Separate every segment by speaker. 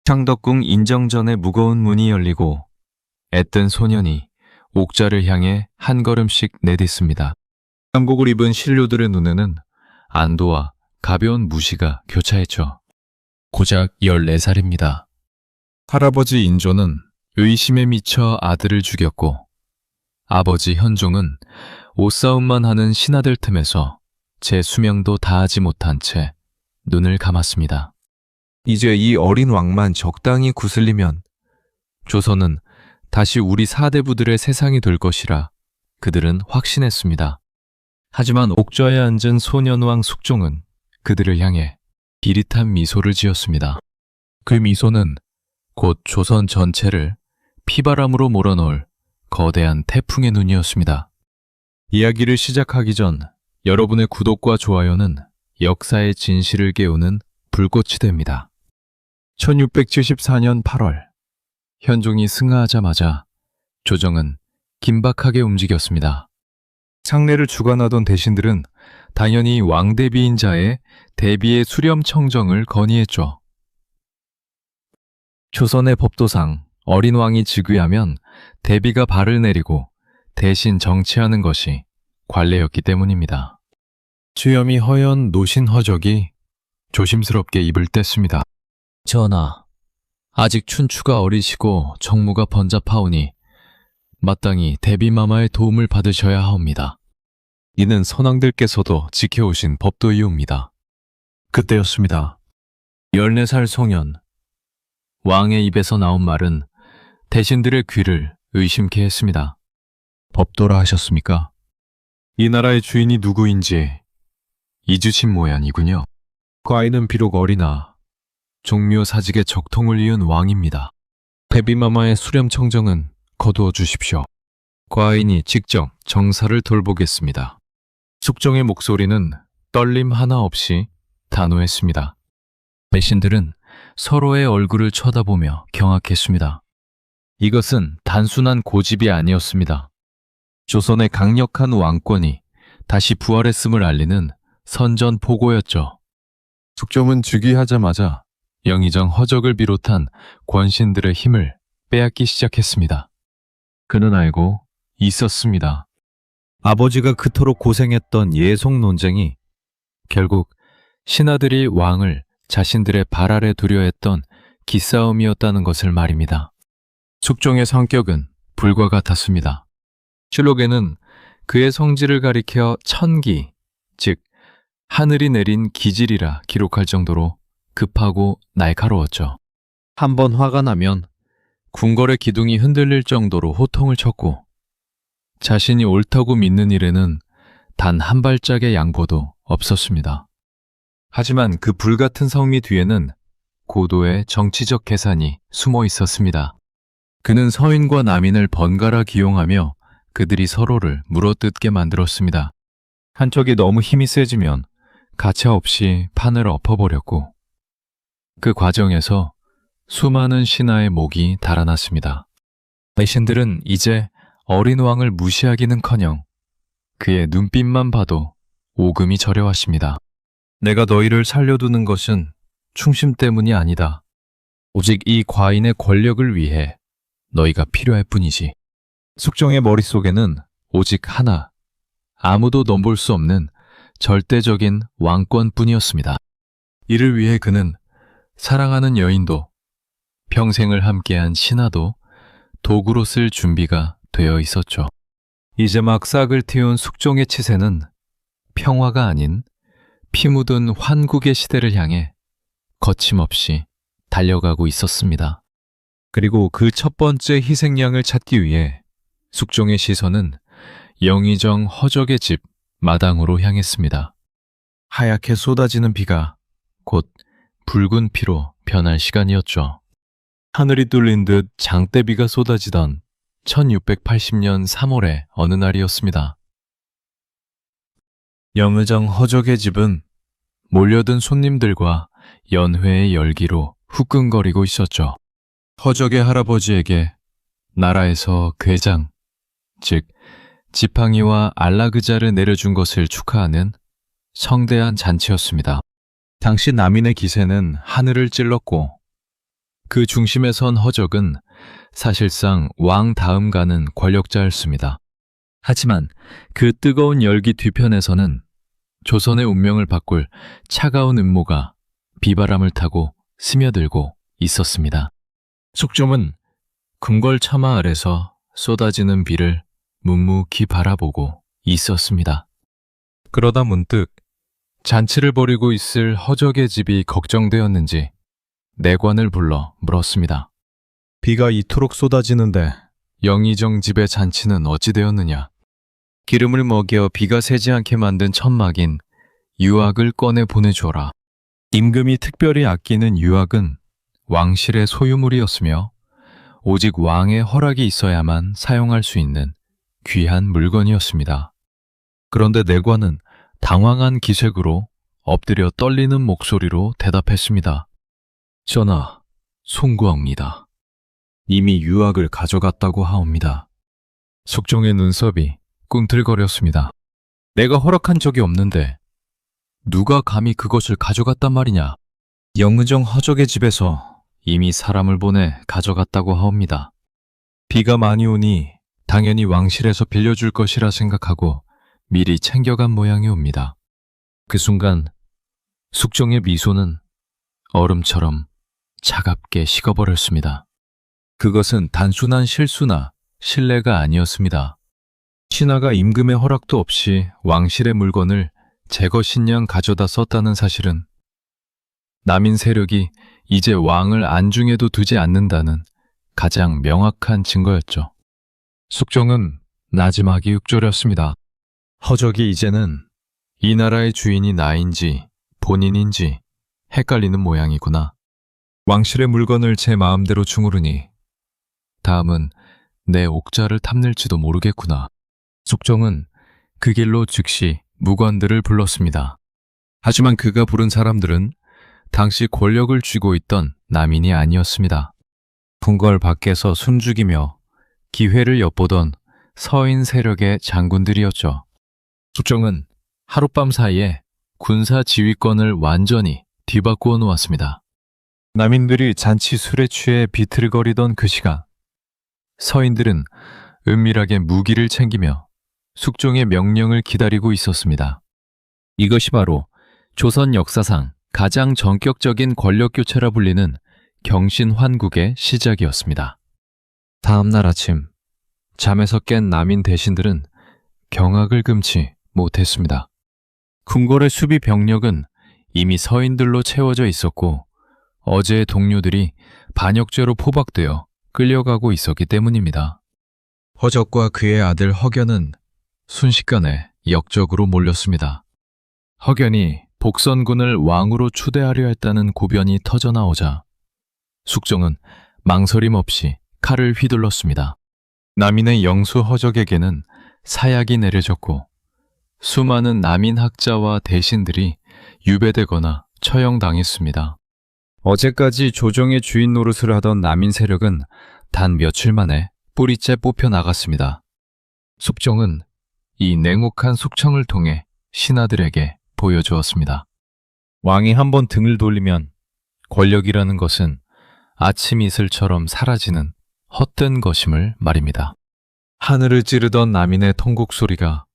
Speaker 1: 창덕궁 인정전의 무거운 문이 열리고 애뜬 소년이 옥좌를 향해 한 걸음씩 내딛습니다. 한복을 입은 신료들의 눈에는 안도와 가벼운 무시가 교차했죠. 고작 14살입니다. 할아버지 인조는 의심에 미쳐 아들을 죽였고 아버지 현종은 옷싸움만 하는 신하들 틈에서 제 수명도 다하지 못한 채 눈을 감았습니다. 이제 이 어린 왕만 적당히 구슬리면 조선은 다시 우리 사대부들의 세상이 될 것이라 그들은 확신했습니다. 하지만 옥좌에 앉은 소년왕 숙종은 그들을 향해 비릿한 미소를 지었습니다. 그 미소는 곧 조선 전체를 피바람으로 몰아넣을 거대한 태풍의 눈이었습니다. 이야기를 시작하기 전 여러분의 구독과 좋아요는 역사의 진실을 깨우는 불꽃이 됩니다. 1674년 8월, 현종이 승하하자마자 조정은 긴박하게 움직였습니다. 상례를 주관하던 대신들은 당연히 왕대비인 자의 대비의 수렴청정을 건의했죠. 조선의 법도상 어린 왕이 즉위하면 대비가 발을 내리고 대신 정치하는 것이 관례였기 때문입니다. 주염이 허연 노신 허적이 조심스럽게 입을 뗐습니다. 전하, 아직 춘추가 어리시고 정무가 번잡하오니 마땅히 대비마마의 도움을 받으셔야 하옵니다. 이는 선왕들께서도 지켜오신 법도이옵니다. 그때였습니다. 14살 소년. 왕의 입에서 나온 말은 대신들의 귀를 의심케 했습니다. 법도라 하셨습니까? 이 나라의 주인이 누구인지 잊으신 모양이군요. 그 아이는 비록 어리나 종묘 사직에 적통을 이은 왕입니다. 대비마마의 수렴청정은 거두어 주십시오. 과인이 직접 정사를 돌보겠습니다. 숙종의 목소리는 떨림 하나 없이 단호했습니다. 배신들은 서로의 얼굴을 쳐다보며 경악했습니다. 이것은 단순한 고집이 아니었습니다. 조선의 강력한 왕권이 다시 부활했음을 알리는 선전포고였죠. 숙종은 즉위하자마자 영의정 허적을 비롯한 권신들의 힘을 빼앗기 시작했습니다. 그는 알고 있었습니다. 아버지가 그토록 고생했던 예속 논쟁이 결국 신하들이 왕을 자신들의 발 아래 두려 했던 기싸움이었다는 것을 말입니다. 숙종의 성격은 불과 같았습니다. 실록에는 그의 성질을 가리켜 천기, 즉 하늘이 내린 기질이라 기록할 정도로 급하고 날카로웠죠. 한번 화가 나면 궁궐의 기둥이 흔들릴 정도로 호통을 쳤고 자신이 옳다고 믿는 일에는 단 한 발짝의 양보도 없었습니다. 하지만 그 불같은 성미 뒤에는 고도의 정치적 계산이 숨어 있었습니다. 그는 서인과 남인을 번갈아 기용하며 그들이 서로를 물어뜯게 만들었습니다. 한쪽이 너무 힘이 세지면 가차없이 판을 엎어버렸고 그 과정에서 수많은 신하의 목이 달아났습니다. 배신들은 이제 어린 왕을 무시하기는커녕 그의 눈빛만 봐도 오금이 저려왔습니다. 내가 너희를 살려두는 것은 충심 때문이 아니다. 오직 이 과인의 권력을 위해 너희가 필요할 뿐이지. 숙종의 머릿속에는 오직 하나, 아무도 넘볼 수 없는 절대적인 왕권뿐이었습니다. 이를 위해 그는 사랑하는 여인도 평생을 함께한 신하도 도구로 쓸 준비가 되어 있었죠. 이제 막 싹을 틔운 숙종의 치세는 평화가 아닌 피 묻은 환국의 시대를 향해 거침없이 달려가고 있었습니다. 그리고 그 첫 번째 희생양을 찾기 위해 숙종의 시선은 영의정 허적의 집 마당으로 향했습니다. 하얗게 쏟아지는 비가 곧 붉은 피로 변할 시간이었죠. 하늘이 뚫린 듯 장대비가 쏟아지던 1680년 3월의 어느 날이었습니다. 영의정 허적의 집은 몰려든 손님들과 연회의 열기로 후끈거리고 있었죠. 허적의 할아버지에게 나라에서 괴장, 즉 지팡이와 안락의자를 내려준 것을 축하하는 성대한 잔치였습니다. 당시 남인의 기세는 하늘을 찔렀고 그 중심에 선 허적은 사실상 왕 다음 가는 권력자였습니다. 하지만 그 뜨거운 열기 뒤편에서는 조선의 운명을 바꿀 차가운 음모가 비바람을 타고 스며들고 있었습니다. 숙종은 궁궐 처마 아래서 쏟아지는 비를 묵묵히 바라보고 있었습니다. 그러다 문득 잔치를 벌이고 있을 허적의 집이 걱정되었는지 내관을 불러 물었습니다.
Speaker 2: 비가 이토록 쏟아지는데
Speaker 1: 영의정 집의 잔치는 어찌 되었느냐? 기름을 먹여 비가 새지 않게 만든 천막인 유악을 꺼내 보내주어라. 임금이 특별히 아끼는 유악은 왕실의 소유물이었으며 오직 왕의 허락이 있어야만 사용할 수 있는 귀한 물건이었습니다. 그런데 내관은 당황한 기색으로 엎드려 떨리는 목소리로 대답했습니다. 전하, 송구합니다. 이미 유악을 가져갔다고 하옵니다. 숙종의 눈썹이 꿈틀거렸습니다. 내가 허락한 적이 없는데 누가 감히 그것을 가져갔단 말이냐? 영의정 허적의 집에서 이미 사람을 보내 가져갔다고 하옵니다. 비가 많이 오니 당연히 왕실에서 빌려줄 것이라 생각하고 미리 챙겨간 모양이옵니다. 그 순간 숙종의 미소는 얼음처럼 차갑게 식어버렸습니다. 그것은 단순한 실수나 신뢰가 아니었습니다. 신하가 임금의 허락도 없이 왕실의 물건을 제 것인양 가져다 썼다는 사실은 남인 세력이 이제 왕을 안중에도 두지 않는다는 가장 명확한 증거였죠. 숙종은 나지막이 읊조렸습니다. 허적이 이제는 이 나라의 주인이 나인지 본인인지 헷갈리는 모양이구나. 왕실의 물건을 제 마음대로 주무르니 다음은 내 옥자를 탐낼지도 모르겠구나. 숙종은 그 길로 즉시 무관들을 불렀습니다. 하지만 그가 부른 사람들은 당시 권력을 쥐고 있던 남인이 아니었습니다. 궁궐 밖에서 숨죽이며 기회를 엿보던 서인 세력의 장군들이었죠. 숙종은 하룻밤 사이에 군사 지휘권을 완전히 뒤바꾸어 놓았습니다. 남인들이 잔치 술에 취해 비틀거리던 그 시간, 서인들은 은밀하게 무기를 챙기며 숙종의 명령을 기다리고 있었습니다. 이것이 바로 조선 역사상 가장 전격적인 권력교체라 불리는 경신환국의 시작이었습니다. 다음 날 아침, 잠에서 깬 남인 대신들은 경악을 금치 못했습니다. 궁궐의 수비 병력은 이미 서인들로 채워져 있었고 어제의 동료들이 반역죄로 포박되어 끌려가고 있었기 때문입니다. 허적과 그의 아들 허견은 순식간에 역적으로 몰렸습니다. 허견이 복선군을 왕으로 추대하려 했다는 고변이 터져나오자 숙종은 망설임 없이 칼을 휘둘렀습니다. 남인의 영수 허적에게는 사약이 내려졌고 수많은 남인 학자와 대신들이 유배되거나 처형당했습니다. 어제까지 조정의 주인 노릇을 하던 남인 세력은 단 며칠 만에 뿌리째 뽑혀 나갔습니다. 숙종은 이 냉혹한 숙청을 통해 신하들에게 보여주었습니다. 왕이 한번 등을 돌리면 권력이라는 것은 아침 이슬처럼 사라지는 헛된 것임을 말입니다. 하늘을 찌르던 남인의 통곡 소리가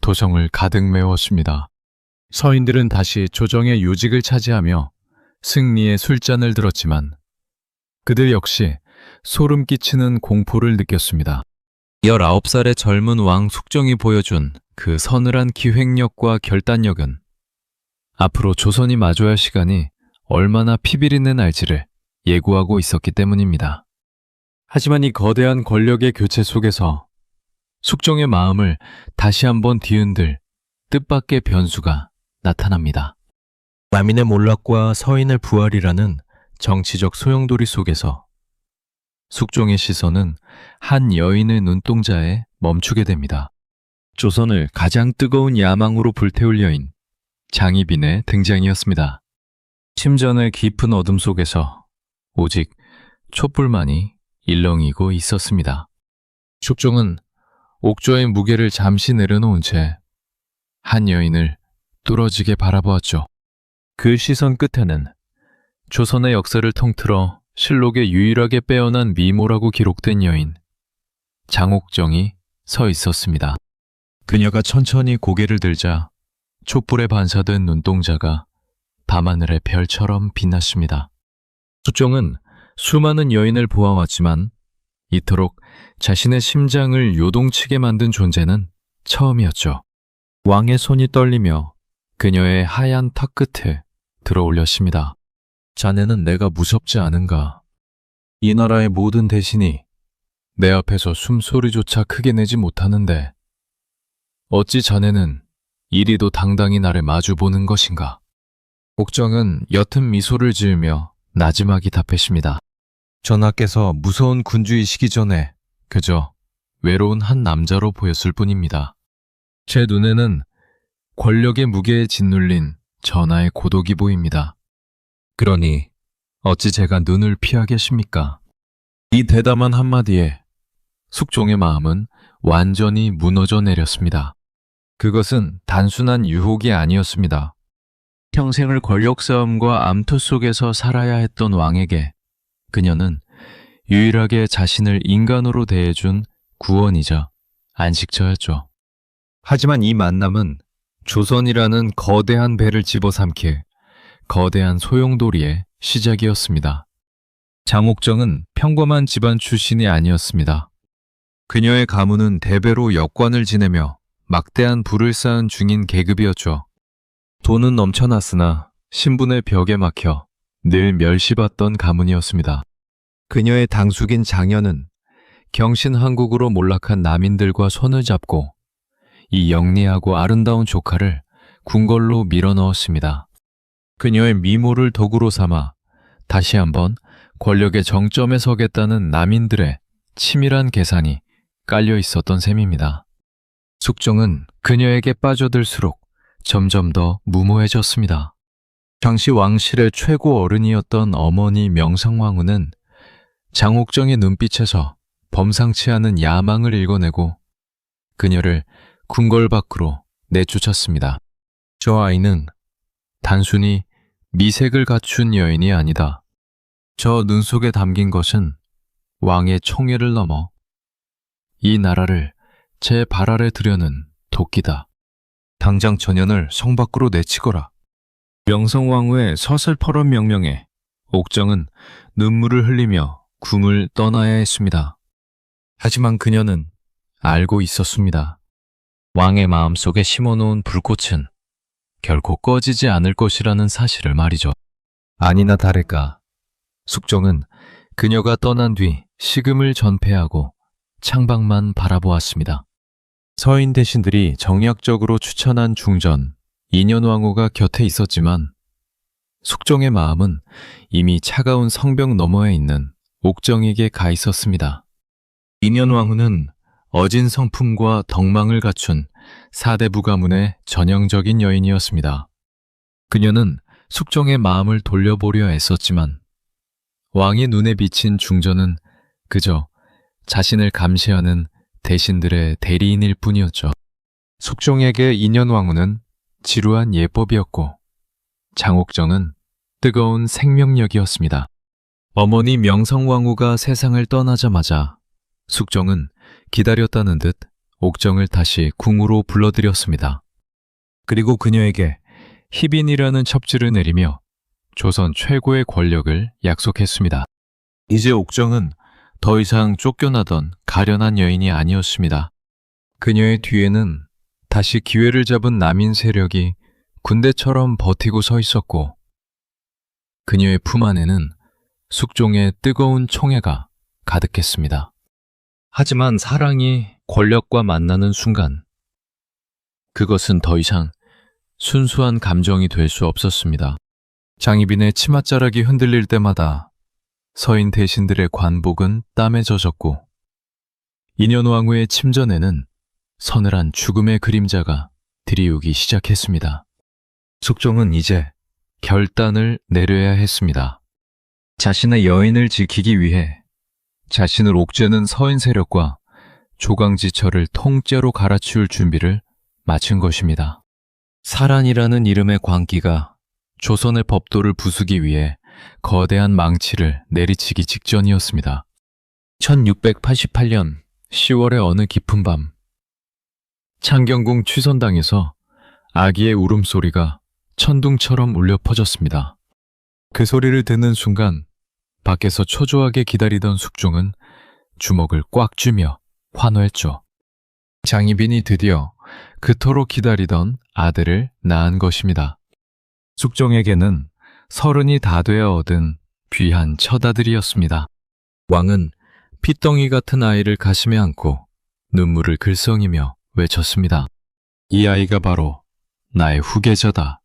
Speaker 1: 도성을 가득 메웠습니다. 서인들은 다시 조정의 요직을 차지하며 승리의 술잔을 들었지만 그들 역시 소름 끼치는 공포를 느꼈습니다. 19살의 젊은 왕 숙종이 보여준 그 서늘한 기획력과 결단력은 앞으로 조선이 마주할 시간이 얼마나 피비린내 날지를 예고하고 있었기 때문입니다. 하지만 이 거대한 권력의 교체 속에서 숙종의 마음을 다시 한번 뒤흔들 뜻밖의 변수가 나타납니다. 남인의 몰락과 서인의 부활이라는 정치적 소용돌이 속에서 숙종의 시선은 한 여인의 눈동자에 멈추게 됩니다. 조선을 가장 뜨거운 야망으로 불태울 여인 장희빈의 등장이었습니다. 침전의 깊은 어둠 속에서 오직 촛불만이 일렁이고 있었습니다. 숙종은 옥좌의 무게를 잠시 내려놓은 채 한 여인을 뚫어지게 바라보았죠. 그 시선 끝에는 조선의 역사를 통틀어 실록에 유일하게 빼어난 미모라고 기록된 여인 장옥정이 서 있었습니다. 그녀가 천천히 고개를 들자 촛불에 반사된 눈동자가 밤하늘의 별처럼 빛났습니다. 숙종은 수많은 여인을 보아왔지만 이토록 자신의 심장을 요동치게 만든 존재는 처음이었죠. 왕의 손이 떨리며 그녀의 하얀 턱 끝에 들어올렸습니다. 자네는 내가 무섭지 않은가? 이 나라의 모든 대신이 내 앞에서 숨소리조차 크게 내지 못하는데 어찌 자네는 이리도 당당히 나를 마주보는 것인가? 옥정은 옅은 미소를 지으며 나지막이 답했습니다. 전하께서 무서운 군주이시기 전에 그저 외로운 한 남자로 보였을 뿐입니다. 제 눈에는 권력의 무게에 짓눌린 전하의 고독이 보입니다. 그러니 어찌 제가 눈을 피하겠습니까? 이 대담한 한마디에 숙종의 마음은 완전히 무너져 내렸습니다. 그것은 단순한 유혹이 아니었습니다. 평생을 권력 싸움과 암투 속에서 살아야 했던 왕에게 그녀는 유일하게 자신을 인간으로 대해준 구원이자 안식처였죠. 하지만 이 만남은 조선이라는 거대한 배를 집어삼킬 거대한 소용돌이의 시작이었습니다. 장옥정은 평범한 집안 출신이 아니었습니다. 그녀의 가문은 대대로 역관을 지내며 막대한 부를 쌓은 중인 계급이었죠. 돈은 넘쳐났으나 신분의 벽에 막혀 늘 멸시받던 가문이었습니다. 그녀의 당숙인 장녀는 경신한국으로 몰락한 남인들과 손을 잡고 이 영리하고 아름다운 조카를 궁궐로 밀어넣었습니다. 그녀의 미모를 도구로 삼아 다시 한번 권력의 정점에 서겠다는 남인들의 치밀한 계산이 깔려 있었던 셈입니다. 숙종은 그녀에게 빠져들수록 점점 더 무모해졌습니다. 당시 왕실의 최고 어른이었던 어머니 명성황후는 장옥정의 눈빛에서 범상치 않은 야망을 읽어내고 그녀를 궁궐 밖으로 내쫓았습니다. 저 아이는 단순히 미색을 갖춘 여인이 아니다. 저 눈 속에 담긴 것은 왕의 총애를 넘어 이 나라를 제 발 아래 두려는 도끼다. 당장 전연을 성 밖으로 내치거라. 명성왕후의 서슬퍼런 명령에 옥정은 눈물을 흘리며 궁을 떠나야 했습니다. 하지만 그녀는 알고 있었습니다. 왕의 마음속에 심어놓은 불꽃은 결코 꺼지지 않을 것이라는 사실을 말이죠. 아니나 다를까 숙종은 그녀가 떠난 뒤 식음을 전폐하고 창밖만 바라보았습니다. 서인 대신들이 정략적으로 추천한 중전 인현왕후가 곁에 있었지만 숙종의 마음은 이미 차가운 성벽 너머에 있는 옥정에게 가 있었습니다. 인현왕후는 어진 성품과 덕망을 갖춘 사대부 가문의 전형적인 여인이었습니다. 그녀는 숙종의 마음을 돌려보려 애썼지만 왕의 눈에 비친 중전은 그저 자신을 감시하는 대신들의 대리인일 뿐이었죠. 숙종에게 인현왕후는 지루한 예법이었고 장옥정은 뜨거운 생명력이었습니다. 어머니 명성왕후가 세상을 떠나자마자 숙종은 기다렸다는 듯 옥정을 다시 궁으로 불러들였습니다. 그리고 그녀에게 희빈이라는 첩지를 내리며 조선 최고의 권력을 약속했습니다. 이제 옥정은 더 이상 쫓겨나던 가련한 여인이 아니었습니다. 그녀의 뒤에는 다시 기회를 잡은 남인 세력이 군대처럼 버티고 서 있었고 그녀의 품 안에는 숙종의 뜨거운 총애가 가득했습니다. 하지만 사랑이 권력과 만나는 순간 그것은 더 이상 순수한 감정이 될 수 없었습니다. 장희빈의 치맛자락이 흔들릴 때마다 서인 대신들의 관복은 땀에 젖었고 인현왕후의 침전에는 서늘한 죽음의 그림자가 드리우기 시작했습니다. 숙종은 이제 결단을 내려야 했습니다. 자신의 여인을 지키기 위해 자신을 옥죄는 서인 세력과 조강지처를 통째로 갈아치울 준비를 마친 것입니다. 사란이라는 이름의 광기가 조선의 법도를 부수기 위해 거대한 망치를 내리치기 직전이었습니다. 1688년 10월의 어느 깊은 밤, 창경궁 취선당에서 아기의 울음소리가 천둥처럼 울려 퍼졌습니다. 그 소리를 듣는 순간 밖에서 초조하게 기다리던 숙종은 주먹을 꽉 쥐며 환호했죠. 장희빈이 드디어 그토록 기다리던 아들을 낳은 것입니다. 숙종에게는 30이 다 되어 얻은 귀한 첫 아들이었습니다. 왕은 핏덩이 같은 아이를 가슴에 안고 눈물을 글썽이며 외쳤습니다. 이 아이가 바로 나의 후계자다.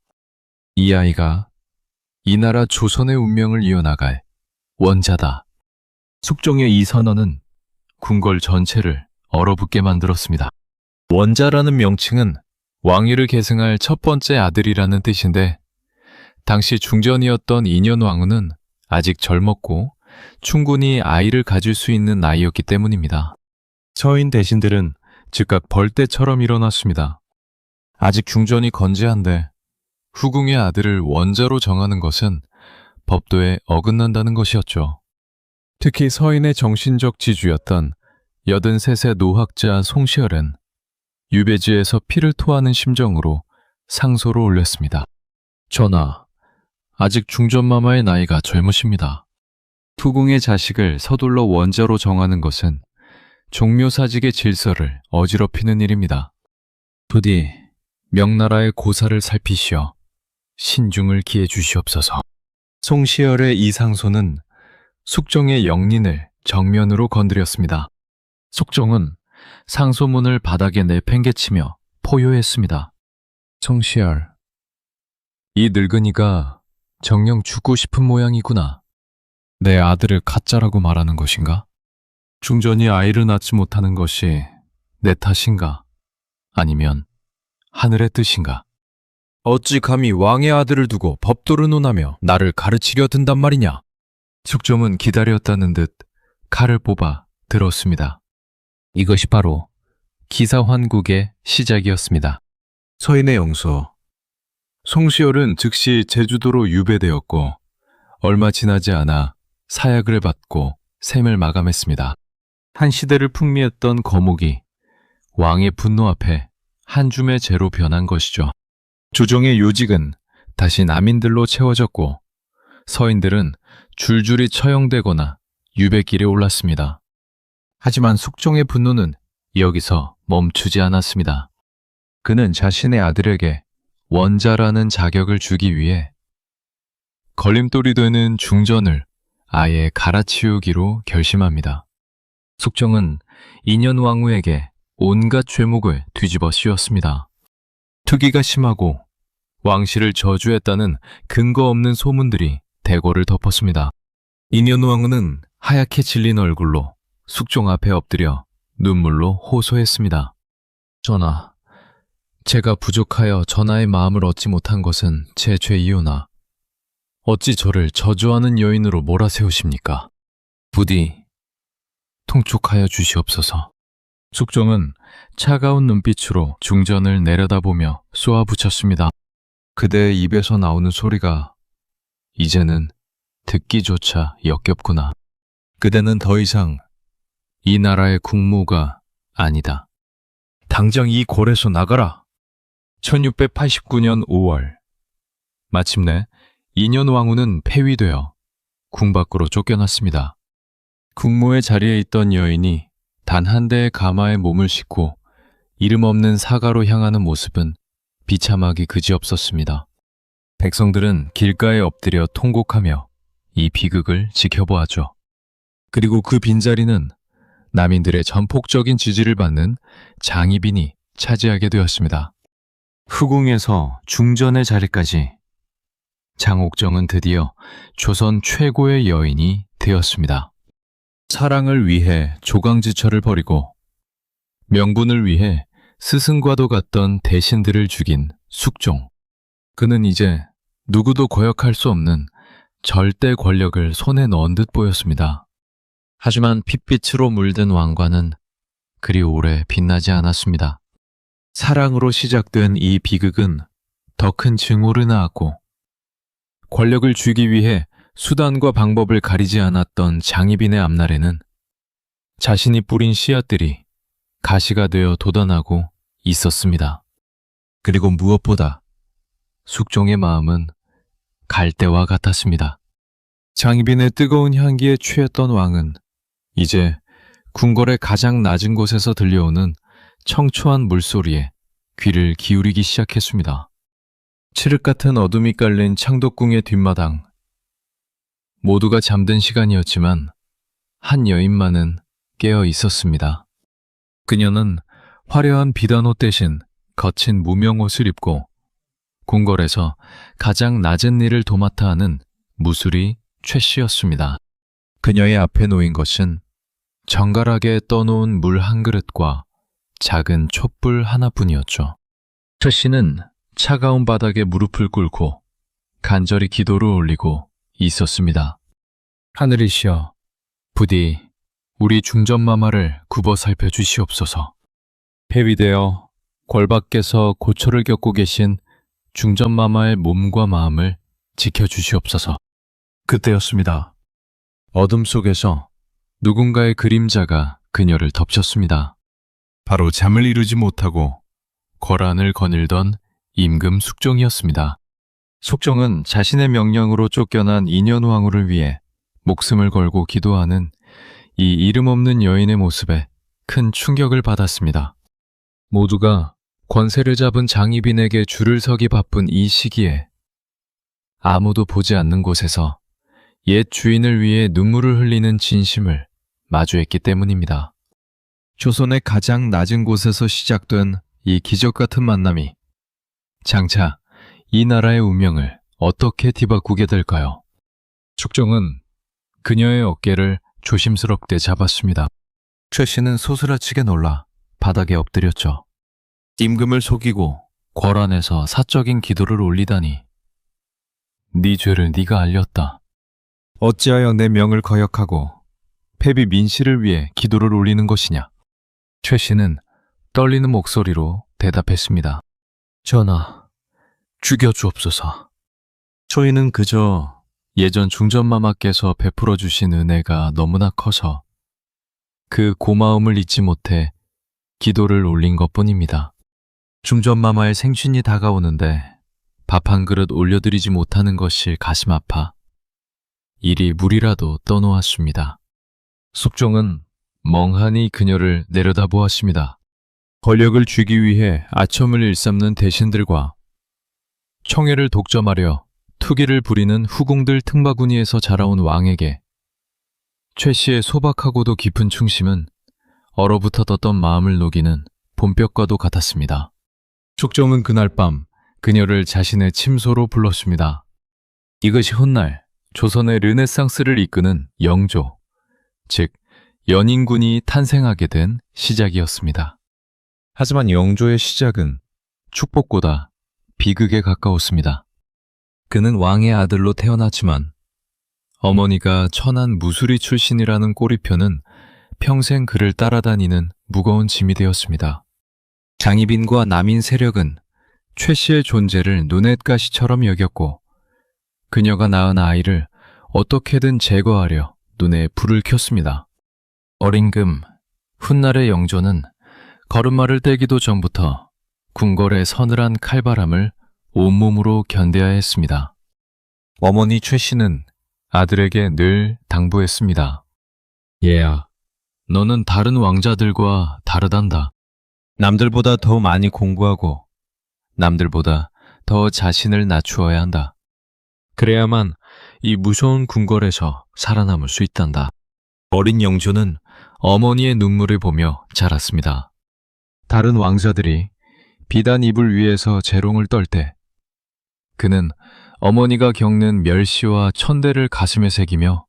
Speaker 1: 이 아이가 이 나라 조선의 운명을 이어나갈 원자다. 숙종의 이 선언은 궁궐 전체를 얼어붙게 만들었습니다. 원자라는 명칭은 왕위를 계승할 첫 번째 아들이라는 뜻인데, 당시 중전이었던 인현왕후는 아직 젊었고 충분히 아이를 가질 수 있는 나이였기 때문입니다. 서인 대신들은 즉각 벌떼처럼 일어났습니다. 아직 중전이 건재한데 후궁의 아들을 원자로 정하는 것은 법도에 어긋난다는 것이었죠. 특히 서인의 정신적 지주였던 83세 노학자 송시열은 유배지에서 피를 토하는 심정으로 상소를 올렸습니다. 전하, 아직 중전마마의 나이가 젊으십니다. 후궁의 자식을 서둘러 원자로 정하는 것은 종묘사직의 질서를 어지럽히는 일입니다. 부디 명나라의 고사를 살피시어 신중을 기해 주시옵소서. 송시열의 이 상소는 숙종의 영린을 정면으로 건드렸습니다. 숙종은 상소문을 바닥에 내팽개치며 포효했습니다. 송시열, 이 늙은이가 정녕 죽고 싶은 모양이구나. 내 아들을 가짜라고 말하는 것인가? 중전이 아이를 낳지 못하는 것이 내 탓인가? 아니면 하늘의 뜻인가? 어찌 감히 왕의 아들을 두고 법도를 논하며 나를 가르치려 든단 말이냐? 숙종은 기다렸다는 듯 칼을 뽑아 들었습니다. 이것이 바로 기사환국의 시작이었습니다. 서인의 영소, 송시열은 즉시 제주도로 유배되었고 얼마 지나지 않아 사약을 받고 생을 마감했습니다. 한 시대를 풍미했던 거목이 왕의 분노 앞에 한 줌의 재로 변한 것이죠. 조정의 요직은 다시 남인들로 채워졌고 서인들은 줄줄이 처형되거나 유배길에 올랐습니다. 하지만 숙종의 분노는 여기서 멈추지 않았습니다. 그는 자신의 아들에게 원자라는 자격을 주기 위해 걸림돌이 되는 중전을 아예 갈아치우기로 결심합니다. 숙종은 인현왕후에게 온갖 죄목을 뒤집어 씌웠습니다. 투기가 심하고 왕실을 저주했다는 근거 없는 소문들이 대궐을 덮었습니다. 인현왕후는 하얗게 질린 얼굴로 숙종 앞에 엎드려 눈물로 호소했습니다. 전하, 제가 부족하여 전하의 마음을 얻지 못한 것은 제 죄이오나 어찌 저를 저주하는 여인으로 몰아세우십니까? 부디 통촉하여 주시옵소서. 숙종은 차가운 눈빛으로 중전을 내려다보며 쏘아붙였습니다. 그대의 입에서 나오는 소리가 이제는 듣기조차 역겹구나. 그대는 더 이상 이 나라의 국무가 아니다. 당장 이 골에서 나가라. 1689년 5월, 마침내 인현왕후는 폐위되어 궁 밖으로 쫓겨났습니다. 국무의 자리에 있던 여인이 단 한 대의 가마에 몸을 싣고 이름 없는 사가로 향하는 모습은 비참하기 그지없었습니다. 백성들은 길가에 엎드려 통곡하며 이 비극을 지켜보았죠. 그리고 그 빈자리는 남인들의 전폭적인 지지를 받는 장희빈이 차지하게 되었습니다. 후궁에서 중전의 자리까지 장옥정은 드디어 조선 최고의 여인이 되었습니다. 사랑을 위해 조강지처를 버리고 명분을 위해 스승과도 같던 대신들을 죽인 숙종. 그는 이제 누구도 거역할 수 없는 절대 권력을 손에 넣은 듯 보였습니다. 하지만 핏빛으로 물든 왕관은 그리 오래 빛나지 않았습니다. 사랑으로 시작된 이 비극은 더 큰 증오를 낳았고 권력을 쥐기 위해 수단과 방법을 가리지 않았던 장희빈의 앞날에는 자신이 뿌린 씨앗들이 가시가 되어 돋아나고 있었습니다. 그리고 무엇보다 숙종의 마음은 갈대와 같았습니다. 장희빈의 뜨거운 향기에 취했던 왕은 이제 궁궐의 가장 낮은 곳에서 들려오는 청초한 물소리에 귀를 기울이기 시작했습니다. 칠흑 같은 어둠이 깔린 창덕궁의 뒷마당. 모두가 잠든 시간이었지만 한 여인만은 깨어 있었습니다. 그녀는 화려한 비단옷 대신 거친 무명옷을 입고 궁궐에서 가장 낮은 일을 도맡아 하는 무술이 최 씨였습니다. 그녀의 앞에 놓인 것은 정갈하게 떠놓은 물 한 그릇과 작은 촛불 하나뿐이었죠. 최 씨는 차가운 바닥에 무릎을 꿇고 간절히 기도를 올리고 있었습니다. 하늘이시여, 부디 우리 중전마마를 굽어 살펴주시옵소서. 폐위되어 궐 밖에서 고초를 겪고 계신 중전마마의 몸과 마음을 지켜주시옵소서. 그때였습니다. 어둠 속에서 누군가의 그림자가 그녀를 덮쳤습니다. 바로 잠을 이루지 못하고 궐안을 거닐던 임금 숙종이었습니다. 숙종은 자신의 명령으로 쫓겨난 인현왕후를 위해 목숨을 걸고 기도하는 이 이름 없는 여인의 모습에 큰 충격을 받았습니다. 모두가 권세를 잡은 장희빈에게 줄을 서기 바쁜 이 시기에 아무도 보지 않는 곳에서 옛 주인을 위해 눈물을 흘리는 진심을 마주했기 때문입니다. 조선의 가장 낮은 곳에서 시작된 이 기적 같은 만남이 장차 이 나라의 운명을 어떻게 뒤바꾸게 될까요? 숙종은 그녀의 어깨를 조심스럽게 잡았습니다. 최 씨는 소스라치게 놀라 바닥에 엎드렸죠. 임금을 속이고 궐안에서 사적인 기도를 올리다니. 네 죄를 네가 알렸다. 어찌하여 내 명을 거역하고 패비 민씨를 위해 기도를 올리는 것이냐? 최 씨는 떨리는 목소리로 대답했습니다. 전하, 죽여주옵소서. 저희는 그저 예전 중전마마께서 베풀어 주신 은혜가 너무나 커서 그 고마움을 잊지 못해 기도를 올린 것뿐입니다. 중전마마의 생신이 다가오는데 밥 한 그릇 올려드리지 못하는 것이 가슴 아파 이리 물이라도 떠놓았습니다. 숙종은 멍하니 그녀를 내려다보았습니다. 권력을 쥐기 위해 아첨을 일삼는 대신들과 청해를 독점하려 투기를 부리는 후궁들 틈바구니에서 자라온 왕에게 최 씨의 소박하고도 깊은 충심은 얼어붙었던 마음을 녹이는 봄볕과도 같았습니다. 숙종은 그날 밤 그녀를 자신의 침소로 불렀습니다. 이것이 훗날 조선의 르네상스를 이끄는 영조, 즉 연인군이 탄생하게 된 시작이었습니다. 하지만 영조의 시작은 축복보다 비극에 가까웠습니다. 그는 왕의 아들로 태어났지만 어머니가 천한 무술이 출신이라는 꼬리표는 평생 그를 따라다니는 무거운 짐이 되었습니다. 장희빈과 남인 세력은 최 씨의 존재를 눈엣가시처럼 여겼고 그녀가 낳은 아이를 어떻게든 제거하려 눈에 불을 켰습니다. 어린 금, 훗날의 영조는 걸음마를 떼기도 전부터 궁궐의 서늘한 칼바람을 온몸으로 견뎌야 했습니다. 어머니 최 씨는 아들에게 늘 당부했습니다. 얘야, 너는 다른 왕자들과 다르단다. 남들보다 더 많이 공부하고 남들보다 더 자신을 낮추어야 한다. 그래야만 이 무서운 궁궐에서 살아남을 수 있단다. 어린 영조는 어머니의 눈물을 보며 자랐습니다. 다른 왕자들이 비단 이불 위에서 재롱을 떨 때 그는 어머니가 겪는 멸시와 천대를 가슴에 새기며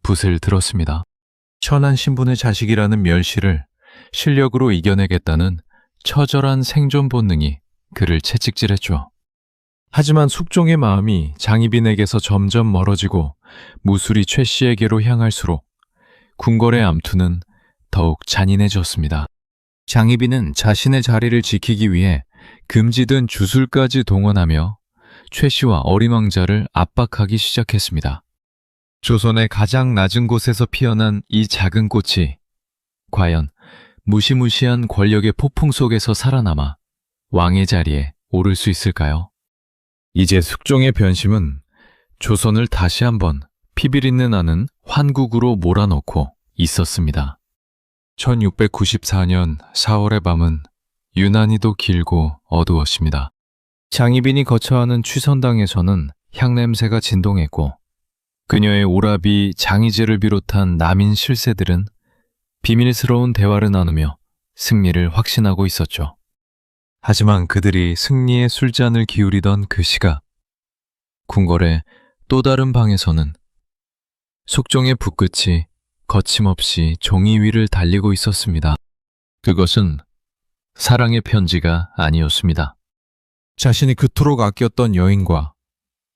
Speaker 1: 붓을 들었습니다. 천한 신분의 자식이라는 멸시를 실력으로 이겨내겠다는 처절한 생존 본능이 그를 채찍질했죠. 하지만 숙종의 마음이 장희빈에게서 점점 멀어지고 무술이 최 씨에게로 향할수록 궁궐의 암투는 더욱 잔인해졌습니다. 장희빈은 자신의 자리를 지키기 위해 금지된 주술까지 동원하며 최 씨와 어린 왕자를 압박하기 시작했습니다. 조선의 가장 낮은 곳에서 피어난 이 작은 꽃이 과연 무시무시한 권력의 폭풍 속에서 살아남아 왕의 자리에 오를 수 있을까요? 이제 숙종의 변심은 조선을 다시 한번 피비린내 나는 환국으로 몰아넣고 있었습니다. 1694년 4월의 밤은 유난히도 길고 어두웠습니다. 장희빈이 거처하는 취선당에서는 향냄새가 진동했고 그녀의 오라비 장희재를 비롯한 남인 실세들은 비밀스러운 대화를 나누며 승리를 확신하고 있었죠. 하지만 그들이 승리의 술잔을 기울이던 그 시각, 궁궐의 또 다른 방에서는 숙종의 붓끝이 거침없이 종이 위를 달리고 있었습니다. 그것은 사랑의 편지가 아니었습니다. 자신이 그토록 아꼈던 여인과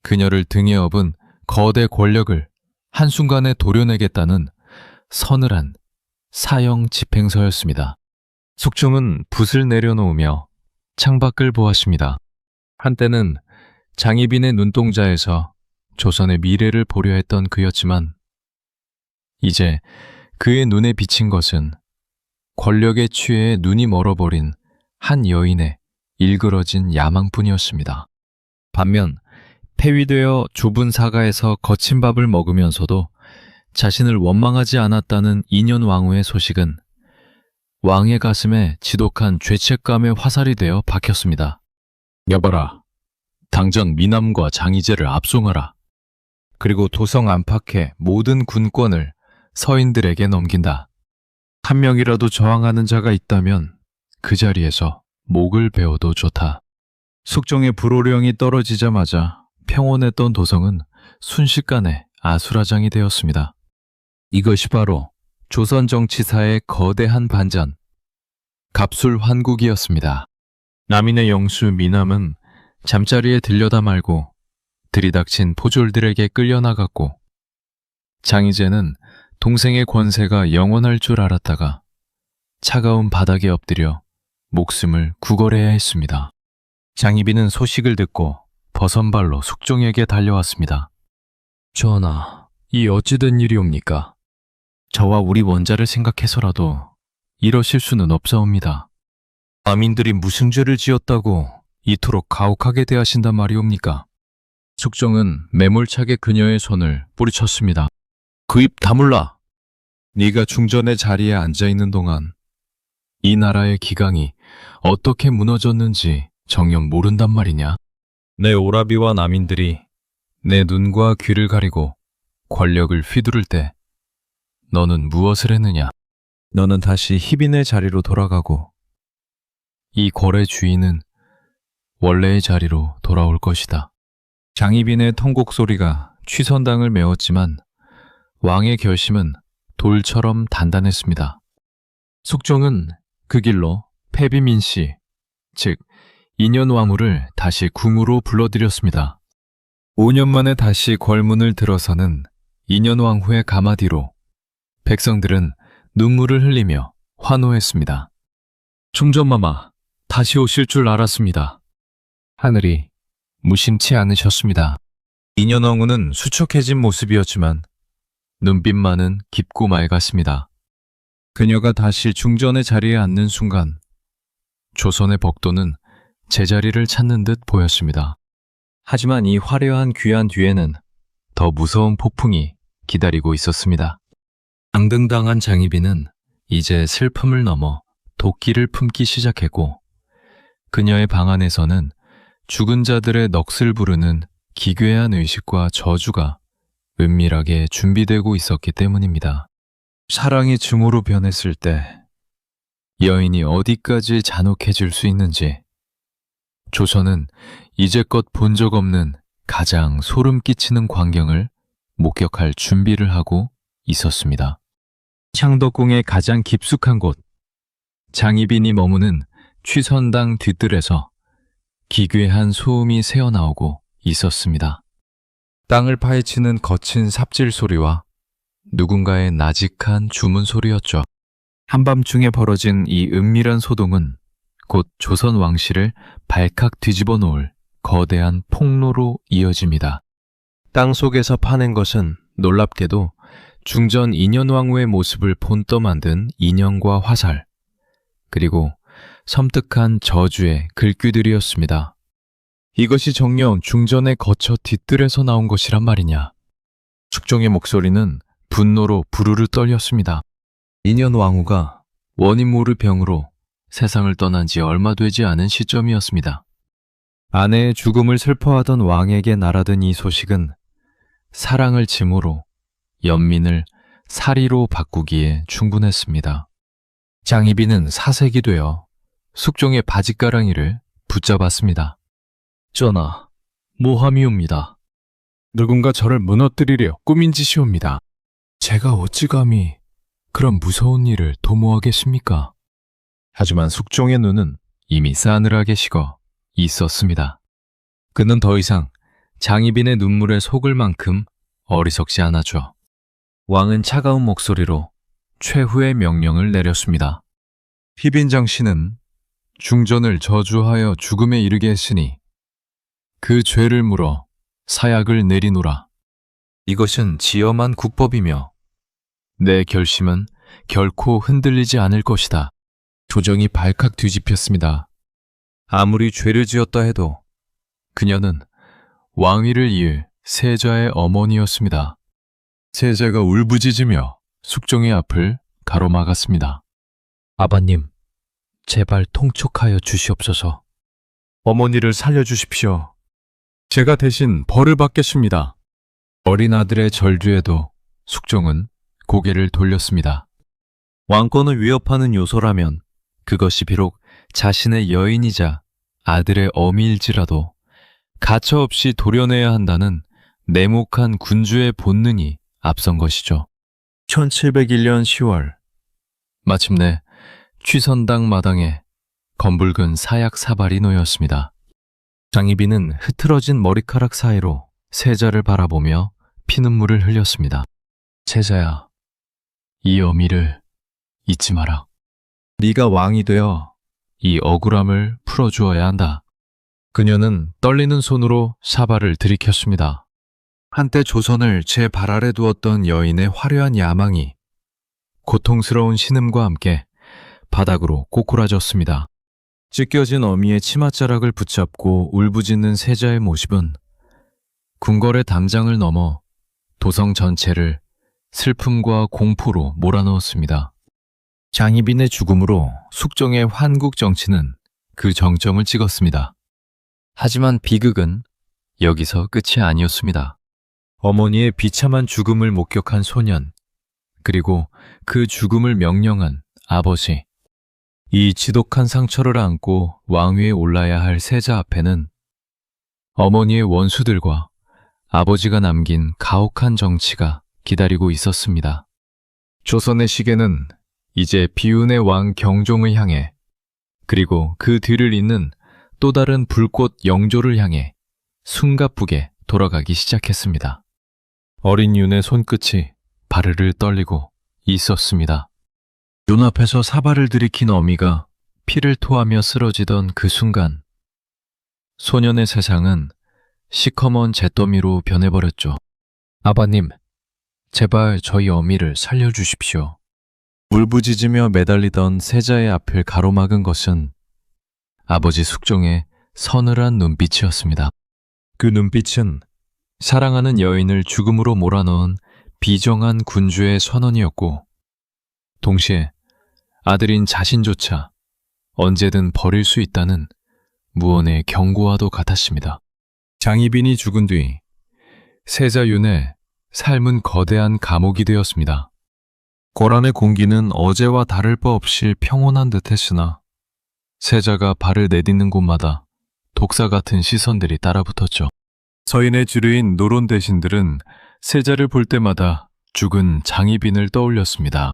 Speaker 1: 그녀를 등에 업은 거대 권력을 한순간에 도려내겠다는 서늘한 사형 집행서였습니다. 숙종은 붓을 내려놓으며 창밖을 보았습니다. 한때는 장희빈의 눈동자에서 조선의 미래를 보려 했던 그였지만 이제 그의 눈에 비친 것은 권력에 취해 눈이 멀어버린 한 여인의 일그러진 야망뿐이었습니다. 반면 폐위되어 좁은 사가에서 거친 밥을 먹으면서도 자신을 원망하지 않았다는 인현왕후의 소식은 왕의 가슴에 지독한 죄책감의 화살이 되어 박혔습니다. 여봐라, 당장 미남과 장희재를 압송하라. 그리고 도성 안팎의 모든 군권을 서인들에게 넘긴다. 한 명이라도 저항하는 자가 있다면 그 자리에서 목을 베어도 좋다. 숙종의 불호령이 떨어지자마자 평온했던 도성은 순식간에 아수라장이 되었습니다. 이것이 바로 조선 정치사의 거대한 반전, 갑술환국이었습니다. 남인의 영수 미남은 잠자리에 들려다 말고 들이닥친 포졸들에게 끌려나갔고 장희재는 동생의 권세가 영원할 줄 알았다가 차가운 바닥에 엎드려 목숨을 구걸해야 했습니다. 장희빈은 소식을 듣고 버선발로 숙종에게 달려왔습니다. 전하, 이 어찌된 일이옵니까? 저와 우리 원자를 생각해서라도 이러실 수는 없사옵니다. 남인들이 무슨 죄를 지었다고 이토록 가혹하게 대하신단 말이옵니까? 숙종은 매몰차게 그녀의 손을 뿌리쳤습니다. 그 입 다물라! 네가 중전의 자리에 앉아있는 동안 이 나라의 기강이 어떻게 무너졌는지 정녕 모른단 말이냐? 내 오라비와 남인들이 내 눈과 귀를 가리고 권력을 휘두를 때 너는 무엇을 했느냐? 너는 다시 희빈의 자리로 돌아가고 이 궐의 주인은 원래의 자리로 돌아올 것이다. 장희빈의 통곡 소리가 취선당을 메웠지만 왕의 결심은 돌처럼 단단했습니다. 숙종은 그 길로 패비민씨, 즉 인현왕후를 다시 궁으로 불러들였습니다. 5년 만에 다시 궐문을 들어서는 인현왕후의 가마 뒤로 백성들은 눈물을 흘리며 환호했습니다. 충전마마, 다시 오실 줄 알았습니다. 하늘이 무심치 않으셨습니다. 인현왕후는 수척해진 모습이었지만 눈빛만은 깊고 맑았습니다. 그녀가 다시 중전의 자리에 앉는 순간 조선의 벅도는 제자리를 찾는 듯 보였습니다. 하지만 이 화려한 귀환 뒤에는 더 무서운 폭풍이 기다리고 있었습니다. 강등당한 장희빈은 이제 슬픔을 넘어 도끼를 품기 시작했고 그녀의 방 안에서는 죽은 자들의 넋을 부르는 기괴한 의식과 저주가 은밀하게 준비되고 있었기 때문입니다. 사랑이 증오로 변했을 때 여인이 어디까지 잔혹해질 수 있는지 조선은 이제껏 본 적 없는 가장 소름 끼치는 광경을 목격할 준비를 하고 있었습니다. 창덕궁의 가장 깊숙한 곳, 장희빈이 머무는 취선당 뒤뜰에서 기괴한 소음이 새어나오고 있었습니다. 땅을 파헤치는 거친 삽질 소리와 누군가의 나직한 주문 소리였죠. 한밤중에 벌어진 이 은밀한 소동은 곧 조선 왕실을 발칵 뒤집어 놓을 거대한 폭로로 이어집니다. 땅 속에서 파낸 것은 놀랍게도 중전 인현왕후의 모습을 본떠 만든 인형과 화살, 그리고 섬뜩한 저주의 글귀들이었습니다. 이것이 정녕 중전의 거처 뒤뜰에서 나온 것이란 말이냐. 숙종의 목소리는 분노로 부르르 떨렸습니다. 인현왕후가 원인 모를 병으로 세상을 떠난 지 얼마 되지 않은 시점이었습니다. 아내의 죽음을 슬퍼하던 왕에게 날아든 이 소식은 사랑을 짐으로 연민을 사리로 바꾸기에 충분했습니다. 장희빈은 사색이 되어 숙종의 바짓가랑이를 붙잡았습니다. 전하, 모함이옵니다. 누군가 저를 무너뜨리려 꾸민 짓이옵니다. 제가 어찌 감히 그런 무서운 일을 도모하겠습니까? 하지만 숙종의 눈은 이미 싸늘하게 식어 있었습니다. 그는 더 이상 장희빈의 눈물에 속을 만큼 어리석지 않았죠. 왕은 차가운 목소리로 최후의 명령을 내렸습니다. 희빈장 씨는 중전을 저주하여 죽음에 이르게 했으니 그 죄를 물어 사약을 내리노라. 이것은 지엄한 국법이며 내 결심은 결코 흔들리지 않을 것이다. 조정이 발칵 뒤집혔습니다. 아무리 죄를 지었다 해도 그녀는 왕위를 이을 세자의 어머니였습니다. 세자가 울부짖으며 숙종의 앞을 가로막았습니다. 아버님, 제발 통촉하여 주시옵소서. 어머니를 살려주십시오. 제가 대신 벌을 받겠습니다. 어린 아들의 절규에도 숙종은 고개를 돌렸습니다. 왕권을 위협하는 요소라면 그것이 비록 자신의 여인이자 아들의 어미일지라도 가차없이 도려내야 한다는 냉혹한 군주의 본능이 앞선 것이죠. 1701년 10월 마침내 취선당 마당에 검붉은 사약 사발이 놓였습니다. 장희빈은 흐트러진 머리카락 사이로 세자를 바라보며 피눈물을 흘렸습니다. 세자야, 이 어미를 잊지 마라. 네가 왕이 되어 이 억울함을 풀어주어야 한다. 그녀는 떨리는 손으로 사발을 들이켰습니다. 한때 조선을 제 발 아래 두었던 여인의 화려한 야망이 고통스러운 신음과 함께 바닥으로 꼬꾸라졌습니다. 찢겨진 어미의 치맛자락을 붙잡고 울부짖는 세자의 모습은 궁궐의 담장을 넘어 도성 전체를 슬픔과 공포로 몰아넣었습니다. 장희빈의 죽음으로 숙종의 환국 정치는 그 정점을 찍었습니다. 하지만 비극은 여기서 끝이 아니었습니다. 어머니의 비참한 죽음을 목격한 소년, 그리고 그 죽음을 명령한 아버지, 이 지독한 상처를 안고 왕위에 올라야 할 세자 앞에는 어머니의 원수들과 아버지가 남긴 가혹한 정치가 기다리고 있었습니다. 조선의 시계는 이제 비운의 왕 경종을 향해, 그리고 그 뒤를 잇는 또 다른 불꽃 영조를 향해 숨가쁘게 돌아가기 시작했습니다. 어린 윤의 손끝이 바르르 떨리고 있었습니다. 눈앞에서 사발을 들이킨 어미가 피를 토하며 쓰러지던 그 순간, 소년의 세상은 시커먼 잿더미로 변해버렸죠. 아버님, 제발 저희 어미를 살려주십시오. 울부짖으며 매달리던 세자의 앞을 가로막은 것은 아버지 숙종의 서늘한 눈빛이었습니다. 그 눈빛은 사랑하는 여인을 죽음으로 몰아넣은 비정한 군주의 선언이었고, 동시에 아들인 자신조차 언제든 버릴 수 있다는 무언의 경고와도 같았습니다. 장희빈이 죽은 뒤 세자 윤의 삶은 거대한 감옥이 되었습니다. 고란의 공기는 어제와 다를 바 없이 평온한 듯 했으나 세자가 발을 내딛는 곳마다 독사 같은 시선들이 따라붙었죠. 서인의 주류인 노론 대신들은 세자를 볼 때마다 죽은 장희빈을 떠올렸습니다.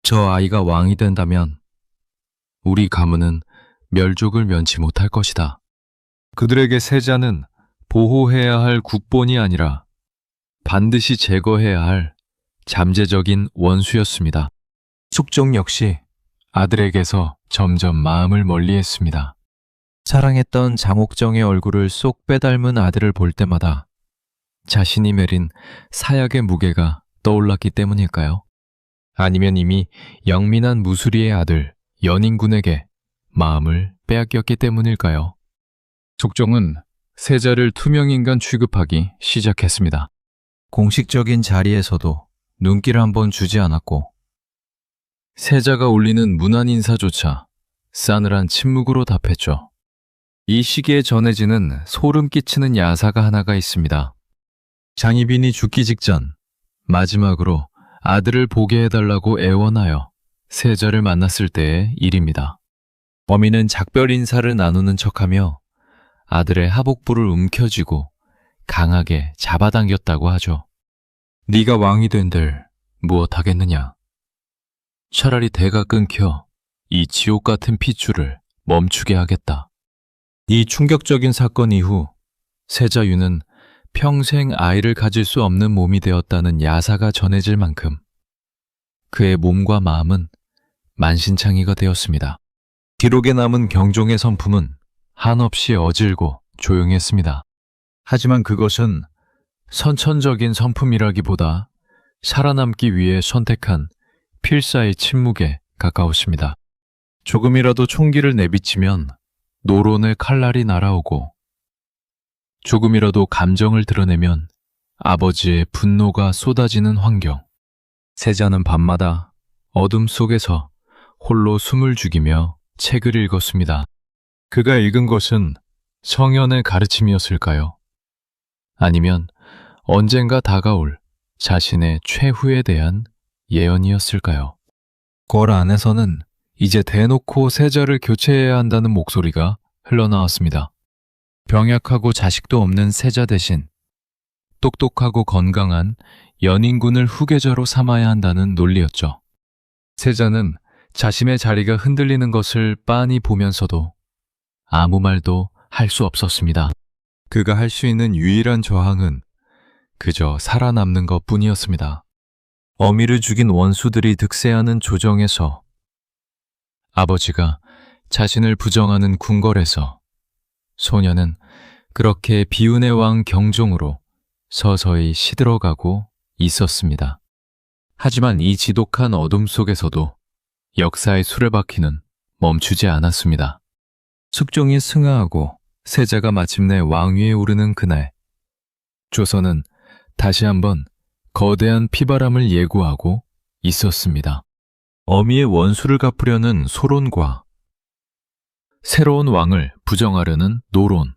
Speaker 1: 저 아이가 왕이 된다면 우리 가문은 멸족을 면치 못할 것이다. 그들에게 세자는 보호해야 할 국본이 아니라 반드시 제거해야 할 잠재적인 원수였습니다. 숙종 역시 아들에게서 점점 마음을 멀리했습니다. 사랑했던 장옥정의 얼굴을 쏙 빼닮은 아들을 볼 때마다 자신이 매린 사약의 무게가 떠올랐기 때문일까요? 아니면 이미 영민한 무수리의 아들 연인군에게 마음을 빼앗겼기 때문일까요? 족종은 세자를 투명인간 취급하기 시작했습니다. 공식적인 자리에서도 눈길 한번 주지 않았고 세자가 올리는 문안 인사조차 싸늘한 침묵으로 답했죠. 이 시기에 전해지는 소름 끼치는 야사가 하나가 있습니다. 장희빈이 죽기 직전 마지막으로 아들을 보게 해달라고 애원하여 세자를 만났을 때의 일입니다. 어미는 작별 인사를 나누는 척하며 아들의 하복부를 움켜쥐고 강하게 잡아당겼다고 하죠. 네가 왕이 된들 무엇하겠느냐. 차라리 대가 끊겨 이 지옥 같은 핏줄을 멈추게 하겠다. 이 충격적인 사건 이후 세자유는 평생 아이를 가질 수 없는 몸이 되었다는 야사가 전해질 만큼 그의 몸과 마음은 만신창이가 되었습니다. 기록에 남은 경종의 선품은 한없이 어질고 조용했습니다. 하지만 그것은 선천적인 선품이라기보다 살아남기 위해 선택한 필사의 침묵에 가까웠습니다. 조금이라도 총기를 내비치면 노론의 칼날이 날아오고 조금이라도 감정을 드러내면 아버지의 분노가 쏟아지는 환경. 세자는 밤마다 어둠 속에서 홀로 숨을 죽이며 책을 읽었습니다. 그가 읽은 것은 성현의 가르침이었을까요? 아니면 언젠가 다가올 자신의 최후에 대한 예언이었을까요? 궐 안에서는 이제 대놓고 세자를 교체해야 한다는 목소리가 흘러나왔습니다. 병약하고 자식도 없는 세자 대신 똑똑하고 건강한 연인군을 후계자로 삼아야 한다는 논리였죠. 세자는 자신의 자리가 흔들리는 것을 빤히 보면서도 아무 말도 할 수 없었습니다. 그가 할 수 있는 유일한 저항은 그저 살아남는 것뿐이었습니다. 어미를 죽인 원수들이 득세하는 조정에서 아버지가 자신을 부정하는 궁궐에서 소녀는 그렇게 비운의 왕 경종으로 서서히 시들어가고 있었습니다. 하지만 이 지독한 어둠 속에서도 역사의 수레바퀴는 멈추지 않았습니다. 숙종이 승하하고 세자가 마침내 왕위에 오르는 그날, 조선은 다시 한번 거대한 피바람을 예고하고 있었습니다. 어미의 원수를 갚으려는 소론과 새로운 왕을 부정하려는 노론.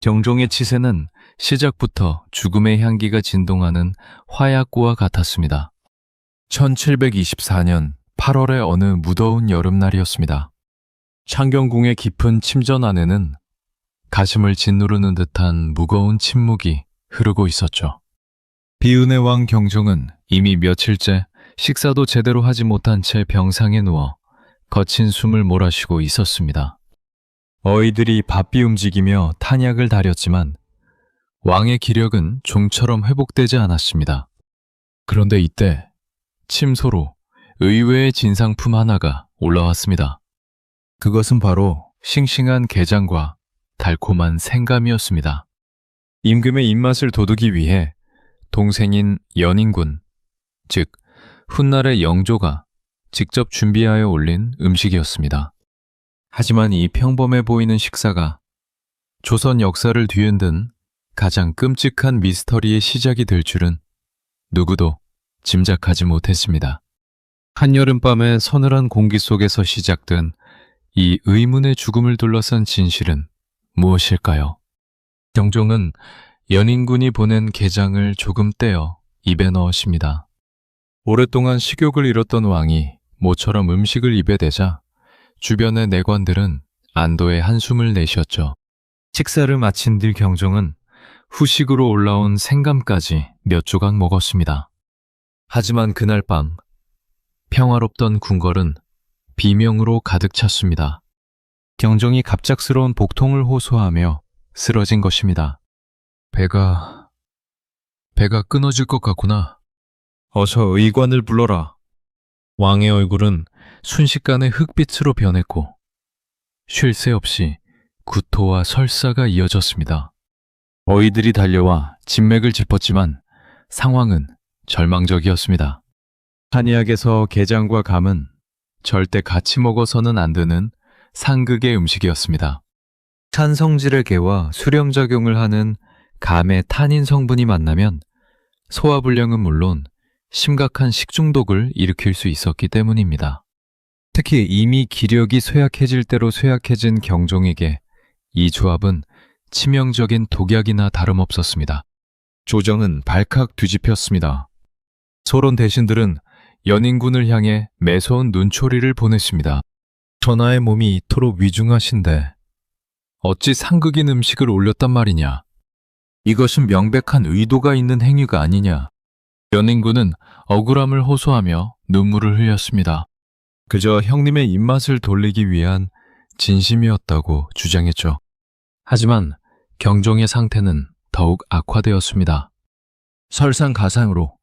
Speaker 1: 경종의 치세는 시작부터 죽음의 향기가 진동하는 화약고와 같았습니다. 1724년 8월의 어느 무더운 여름날이었습니다. 창경궁의 깊은 침전 안에는 가슴을 짓누르는 듯한 무거운 침묵이 흐르고 있었죠. 비운의 왕 경종은 이미 며칠째 식사도 제대로 하지 못한 채 병상에 누워 거친 숨을 몰아쉬고 있었습니다. 어이들이 바삐 움직이며 탄약을 다렸지만 왕의 기력은 좀처럼 회복되지 않았습니다. 그런데 이때 침소로 의외의 진상품 하나가 올라왔습니다. 그것은 바로 싱싱한 게장과 달콤한 생감이었습니다. 임금의 입맛을 돋우기 위해 동생인 연인군, 즉 훗날의 영조가 직접 준비하여 올린 음식이었습니다. 하지만 이 평범해 보이는 식사가 조선 역사를 뒤흔든 가장 끔찍한 미스터리의 시작이 될 줄은 누구도 짐작하지 못했습니다. 한여름밤의 서늘한 공기 속에서 시작된 이 의문의 죽음을 둘러싼 진실은 무엇일까요? 경종은 연인군이 보낸 게장을 조금 떼어 입에 넣으십니다. 오랫동안 식욕을 잃었던 왕이 모처럼 음식을 입에 대자 주변의 내관들은 안도의 한숨을 내쉬었죠. 식사를 마친 뒤 경종은 후식으로 올라온 생감까지 몇 조각 먹었습니다. 하지만 그날 밤 평화롭던 궁궐은 비명으로 가득 찼습니다. 경종이 갑작스러운 복통을 호소하며 쓰러진 것입니다. 배가 끊어질 것 같구나. 어서 의관을 불러라. 왕의 얼굴은 순식간에 흑빛으로 변했고 쉴 새 없이 구토와 설사가 이어졌습니다. 어이들이 달려와 진맥을 짚었지만 상황은 절망적이었습니다. 한의학에서 게장과 감은 절대 같이 먹어서는 안 되는 상극의 음식이었습니다. 산성질의 개와 수렴작용을 하는 감의 타닌 성분이 만나면 소화불량은 물론 심각한 식중독을 일으킬 수 있었기 때문입니다. 특히 이미 기력이 쇠약해질 대로 쇠약해진 경종에게 이 조합은 치명적인 독약이나 다름없었습니다. 조정은 발칵 뒤집혔습니다. 소론 대신들은 연인군을 향해 매서운 눈초리를 보냈습니다. 전하의 몸이 이토록 위중하신데 어찌 상극인 음식을 올렸단 말이냐. 이것은 명백한 의도가 있는 행위가 아니냐. 연인군은 억울함을 호소하며 눈물을 흘렸습니다. 그저 형님의 입맛을 돌리기 위한 진심이었다고 주장했죠. 하지만 경종의 상태는 더욱 악화되었습니다. 설상가상으로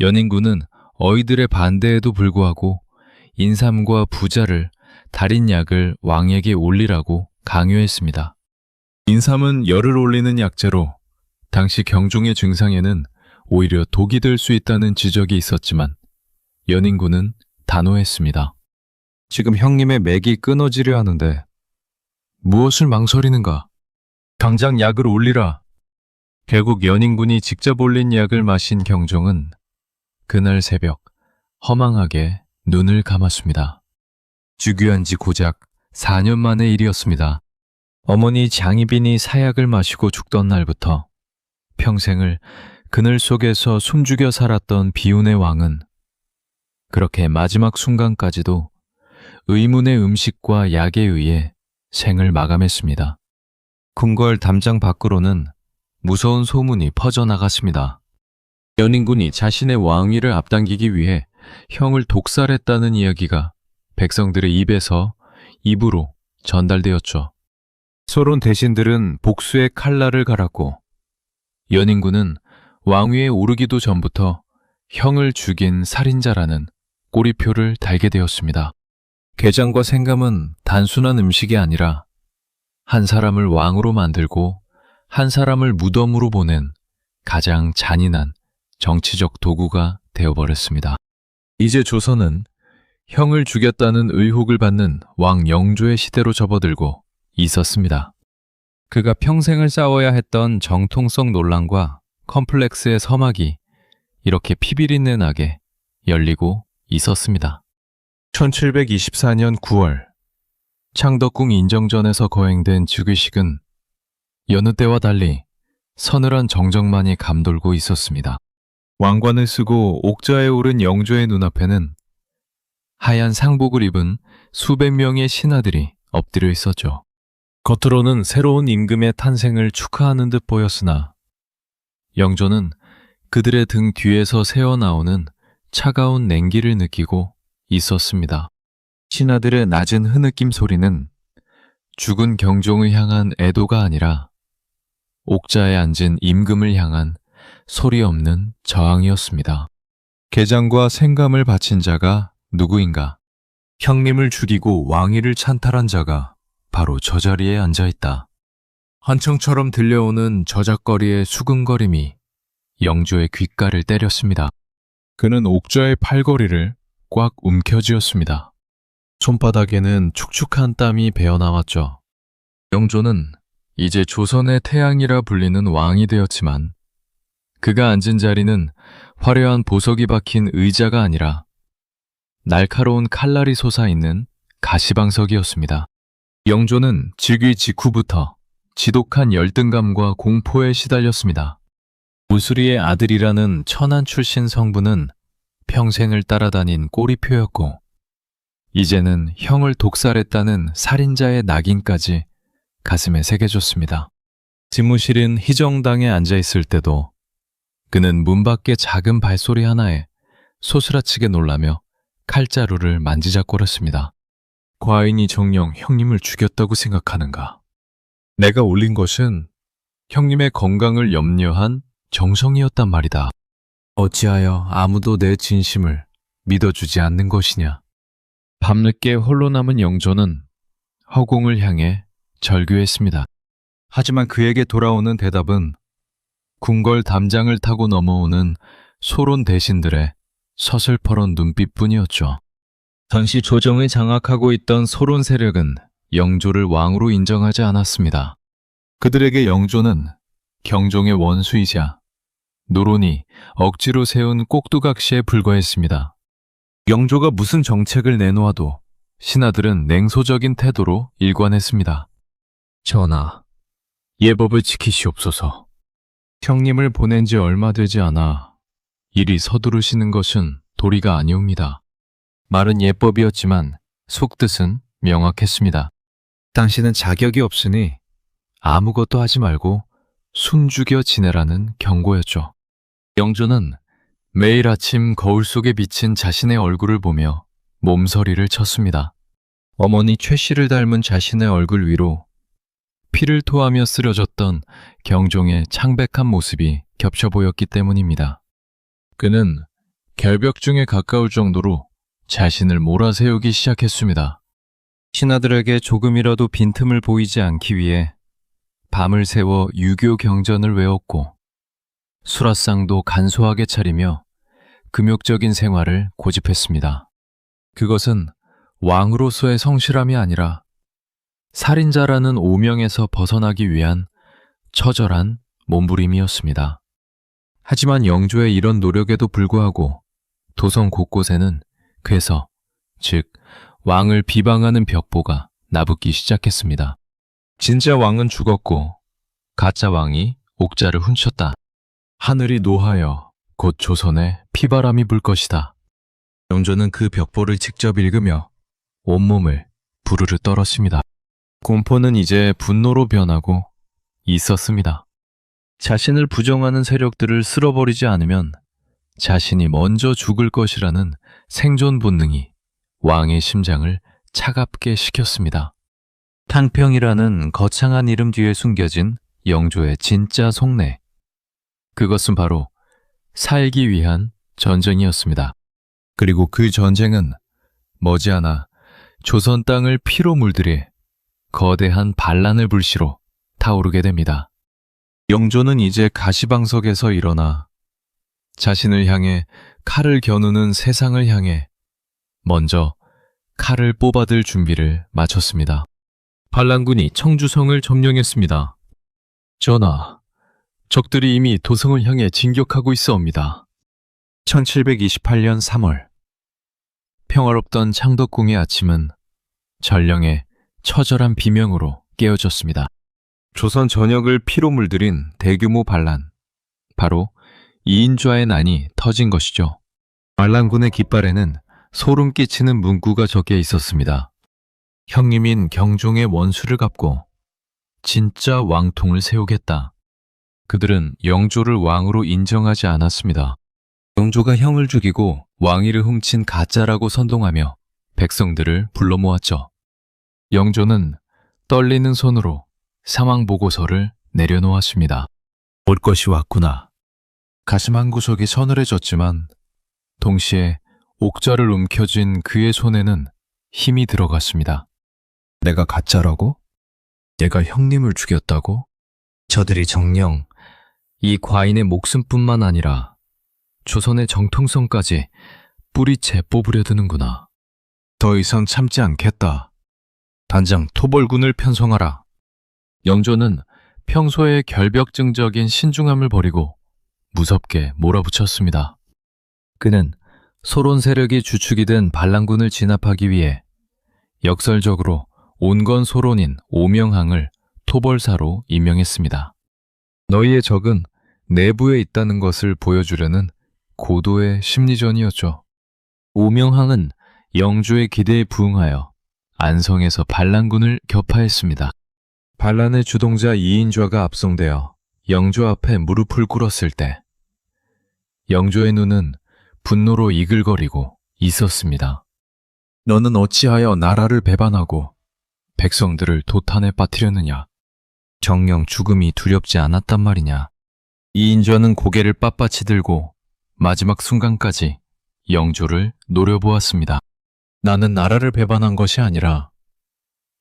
Speaker 1: 연인군은 어이들의 반대에도 불구하고 인삼과 부자를 달인 약을 왕에게 올리라고 강요했습니다. 인삼은 열을 올리는 약재로 당시 경종의 증상에는 오히려 독이 될 수 있다는 지적이 있었지만 연인군은 단호했습니다. 지금 형님의 맥이 끊어지려 하는데 무엇을 망설이는가? 당장 약을 올리라. 결국 연인군이 직접 올린 약을 마신 경종은 그날 새벽 허망하게 눈을 감았습니다. 주교한 지 고작 4년 만의 일이었습니다. 어머니 장희빈이 사약을 마시고 죽던 날부터 평생을 그늘 속에서 숨죽여 살았던 비운의 왕은 그렇게 마지막 순간까지도 의문의 음식과 약에 의해 생을 마감했습니다. 궁궐 담장 밖으로는 무서운 소문이 퍼져나갔습니다. 연인군이 자신의 왕위를 앞당기기 위해 형을 독살했다는 이야기가 백성들의 입에서 입으로 전달되었죠. 소론 대신들은 복수의 칼날을 갈았고 연인군은 왕위에 오르기도 전부터 형을 죽인 살인자라는 꼬리표를 달게 되었습니다. 게장과 생감은 단순한 음식이 아니라 한 사람을 왕으로 만들고 한 사람을 무덤으로 보낸 가장 잔인한 정치적 도구가 되어버렸습니다. 이제 조선은 형을 죽였다는 의혹을 받는 왕 영조의 시대로 접어들고 있었습니다. 그가 평생을 싸워야 했던 정통성 논란과 컴플렉스의 서막이 이렇게 피비린내 나게 열리고 있었습니다. 1724년 9월 창덕궁 인정전에서 거행된 즉위식은 여느 때와 달리 서늘한 정적만이 감돌고 있었습니다. 왕관을 쓰고 옥좌에 오른 영조의 눈앞에는 하얀 상복을 입은 수백 명의 신하들이 엎드려 있었죠. 겉으로는 새로운 임금의 탄생을 축하하는 듯 보였으나 영조는 그들의 등 뒤에서 새어나오는 차가운 냉기를 느끼고 있었습니다. 신하들의 낮은 흐느낌 소리는 죽은 경종을 향한 애도가 아니라 옥좌에 앉은 임금을 향한 소리 없는 저항이었습니다. 게장과 생감을 바친 자가 누구인가? 형님을 죽이고 왕위를 찬탈한 자가 바로 저 자리에 앉아있다. 환청처럼 들려오는 저작거리의 수근거림이 영조의 귓가를 때렸습니다. 그는 옥좌의 팔걸이를 꽉 움켜쥐었습니다. 손바닥에는 축축한 땀이 배어나왔죠. 영조는 이제 조선의 태양이라 불리는 왕이 되었지만 그가 앉은 자리는 화려한 보석이 박힌 의자가 아니라 날카로운 칼날이 솟아있는 가시방석이었습니다. 영조는 즉위 직후부터 지독한 열등감과 공포에 시달렸습니다. 무수리의 아들이라는 천한 출신 성부는 평생을 따라다닌 꼬리표였고 이제는 형을 독살했다는 살인자의 낙인까지 가슴에 새겨졌습니다. 집무실인 희정당에 앉아있을 때도 그는 문 밖의 작은 발소리 하나에 소스라치게 놀라며 칼자루를 만지작거렸습니다. 과인이 정녕 형님을 죽였다고 생각하는가? 내가 올린 것은 형님의 건강을 염려한 정성이었단 말이다. 어찌하여 아무도 내 진심을 믿어주지 않는 것이냐? 밤늦게 홀로 남은 영조는 허공을 향해 절규했습니다. 하지만 그에게 돌아오는 대답은 궁궐 담장을 타고 넘어오는 소론 대신들의 서슬퍼런 눈빛뿐이었죠. 당시 조정을 장악하고 있던 소론 세력은 영조를 왕으로 인정하지 않았습니다. 그들에게 영조는 경종의 원수이자 노론이 억지로 세운 꼭두각시에 불과했습니다. 영조가 무슨 정책을 내놓아도 신하들은 냉소적인 태도로 일관했습니다. 전하, 예법을 지키시옵소서. 형님을 보낸 지 얼마 되지 않아 이리 서두르시는 것은 도리가 아니옵니다. 말은 예법이었지만 속뜻은 명확했습니다. 당신은 자격이 없으니 아무것도 하지 말고 숨죽여 지내라는 경고였죠. 영조는 매일 아침 거울 속에 비친 자신의 얼굴을 보며 몸서리를 쳤습니다. 어머니 최 씨를 닮은 자신의 얼굴 위로 피를 토하며 쓰러졌던 경종의 창백한 모습이 겹쳐 보였기 때문입니다. 그는 결벽증에 가까울 정도로 자신을 몰아세우기 시작했습니다. 신하들에게 조금이라도 빈틈을 보이지 않기 위해 밤을 새워 유교 경전을 외웠고 수라상도 간소하게 차리며 금욕적인 생활을 고집했습니다. 그것은 왕으로서의 성실함이 아니라 살인자라는 오명에서 벗어나기 위한 처절한 몸부림이었습니다. 하지만 영조의 이런 노력에도 불구하고 도성 곳곳에는 괴서, 즉 왕을 비방하는 벽보가 나붙기 시작했습니다. 진짜 왕은 죽었고 가짜 왕이 옥자를 훔쳤다. 하늘이 노하여 곧 조선에 피바람이 불 것이다. 영조는 그 벽보를 직접 읽으며 온몸을 부르르 떨었습니다. 공포는 이제 분노로 변하고 있었습니다. 자신을 부정하는 세력들을 쓸어버리지 않으면 자신이 먼저 죽을 것이라는 생존 본능이 왕의 심장을 차갑게 식혔습니다. 탕평이라는 거창한 이름 뒤에 숨겨진 영조의 진짜 속내. 그것은 바로 살기 위한 전쟁이었습니다. 그리고 그 전쟁은 머지않아 조선 땅을 피로 물들일 거대한 반란을 불씨로 타오르게 됩니다. 영조는 이제 가시방석에서 일어나 자신을 향해 칼을 겨누는 세상을 향해 먼저 칼을 뽑아들 준비를 마쳤습니다. 반란군이 청주성을 점령했습니다. 전하, 적들이 이미 도성을 향해 진격하고 있어옵니다. 1728년 3월 평화롭던 창덕궁의 아침은 전령의 처절한 비명으로 깨어졌습니다. 조선 전역을 피로 물들인 대규모 반란, 바로 이인좌의 난이 터진 것이죠. 반란군의 깃발에는 소름 끼치는 문구가 적혀 있었습니다. 형님인 경종의 원수를 갚고 진짜 왕통을 세우겠다. 그들은 영조를 왕으로 인정하지 않았습니다. 영조가 형을 죽이고 왕위를 훔친 가짜라고 선동하며 백성들을 불러 모았죠. 영조는 떨리는 손으로 상황 보고서를 내려놓았습니다. 올 것이 왔구나. 가슴 한구석이 서늘해졌지만 동시에 옥자를 움켜쥔 그의 손에는 힘이 들어갔습니다. 내가 가짜라고? 내가 형님을 죽였다고? 저들이 정녕 이 과인의 목숨뿐만 아니라 조선의 정통성까지 뿌리채 뽑으려 드는구나. 더 이상 참지 않겠다. 단장 토벌군을 편성하라. 영조는 평소의 결벽증적인 신중함을 버리고 무섭게 몰아붙였습니다. 그는 소론 세력이 주축이 된 반란군을 진압하기 위해 역설적으로 온건 소론인 오명항을 토벌사로 임명했습니다. 너희의 적은 내부에 있다는 것을 보여주려는 고도의 심리전이었죠. 오명항은 영조의 기대에 부응하여 안성에서 반란군을 격파했습니다. 반란의 주동자 이인좌가 압송되어 영조 앞에 무릎을 꿇었을 때 영조의 눈은 분노로 이글거리고 있었습니다. 너는 어찌하여 나라를 배반하고 백성들을 도탄에 빠뜨렸느냐? 정녕 죽음이 두렵지 않았단 말이냐? 이인좌는 고개를 빳빳이 들고 마지막 순간까지 영조를 노려보았습니다. 나는 나라를 배반한 것이 아니라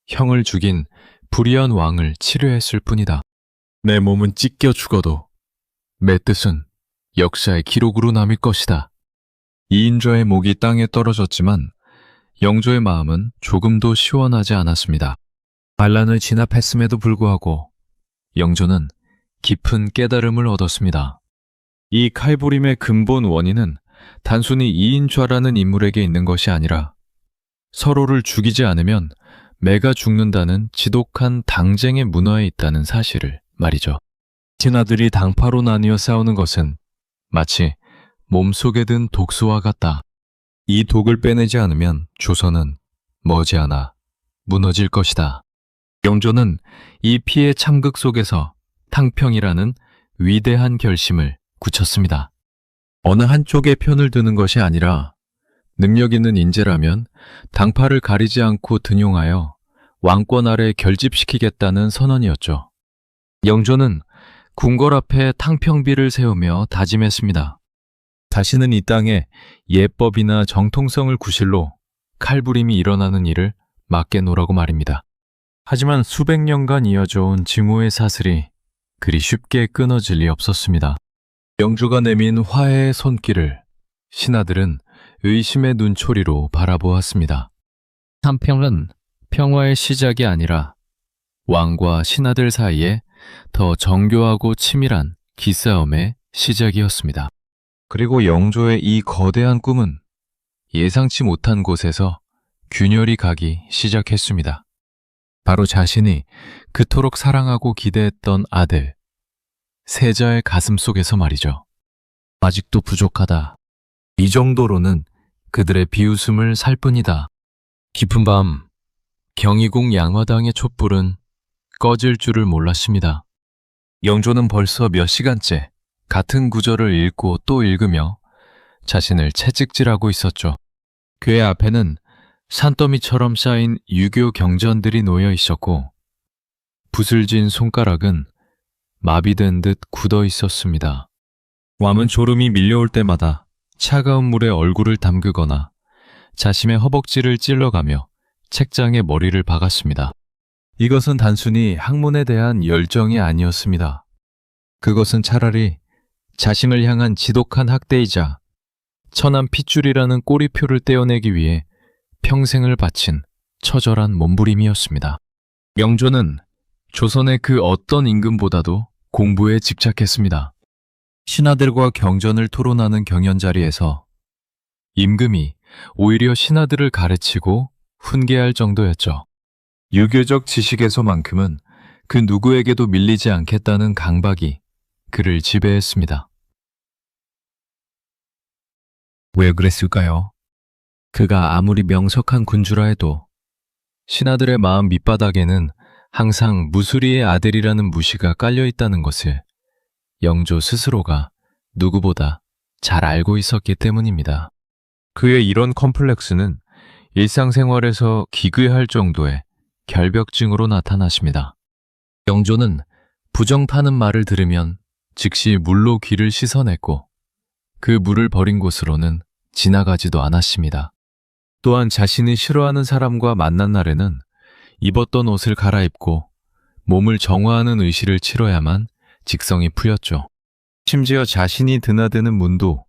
Speaker 1: 형을 죽인 불의한 왕을 치료했을 뿐이다. 내 몸은 찢겨 죽어도 내 뜻은 역사의 기록으로 남을 것이다. 이인좌의 목이 땅에 떨어졌지만 영조의 마음은 조금도 시원하지 않았습니다. 반란을 진압했음에도 불구하고 영조는 깊은 깨달음을 얻었습니다. 이 칼부림의 근본 원인은 단순히 이인좌라는 인물에게 있는 것이 아니라 서로를 죽이지 않으면 매가 죽는다는 지독한 당쟁의 문화에 있다는 사실을 말이죠. 신하들이 당파로 나뉘어 싸우는 것은 마치 몸속에 든 독소와 같다. 이 독을 빼내지 않으면 조선은 머지않아 무너질 것이다. 영조는 이 피해 참극 속에서 탕평이라는 위대한 결심을 굳혔습니다. 어느 한쪽의 편을 드는 것이 아니라 능력 있는 인재라면 당파를 가리지 않고 등용하여 왕권 아래 결집시키겠다는 선언이었죠. 영조는 궁궐 앞에 탕평비를 세우며 다짐했습니다. 다시는 이 땅에 예법이나 정통성을 구실로 칼부림이 일어나는 일을 막게놓으라고 말입니다. 하지만 수백 년간 이어져온 증오의 사슬이 그리 쉽게 끊어질 리 없었습니다. 영조가 내민 화해의 손길을 신하들은 의심의 눈초리로 바라보았습니다. 탕평은 평화의 시작이 아니라 왕과 신하들 사이에 더 정교하고 치밀한 기싸움의 시작이었습니다. 그리고 영조의 이 거대한 꿈은 예상치 못한 곳에서 균열이 가기 시작했습니다. 바로 자신이 그토록 사랑하고 기대했던 아들, 세자의 가슴 속에서 말이죠. 아직도 부족하다. 이 정도로는 그들의 비웃음을 살 뿐이다. 깊은 밤, 경희궁 양화당의 촛불은 꺼질 줄을 몰랐습니다. 영조는 벌써 몇 시간째 같은 구절을 읽고 또 읽으며 자신을 채찍질하고 있었죠. 궤 앞에는 산더미처럼 쌓인 유교 경전들이 놓여 있었고 부슬진 손가락은 마비된 듯 굳어 있었습니다. 왕은 졸음이 밀려올 때마다 차가운 물에 얼굴을 담그거나 자신의 허벅지를 찔러가며 책장에 머리를 박았습니다. 이것은 단순히 학문에 대한 열정이 아니었습니다. 그것은 차라리 자신을 향한 지독한 학대이자 천한 핏줄이라는 꼬리표를 떼어내기 위해 평생을 바친 처절한 몸부림이었습니다. 영조는 조선의 그 어떤 임금보다도 공부에 집착했습니다. 신하들과 경전을 토론하는 경연 자리에서 임금이 오히려 신하들을 가르치고 훈계할 정도였죠. 유교적 지식에서만큼은 그 누구에게도 밀리지 않겠다는 강박이 그를 지배했습니다. 왜 그랬을까요? 그가 아무리 명석한 군주라 해도 신하들의 마음 밑바닥에는 항상 무수리의 아들이라는 무시가 깔려 있다는 것을 영조 스스로가 누구보다 잘 알고 있었기 때문입니다. 그의 이런 컴플렉스는 일상생활에서 기괴할 정도의 결벽증으로 나타났습니다. 영조는 부정타는 말을 들으면 즉시 물로 귀를 씻어냈고 그 물을 버린 곳으로는 지나가지도 않았습니다. 또한 자신이 싫어하는 사람과 만난 날에는 입었던 옷을 갈아입고 몸을 정화하는 의시를 치러야만 직성이 풀렸죠. 심지어 자신이 드나드는 문도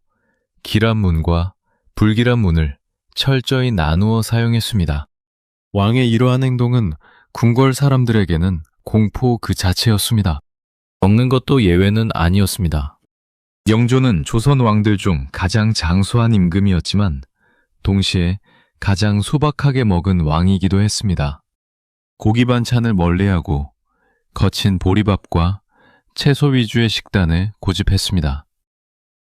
Speaker 1: 길한 문과 불길한 문을 철저히 나누어 사용했습니다. 왕의 이러한 행동은 궁궐 사람들에게는 공포 그 자체였습니다. 먹는 것도 예외는 아니었습니다. 영조는 조선 왕들 중 가장 장수한 임금이었지만 동시에 가장 소박하게 먹은 왕이기도 했습니다. 고기 반찬을 멀리하고 거친 보리밥과 채소 위주의 식단을 고집했습니다.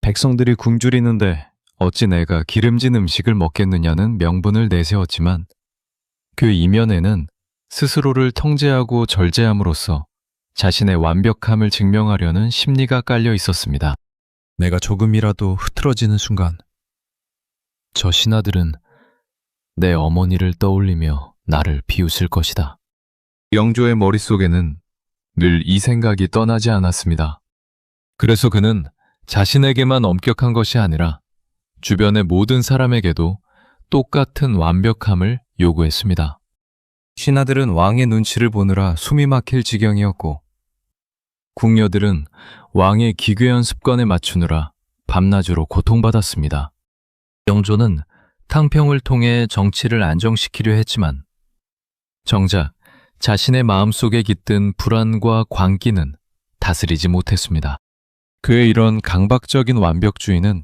Speaker 1: 백성들이 굶주리는데 어찌 내가 기름진 음식을 먹겠느냐는 명분을 내세웠지만 그 이면에는 스스로를 통제하고 절제함으로써 자신의 완벽함을 증명하려는 심리가 깔려 있었습니다. 내가 조금이라도 흐트러지는 순간 저 신하들은 내 어머니를 떠올리며 나를 비웃을 것이다. 영조의 머릿속에는 늘 이 생각이 떠나지 않았습니다. 그래서 그는 자신에게만 엄격한 것이 아니라 주변의 모든 사람에게도 똑같은 완벽함을 요구했습니다. 신하들은 왕의 눈치를 보느라 숨이 막힐 지경이었고 궁녀들은 왕의 기괴한 습관에 맞추느라 밤낮으로 고통받았습니다. 영조는 탕평을 통해 정치를 안정시키려 했지만 정작 자신의 마음속에 깃든 불안과 광기는 다스리지 못했습니다. 그의 이런 강박적인 완벽주의는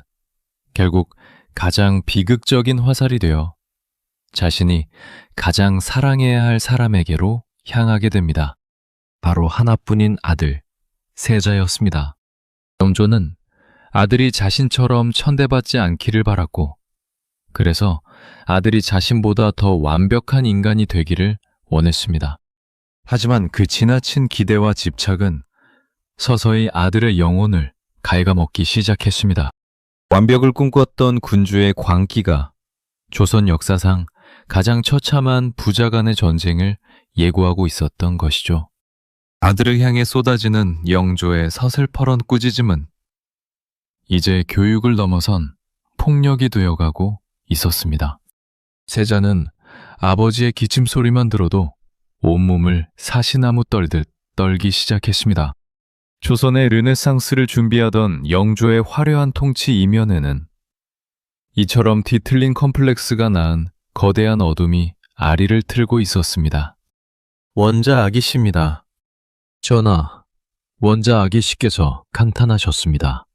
Speaker 1: 결국 가장 비극적인 화살이 되어 자신이 가장 사랑해야 할 사람에게로 향하게 됩니다. 바로 하나뿐인 아들, 세자였습니다. 영조는 아들이 자신처럼 천대받지 않기를 바랐고, 그래서 아들이 자신보다 더 완벽한 인간이 되기를 원했습니다. 하지만 그 지나친 기대와 집착은 서서히 아들의 영혼을 갉아먹기 시작했습니다. 완벽을 꿈꿨던 군주의 광기가 조선 역사상 가장 처참한 부자 간의 전쟁을 예고하고 있었던 것이죠. 아들을 향해 쏟아지는 영조의 서슬퍼런 꾸짖음은 이제 교육을 넘어선 폭력이 되어가고 있었습니다. 세자는 아버지의 기침 소리만 들어도 온몸을 사시나무 떨듯 떨기 시작했습니다. 조선의 르네상스를 준비하던 영조의 화려한 통치 이면에는 이처럼 뒤틀린 컴플렉스가 낳은 거대한 어둠이 아리를 틀고 있었습니다. 원자 아기씨입니다. 전하, 원자 아기씨께서 감탄하셨습니다.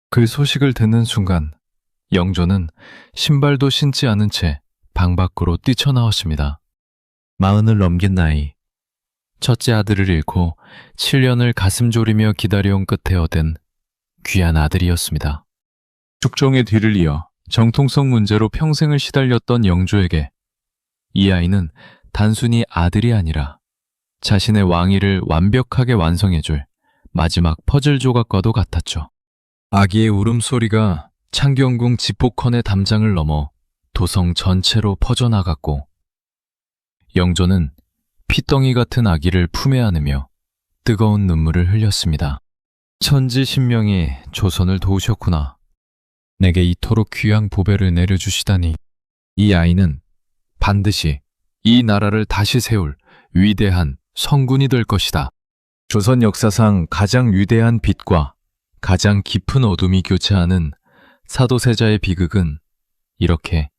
Speaker 1: 그 소식을 듣는 순간 영조는 신발도 신지 않은 채 방 밖으로 뛰쳐나왔습니다. 40을 넘긴 나이, 첫째 아들을 잃고 7년을 가슴 졸이며 기다려온 끝에 얻은 귀한 아들이었습니다. 축종의 뒤를 이어 정통성 문제로 평생을 시달렸던 영조에게 이 아이는 단순히 아들이 아니라 자신의 왕위를 완벽하게 완성해줄 마지막 퍼즐 조각과도 같았죠. 아기의 울음소리가 창경궁 지포컨의 담장을 넘어 도성 전체로 퍼져나갔고, 영조는 피덩이 같은 아기를 품에 안으며 뜨거운 눈물을 흘렸습니다. 천지신명이 조선을 도우셨구나. 내게 이토록 귀한 보배를 내려주시다니. 이 아이는 반드시 이 나라를 다시 세울 위대한 성군이 될 것이다. 조선 역사상 가장 위대한 빛과 가장 깊은 어둠이 교차하는 사도세자의 비극은 이렇게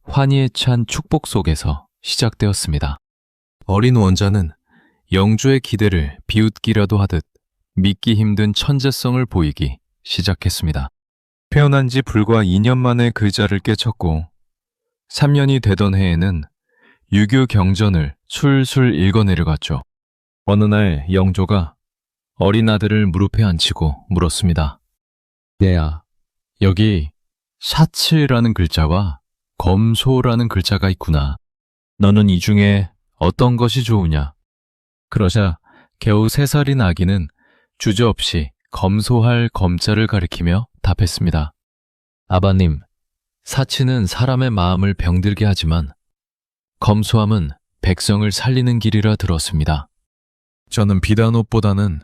Speaker 1: 환희에 찬 축복 속에서 시작되었습니다. 어린 원자는 영조의 기대를 비웃기라도 하듯 믿기 힘든 천재성을 보이기 시작했습니다. 태어난 지 불과 2년 만에 글자를 깨쳤고 3년이 되던 해에는 유교 경전을 술술 읽어내려갔죠. 어느 날 영조가 어린 아들을 무릎에 앉히고 물었습니다. 얘야, 여기 사치라는 글자와 검소라는 글자가 있구나. 너는 이 중에 어떤 것이 좋으냐? 그러자 겨우 3살인 아기는 주저없이 검소할 검자를 가리키며 답했습니다. 아바님, 사치는 사람의 마음을 병들게 하지만 검소함은 백성을 살리는 길이라 들었습니다. 저는 비단 옷보다는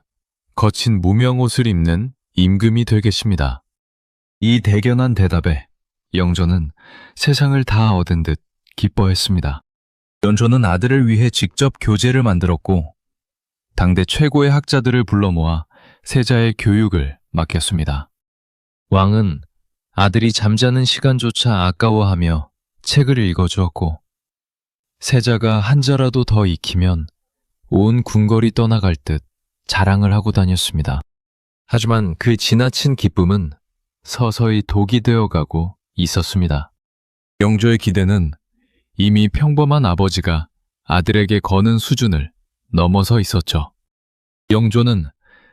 Speaker 1: 거친 무명 옷을 입는 임금이 되겠습니다. 이 대견한 대답에 영조는 세상을 다 얻은 듯 기뻐했습니다. 영조는 아들을 위해 직접 교재를 만들었고 당대 최고의 학자들을 불러 모아 세자의 교육을 맡겼습니다. 왕은 아들이 잠자는 시간조차 아까워하며 책을 읽어주었고 세자가 한자라도 더 익히면 온 궁궐이 떠나갈 듯 자랑을 하고 다녔습니다. 하지만 그 지나친 기쁨은 서서히 독이 되어가고 있었습니다. 영조의 기대는 이미 평범한 아버지가 아들에게 거는 수준을 넘어서 있었죠. 영조는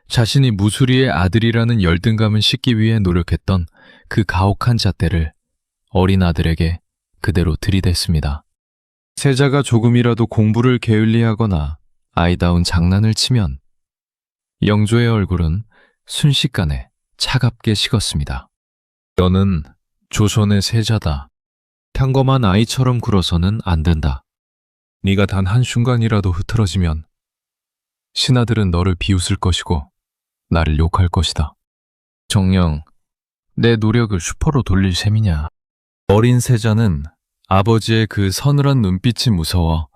Speaker 1: 자신이 무수리의 아들이라는 열등감을 씻기 위해 노력했던 그 가혹한 잣대를 어린 아들에게 그대로 들이댔습니다. 세자가 조금이라도 공부를 게을리하거나 아이다운 장난을 치면 영조의 얼굴은 순식간에 차갑게 식었습니다. 너는 조선의 세자다. 평범한 아이처럼 굴어서는 안 된다. 네가 단 한순간이라도 흐트러지면 신하들은 너를 비웃을 것이고 나를 욕할 것이다. 정녕, 내 노력을 슈퍼로 돌릴 셈이냐. 어린 세자는 아버지의 그 서늘한 눈빛이 무서워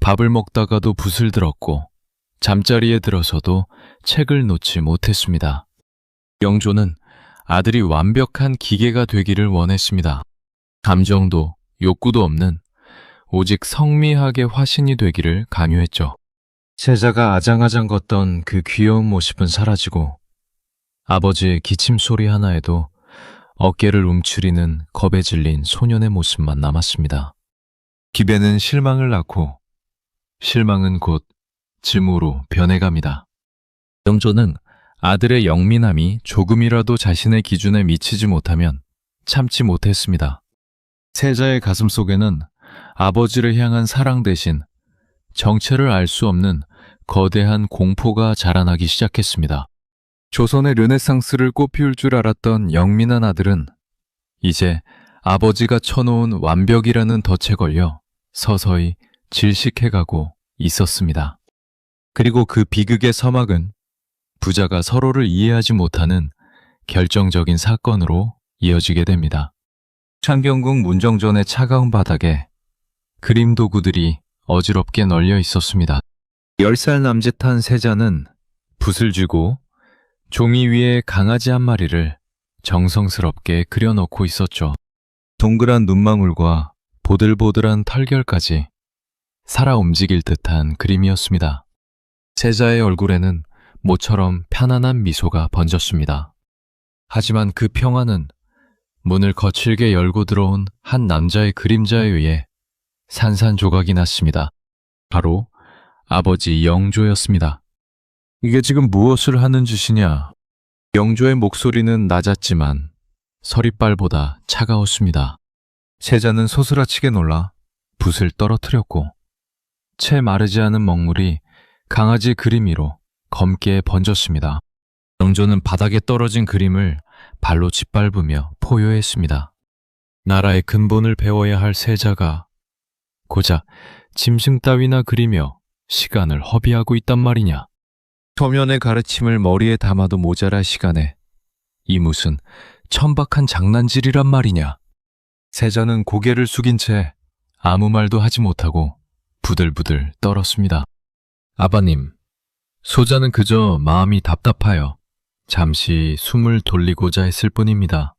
Speaker 1: 밥을 먹다가도 붓을 들었고 잠자리에 들어서도 책을 놓지 못했습니다. 영조는 아들이 완벽한 기계가 되기를 원했습니다. 감정도 욕구도 없는 오직 성미하게 화신이 되기를 간유했죠. 세자가 아장아장 걷던 그 귀여운 모습은 사라지고 아버지의 기침 소리 하나에도 어깨를 움츠리는 겁에 질린 소년의 모습만 남았습니다. 기배는 실망을 낳고 실망은 곧 증오로 변해갑니다. 영조는 아들의 영민함이 조금이라도 자신의 기준에 미치지 못하면 참지 못했습니다. 세자의 가슴 속에는 아버지를 향한 사랑 대신 정체를 알 수 없는 거대한 공포가 자라나기 시작했습니다. 조선의 르네상스를 꽃피울 줄 알았던 영민한 아들은 이제 아버지가 쳐놓은 완벽이라는 덫에 걸려 서서히 질식해가고 있었습니다. 그리고 그 비극의 서막은 부자가 서로를 이해하지 못하는 결정적인 사건으로 이어지게 됩니다. 창경궁 문정전의 차가운 바닥에 그림 도구들이 어지럽게 널려 있었습니다. 10살 남짓한 세자는 붓을 쥐고 종이 위에 강아지 한 마리를 정성스럽게 그려놓고 있었죠. 동그란 눈망울과 보들보들한 털결까지 살아 움직일 듯한 그림이었습니다. 세자의 얼굴에는 모처럼 편안한 미소가 번졌습니다. 하지만 그 평화는 문을 거칠게 열고 들어온 한 남자의 그림자에 의해 산산조각이 났습니다. 바로 아버지 영조였습니다. 이게 지금 무엇을 하는 짓이냐? 영조의 목소리는 낮았지만 서리빨보다 차가웠습니다. 세자는 소스라치게 놀라 붓을 떨어뜨렸고 채 마르지 않은 먹물이 강아지 그림 위로 검게 번졌습니다. 영조는 바닥에 떨어진 그림을 발로 짓밟으며 포효했습니다. 나라의 근본을 배워야 할 세자가 고작 짐승 따위나 그리며 시간을 허비하고 있단 말이냐. 초면의 가르침을 머리에 담아도 모자랄 시간에 이 무슨 천박한 장난질이란 말이냐. 세자는 고개를 숙인 채 아무 말도 하지 못하고 부들부들 떨었습니다. 아버님, 소자는 그저 마음이 답답하여 잠시 숨을 돌리고자 했을 뿐입니다.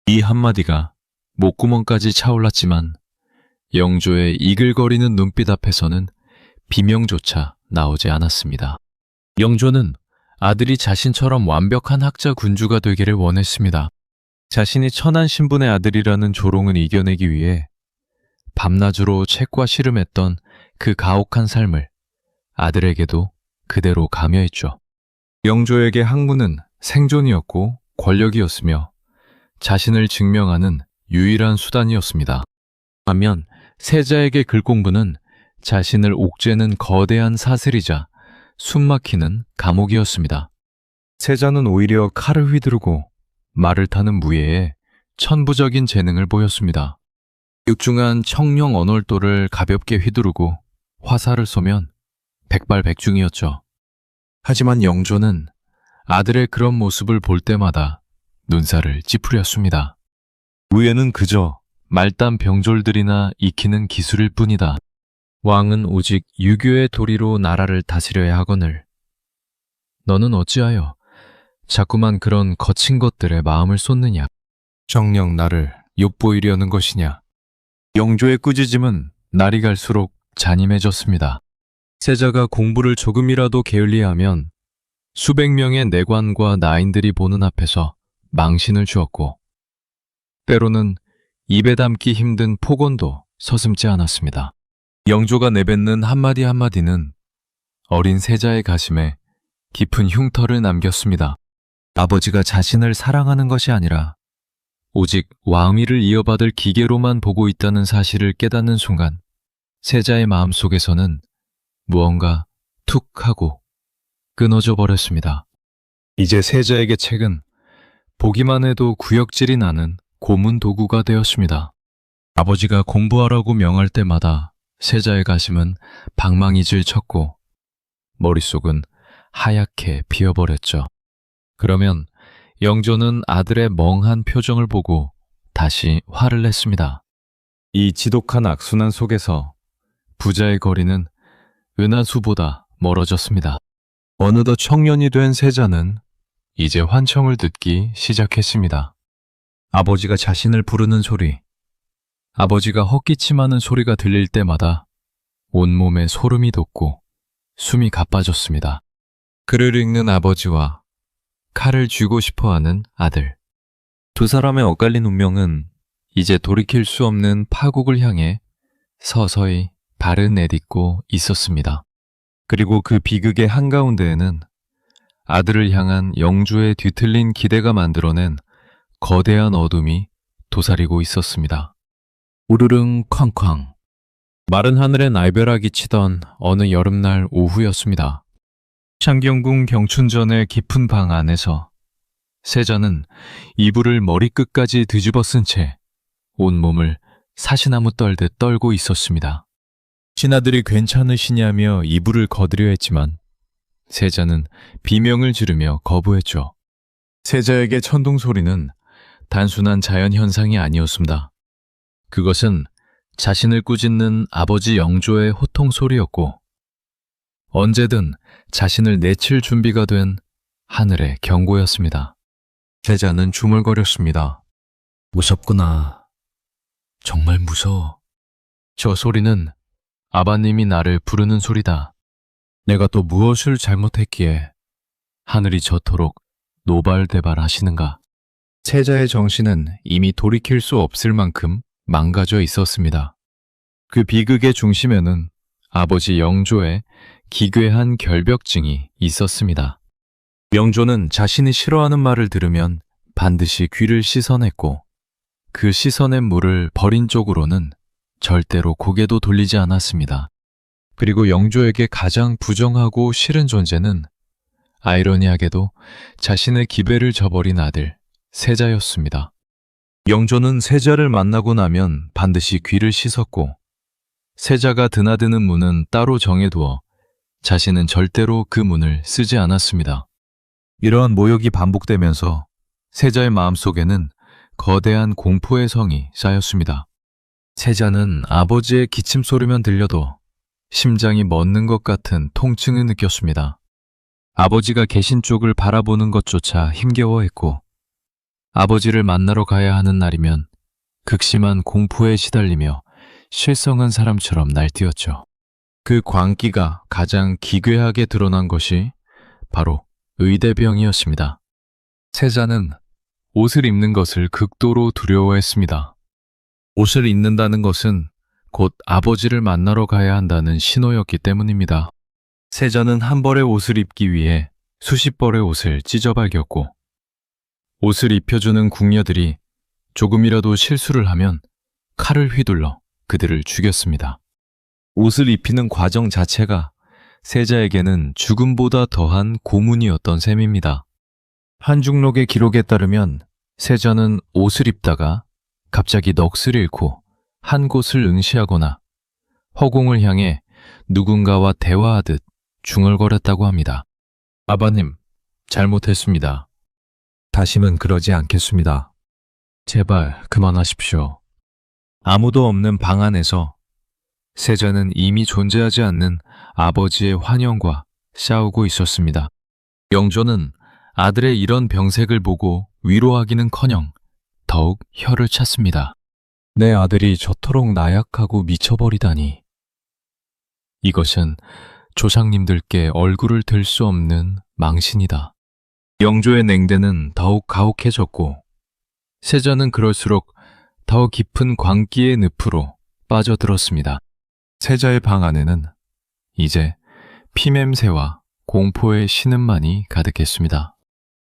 Speaker 1: 이 한마디가 목구멍까지 차올랐지만 영조의 이글거리는 눈빛 앞에서는 비명조차 나오지 않았습니다. 영조는 아들이 자신처럼 완벽한 학자 군주가 되기를 원했습니다. 자신이 천한 신분의 아들이라는 조롱을 이겨내기 위해 밤낮으로 책과 씨름했던 그 가혹한 삶을 아들에게도 그대로 강요했죠. 영조에게 학문은 생존이었고 권력이었으며 자신을 증명하는 유일한 수단이었습니다. 반면 세자에게 글공부는 자신을 옥죄는 거대한 사슬이자 숨막히는 감옥이었습니다. 세자는 오히려 칼을 휘두르고 말을 타는 무예에 천부적인 재능을 보였습니다. 육중한 청룡 언월도를 가볍게 휘두르고 화살을 쏘면 백발백중이었죠. 하지만 영조는 아들의 그런 모습을 볼 때마다 눈살을 찌푸렸습니다. 무예는 그저 말단 병졸들이나 익히는 기술일 뿐이다. 왕은 오직 유교의 도리로 나라를 다스려야 하거늘 너는 어찌하여 자꾸만 그런 거친 것들에 마음을 쏟느냐. 정녕 나를 엿보이려는 것이냐. 영조의 꾸짖음은 날이 갈수록 잔인해졌습니다. 세자가 공부를 조금이라도 게을리하면 수백 명의 내관과 나인들이 보는 앞에서 망신을 주었고 때로는 입에 담기 힘든 폭언도 서슴지 않았습니다. 영조가 내뱉는 한마디 한마디는 어린 세자의 가슴에 깊은 흉터를 남겼습니다. 아버지가 자신을 사랑하는 것이 아니라 오직 왕위를 이어받을 기계로만 보고 있다는 사실을 깨닫는 순간 세자의 마음속에서는 무언가 툭 하고 끊어져 버렸습니다. 이제 세자에게 책은 보기만 해도 구역질이 나는 고문 도구가 되었습니다. 아버지가 공부하라고 명할 때마다 세자의 가슴은 방망이질 쳤고 머릿속은 하얗게 비어버렸죠. 그러면 영조는 아들의 멍한 표정을 보고 다시 화를 냈습니다. 이 지독한 악순환 속에서 부자의 거리는 은하수보다 멀어졌습니다. 어느덧 청년이 된 세자는 이제 환청을 듣기 시작했습니다. 아버지가 자신을 부르는 소리, 아버지가 헛기침하는 소리가 들릴 때마다 온몸에 소름이 돋고 숨이 가빠졌습니다. 글을 읽는 아버지와 칼을 쥐고 싶어하는 아들. 두 사람의 엇갈린 운명은 이제 돌이킬 수 없는 파국을 향해 서서히 발을 내딛고 있었습니다. 그리고 그 비극의 한가운데에는 아들을 향한 영조의 뒤틀린 기대가 만들어낸 거대한 어둠이 도사리고 있었습니다. 우르릉 쾅쾅. 마른 하늘에 날벼락이 치던 어느 여름날 오후였습니다. 창경궁 경춘전의 깊은 방 안에서 세자는 이불을 머리끝까지 뒤집어 쓴 채 온몸을 사시나무 떨듯 떨고 있었습니다. 신하들이 괜찮으시냐며 이불을 거두려 했지만 세자는 비명을 지르며 거부했죠. 세자에게 천둥 소리는 단순한 자연 현상이 아니었습니다. 그것은 자신을 꾸짖는 아버지 영조의 호통 소리였고 언제든 자신을 내칠 준비가 된 하늘의 경고였습니다. 세자는 중얼거렸습니다. 무섭구나. 정말 무서워. 저 소리는 아바님이 나를 부르는 소리다. 내가 또 무엇을 잘못했기에 하늘이 저토록 노발대발하시는가. 세자의 정신은 이미 돌이킬 수 없을 만큼 망가져 있었습니다. 그 비극의 중심에는 아버지 영조의 기괴한 결벽증이 있었습니다. 영조는 자신이 싫어하는 말을 들으면 반드시 귀를 씻어냈고 그 씻어낸 물을 버린 쪽으로는 절대로 고개도 돌리지 않았습니다. 그리고 영조에게 가장 부정하고 싫은 존재는 아이러니하게도 자신의 기배를 저버린 아들 세자였습니다. 영조는 세자를 만나고 나면 반드시 귀를 씻었고 세자가 드나드는 문은 따로 정해두어 자신은 절대로 그 문을 쓰지 않았습니다. 이러한 모욕이 반복되면서 세자의 마음속에는 거대한 공포의 성이 쌓였습니다. 세자는 아버지의 기침 소리만 들려도 심장이 멎는 것 같은 통증을 느꼈습니다. 아버지가 계신 쪽을 바라보는 것조차 힘겨워했고 아버지를 만나러 가야 하는 날이면 극심한 공포에 시달리며 실성한 사람처럼 날뛰었죠. 그 광기가 가장 기괴하게 드러난 것이 바로 의대병이었습니다. 세자는 옷을 입는 것을 극도로 두려워했습니다. 옷을 입는다는 것은 곧 아버지를 만나러 가야 한다는 신호였기 때문입니다. 세자는 한 벌의 옷을 입기 위해 수십 벌의 옷을 찢어발겼고 옷을 입혀주는 궁녀들이 조금이라도 실수를 하면 칼을 휘둘러 그들을 죽였습니다. 옷을 입히는 과정 자체가 세자에게는 죽음보다 더한 고문이었던 셈입니다. 한중록의 기록에 따르면 세자는 옷을 입다가 갑자기 넋을 잃고 한 곳을 응시하거나 허공을 향해 누군가와 대화하듯 중얼거렸다고 합니다. 아바님, 잘못했습니다. 다시는 그러지 않겠습니다. 제발 그만하십시오. 아무도 없는 방 안에서 세자는 이미 존재하지 않는 아버지의 환영과 싸우고 있었습니다. 영조는 아들의 이런 병색을 보고 위로하기는커녕 더욱 혀를 찼습니다. 내 아들이 저토록 나약하고 미쳐버리다니. 이것은 조상님들께 얼굴을 들 수 없는 망신이다. 영조의 냉대는 더욱 가혹해졌고 세자는 그럴수록 더 깊은 광기의 늪으로 빠져들었습니다. 세자의 방 안에는 이제 피냄새와 공포의 신음만이 가득했습니다.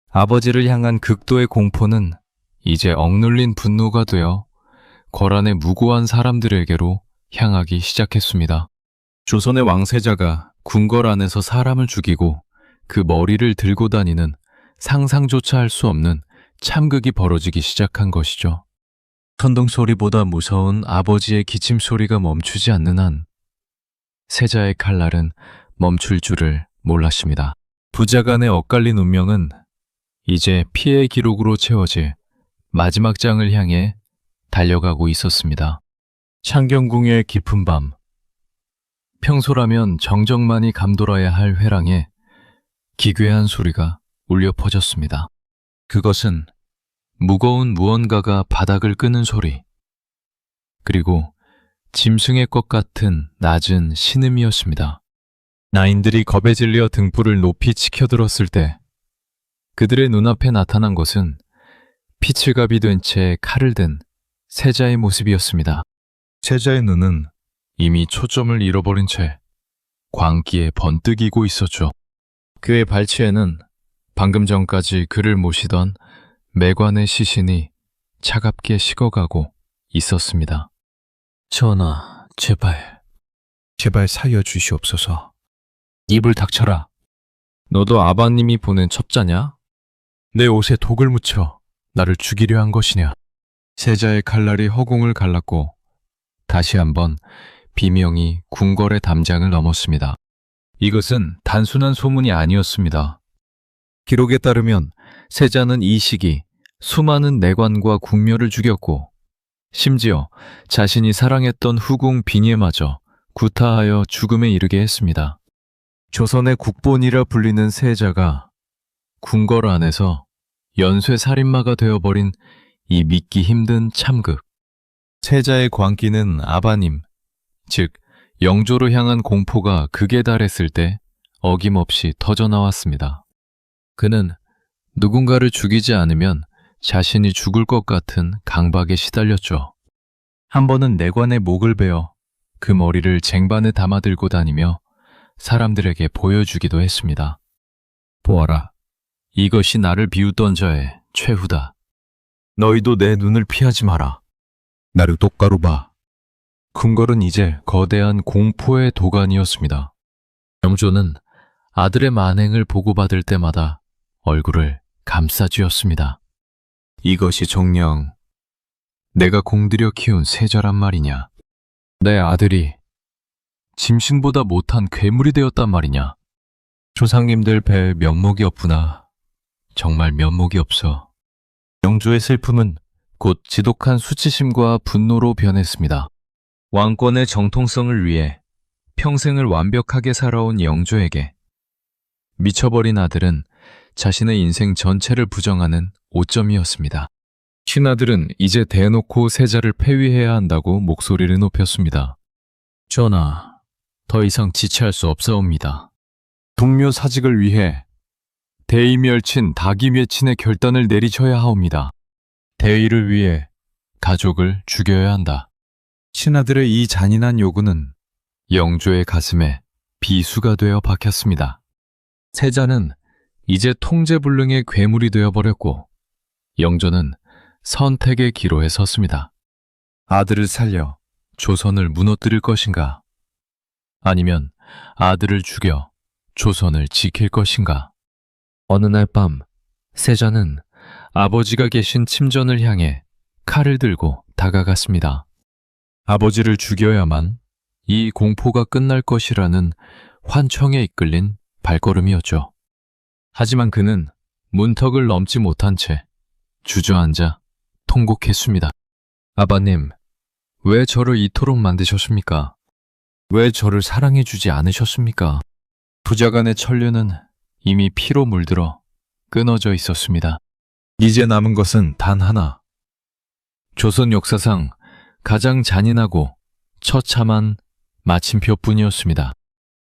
Speaker 1: 아버지를 향한 극도의 공포는 이제 억눌린 분노가 되어 거란의 무고한 사람들에게로 향하기 시작했습니다. 조선의 왕세자가 궁궐 안에서 사람을 죽이고 그 머리를 들고 다니는 상상조차 할 수 없는 참극이 벌어지기 시작한 것이죠. 천둥 소리보다 무서운 아버지의 기침 소리가 멈추지 않는 한 세자의 칼날은 멈출 줄을 몰랐습니다. 부자간의 엇갈린 운명은 이제 피해 기록으로 채워질 마지막 장을 향해 달려가고 있었습니다. 창경궁의 깊은 밤. 평소라면 정적만이 감돌아야 할 회랑에 기괴한 소리가 울려 퍼졌습니다. 그것은 무거운 무언가가 바닥을 끄는 소리, 그리고 짐승의 것 같은 낮은 신음이었습니다. 나인들이 겁에 질려 등불을 높이 치켜들었을 때 그들의 눈앞에 나타난 것은 피칠갑이 된 채 칼을 든 세자의 모습이었습니다.
Speaker 2: 세자의 눈은
Speaker 1: 이미 초점을 잃어버린 채 광기에 번뜩이고 있었죠. 그의 발치에는 방금 전까지 그를 모시던 매관의 시신이 차갑게 식어가고 있었습니다. 전하, 제발.
Speaker 2: 제발 살려 주시옵소서.
Speaker 1: 입을 닥쳐라. 너도 아바님이 보낸 첩자냐? 내 옷에 독을 묻혀 나를 죽이려 한 것이냐? 세자의 칼날이 허공을 갈랐고 다시 한번 비명이 궁궐의 담장을 넘었습니다. 이것은 단순한 소문이 아니었습니다. 기록에 따르면 세자는 이 시기 수많은 내관과 궁녀를 죽였고 심지어 자신이 사랑했던 후궁 빙의마저 구타하여 죽음에 이르게 했습니다. 조선의 국본이라 불리는 세자가 궁궐 안에서 연쇄 살인마가 되어버린 이 믿기 힘든 참극. 세자의 광기는 아바님, 즉 영조로 향한 공포가 극에 달했을 때 어김없이 터져나왔습니다. 그는 누군가를 죽이지 않으면 자신이 죽을 것 같은 강박에 시달렸죠. 한 번은 내관의 목을 베어 그 머리를 쟁반에 담아 들고 다니며 사람들에게 보여주기도 했습니다. 보아라, 이것이 나를 비웃던 자의 최후다. 너희도 내 눈을 피하지 마라.
Speaker 2: 나를 똑바로 봐.
Speaker 1: 궁궐은 이제 거대한 공포의 도가니였습니다. 영조는 아들의 만행을 보고받을 때마다 얼굴을 감싸쥐었습니다. 이것이 정녕 내가 공들여 키운 세자란 말이냐? 내 아들이 짐승보다 못한 괴물이 되었단 말이냐? 조상님들 배에 면목이 없구나. 정말 면목이 없어. 영조의 슬픔은 곧 지독한 수치심과 분노로 변했습니다. 왕권의 정통성을 위해 평생을 완벽하게 살아온 영조에게 미쳐버린 아들은 자신의 인생 전체를 부정하는 오점이었습니다. 신하들은 이제 대놓고 세자를 폐위해야 한다고 목소리를 높였습니다. 전하, 더 이상 지체할 수 없사옵니다. 동묘 사직을 위해 대의멸친 다기灭친의 결단을 내리셔야 하옵니다. 대의를 위해 가족을 죽여야 한다. 신하들의 이 잔인한 요구는 영조의 가슴에 비수가 되어 박혔습니다. 세자는 이제 통제불능의 괴물이 되어버렸고 영조는 선택의 기로에 섰습니다. 아들을 살려 조선을 무너뜨릴 것인가? 아니면 아들을 죽여 조선을 지킬 것인가? 어느 날 밤 세자는 아버지가 계신 침전을 향해 칼을 들고 다가갔습니다. 아버지를 죽여야만 이 공포가 끝날 것이라는 환청에 이끌린 발걸음이었죠. 하지만 그는 문턱을 넘지 못한 채 주저앉아 통곡했습니다. 아바님, 왜 저를 이토록 만드셨습니까? 왜 저를 사랑해주지 않으셨습니까? 부자간의 천류는 이미 피로 물들어 끊어져 있었습니다.
Speaker 2: 이제 남은 것은 단 하나.
Speaker 1: 조선 역사상 가장 잔인하고 처참한 마침표뿐이었습니다.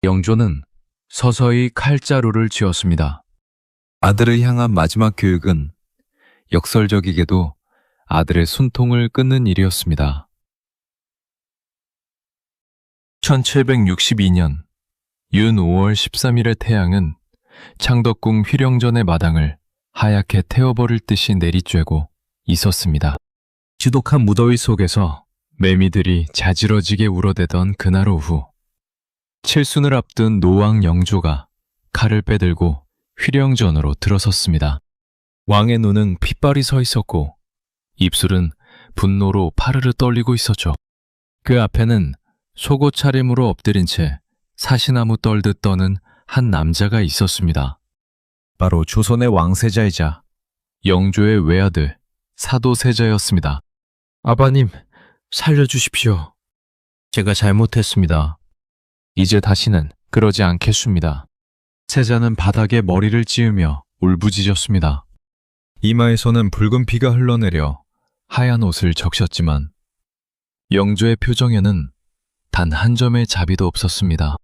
Speaker 1: 영조는 서서히 칼자루를 쥐었습니다. 아들을 향한 마지막 교육은 역설적이게도 아들의 숨통을 끊는 일이었습니다. 1762년 윤 5월 13일의 태양은 창덕궁 휘령전의 마당을 하얗게 태워버릴 듯이 내리쬐고 있었습니다. 지독한 무더위 속에서 매미들이 자지러지게 울어대던 그날 오후, 칠순을 앞둔 노왕 영조가 칼을 빼들고 휘령전으로 들어섰습니다. 왕의 눈은 핏발이 서 있었고 입술은 분노로 파르르 떨리고 있었죠. 그 앞에는 속옷 차림으로 엎드린 채 사시나무 떨듯 떠는 한 남자가 있었습니다.
Speaker 2: 바로 조선의 왕세자이자
Speaker 1: 영조의 외아들 사도세자였습니다. 아바님, 살려주십시오. 제가 잘못했습니다. 이제 다시는 그러지 않겠습니다. 세자는 바닥에 머리를 찌으며 울부짖었습니다.
Speaker 2: 이마에서는 붉은 피가 흘러내려
Speaker 1: 하얀 옷을 적셨지만 영조의 표정에는 단 한 점의 자비도 없었습니다.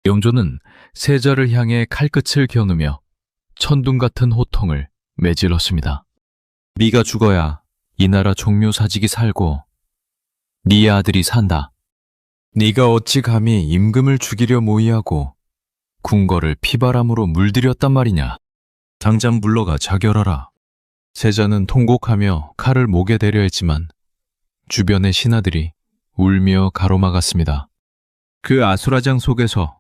Speaker 1: 영조는 세자를 향해 칼끝을 겨누며 천둥 같은 호통을 매질렀습니다. 네가 죽어야 이 나라 종묘사직이 살고 네 아들이 산다. 네가 어찌 감히 임금을 죽이려 모의하고 궁궐을 피바람으로 물들였단 말이냐. 당장 물러가 자결하라. 세자는 통곡하며 칼을 목에 대려 했지만 주변의 신하들이 울며 가로막았습니다. 그 아수라장 속에서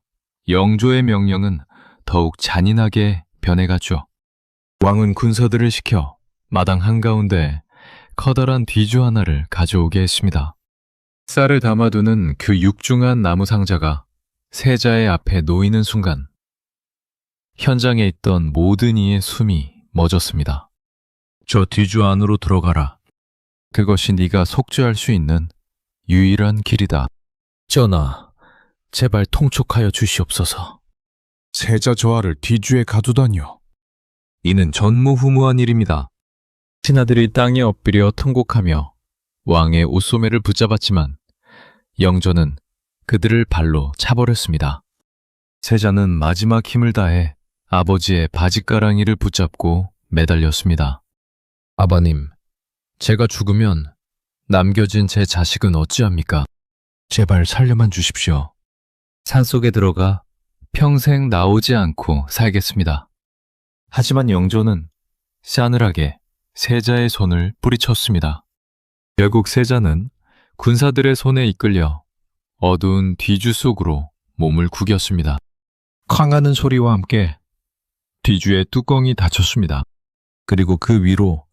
Speaker 1: 영조의 명령은 더욱 잔인하게 변해갔죠. 왕은 군사들을 시켜 마당 한가운데 커다란 뒤주 하나를 가져오게 했습니다. 쌀을 담아두는 그 육중한 나무 상자가 세자의 앞에 놓이는 순간 현장에 있던 모든 이의 숨이 멎었습니다. 저 뒤주 안으로 들어가라. 그것이 네가 속죄할 수 있는 유일한 길이다. 전하, 제발 통촉하여 주시옵소서.
Speaker 2: 세자 저하를 뒤주에 가두다니요.
Speaker 1: 이는 전무후무한 일입니다. 신하들이 땅에 엎드려 통곡하며 왕의 옷소매를 붙잡았지만 영조는 그들을 발로 차버렸습니다. 세자는 마지막 힘을 다해 아버지의 바짓가랑이를 붙잡고 매달렸습니다. 아버님, 제가 죽으면 남겨진 제 자식은 어찌합니까? 제발 살려만 주십시오. 산속에 들어가 평생 나오지 않고 살겠습니다. 하지만 영조는 싸늘하게 세자의 손을 뿌리쳤습니다. 결국 세자는 군사들의 손에 이끌려 어두운 뒤주 속으로 몸을 구겼습니다. 쾅하는 소리와 함께 뒤주의 뚜껑이 닫혔습니다. 그리고 그 위로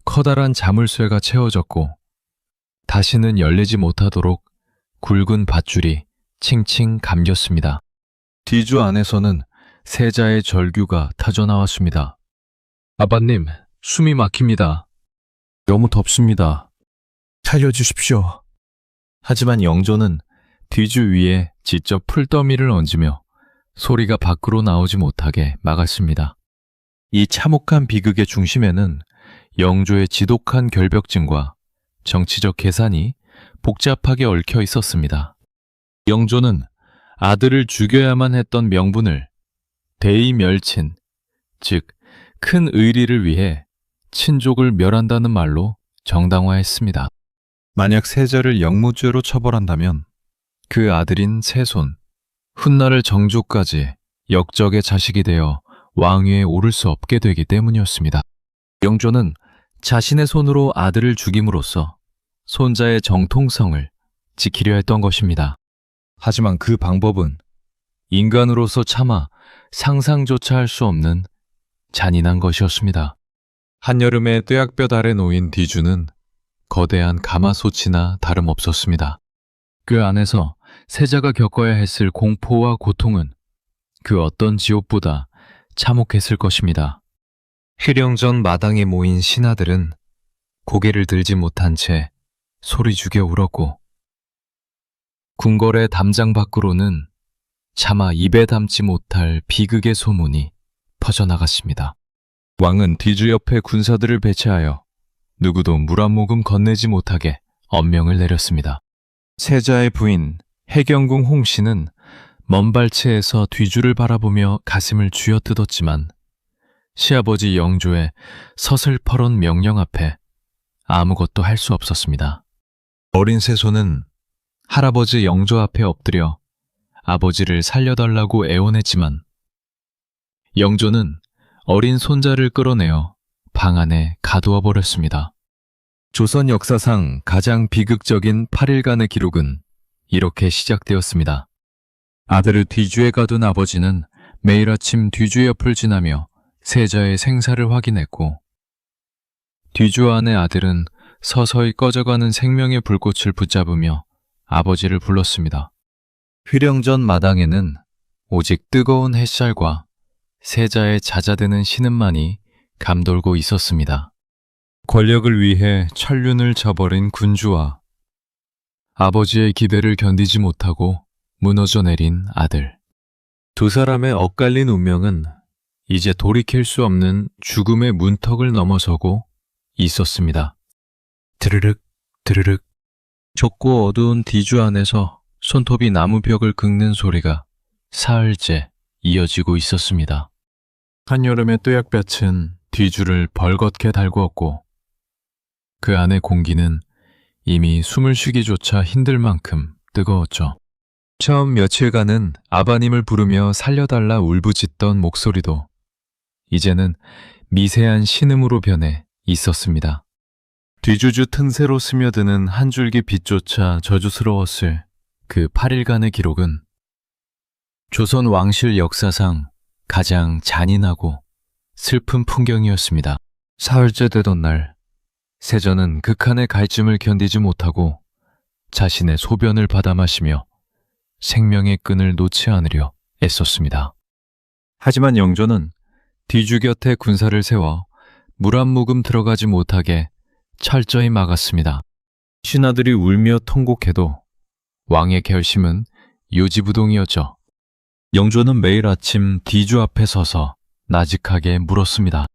Speaker 1: 커다란 자물쇠가 채워졌고 다시는 열리지 못하도록 굵은 밧줄이 칭칭 감겼습니다. 뒤주 안에서는 세자의 절규가 터져나왔습니다. 아버님, 숨이 막힙니다. 너무 덥습니다.
Speaker 2: 살려주십시오.
Speaker 1: 하지만 영조는 뒤주 위에 직접 풀더미를 얹으며 소리가 밖으로 나오지 못하게 막았습니다. 이 참혹한 비극의 중심에는 영조의 지독한 결벽증과 정치적 계산이 복잡하게 얽혀 있었습니다. 영조는 아들을 죽여야만 했던 명분을 대의멸친, 즉 큰 의리를 위해 친족을 멸한다는 말로 정당화했습니다. 만약 세자를 영무죄로 처벌한다면 그 아들인 세손, 훗날의 정조까지 역적의 자식이 되어 왕위에 오를 수 없게 되기 때문이었습니다. 영조는 자신의 손으로 아들을 죽임으로써 손자의 정통성을 지키려 했던 것입니다. 하지만 그 방법은 인간으로서 차마 상상조차 할 수 없는 잔인한 것이었습니다. 한여름에 뙤약볕 아래 놓인 뒤주는 거대한 가마솥이나 다름없었습니다. 그 안에서 세자가 겪어야 했을 공포와 고통은 그 어떤 지옥보다 참혹했을 것입니다. 희령전 마당에 모인 신하들은 고개를 들지 못한 채 소리 죽여 울었고 궁궐의 담장 밖으로는 차마 입에 담지 못할 비극의 소문이 퍼져나갔습니다. 왕은 뒤주 옆에 군사들을 배치하여 누구도 물 한 모금 건네지 못하게 엄명을 내렸습니다. 세자의 부인 해경궁 홍씨는 먼 발치에서 뒤주를 바라보며 가슴을 쥐어뜯었지만 시아버지 영조의 서슬퍼런 명령 앞에 아무것도 할 수 없었습니다. 어린 세손은 할아버지 영조 앞에 엎드려 아버지를 살려달라고 애원했지만 영조는 어린 손자를 끌어내어 방 안에 가두어 버렸습니다. 조선 역사상 가장 비극적인 8일간의 기록은 이렇게 시작되었습니다. 아들을 뒤주에 가둔 아버지는 매일 아침 뒤주 옆을 지나며 세자의 생사를 확인했고 뒤주 안의 아들은 서서히 꺼져가는 생명의 불꽃을 붙잡으며 아버지를 불렀습니다. 휘령전 마당에는 오직 뜨거운 햇살과 세자의 잦아드는 신음만이 감돌고 있었습니다. 권력을 위해 천륜을 저버린 군주와 아버지의 기대를 견디지 못하고 무너져 내린 아들. 두 사람의 엇갈린 운명은 이제 돌이킬 수 없는 죽음의 문턱을 넘어서고 있었습니다. 드르륵, 드르륵. 좁고 어두운 뒤주 안에서 손톱이 나무 벽을 긁는 소리가 사흘째 이어지고 있었습니다. 한여름의 뙤약볕은 뒤주를 벌겋게 달구었고 그 안의 공기는 이미 숨을 쉬기조차 힘들 만큼 뜨거웠죠. 처음 며칠간은 아바님을 부르며 살려달라 울부짖던 목소리도 이제는 미세한 신음으로 변해 있었습니다. 뒤주주 틈새로 스며드는 한 줄기 빛조차 저주스러웠을 그 8일간의 기록은 조선 왕실 역사상 가장 잔인하고 슬픈 풍경이었습니다. 사흘째 되던 날, 세전은 극한의 갈증을 견디지 못하고 자신의 소변을 받아 마시며 생명의 끈을 놓지 않으려 애썼습니다. 하지만 영조는 뒤주 곁에 군사를 세워 물 한 모금 들어가지 못하게 철저히 막았습니다. 신하들이 울며 통곡해도 왕의 결심은 요지부동이었죠. 영조는 매일 아침 뒤주 앞에 서서 나직하게 물었습니다.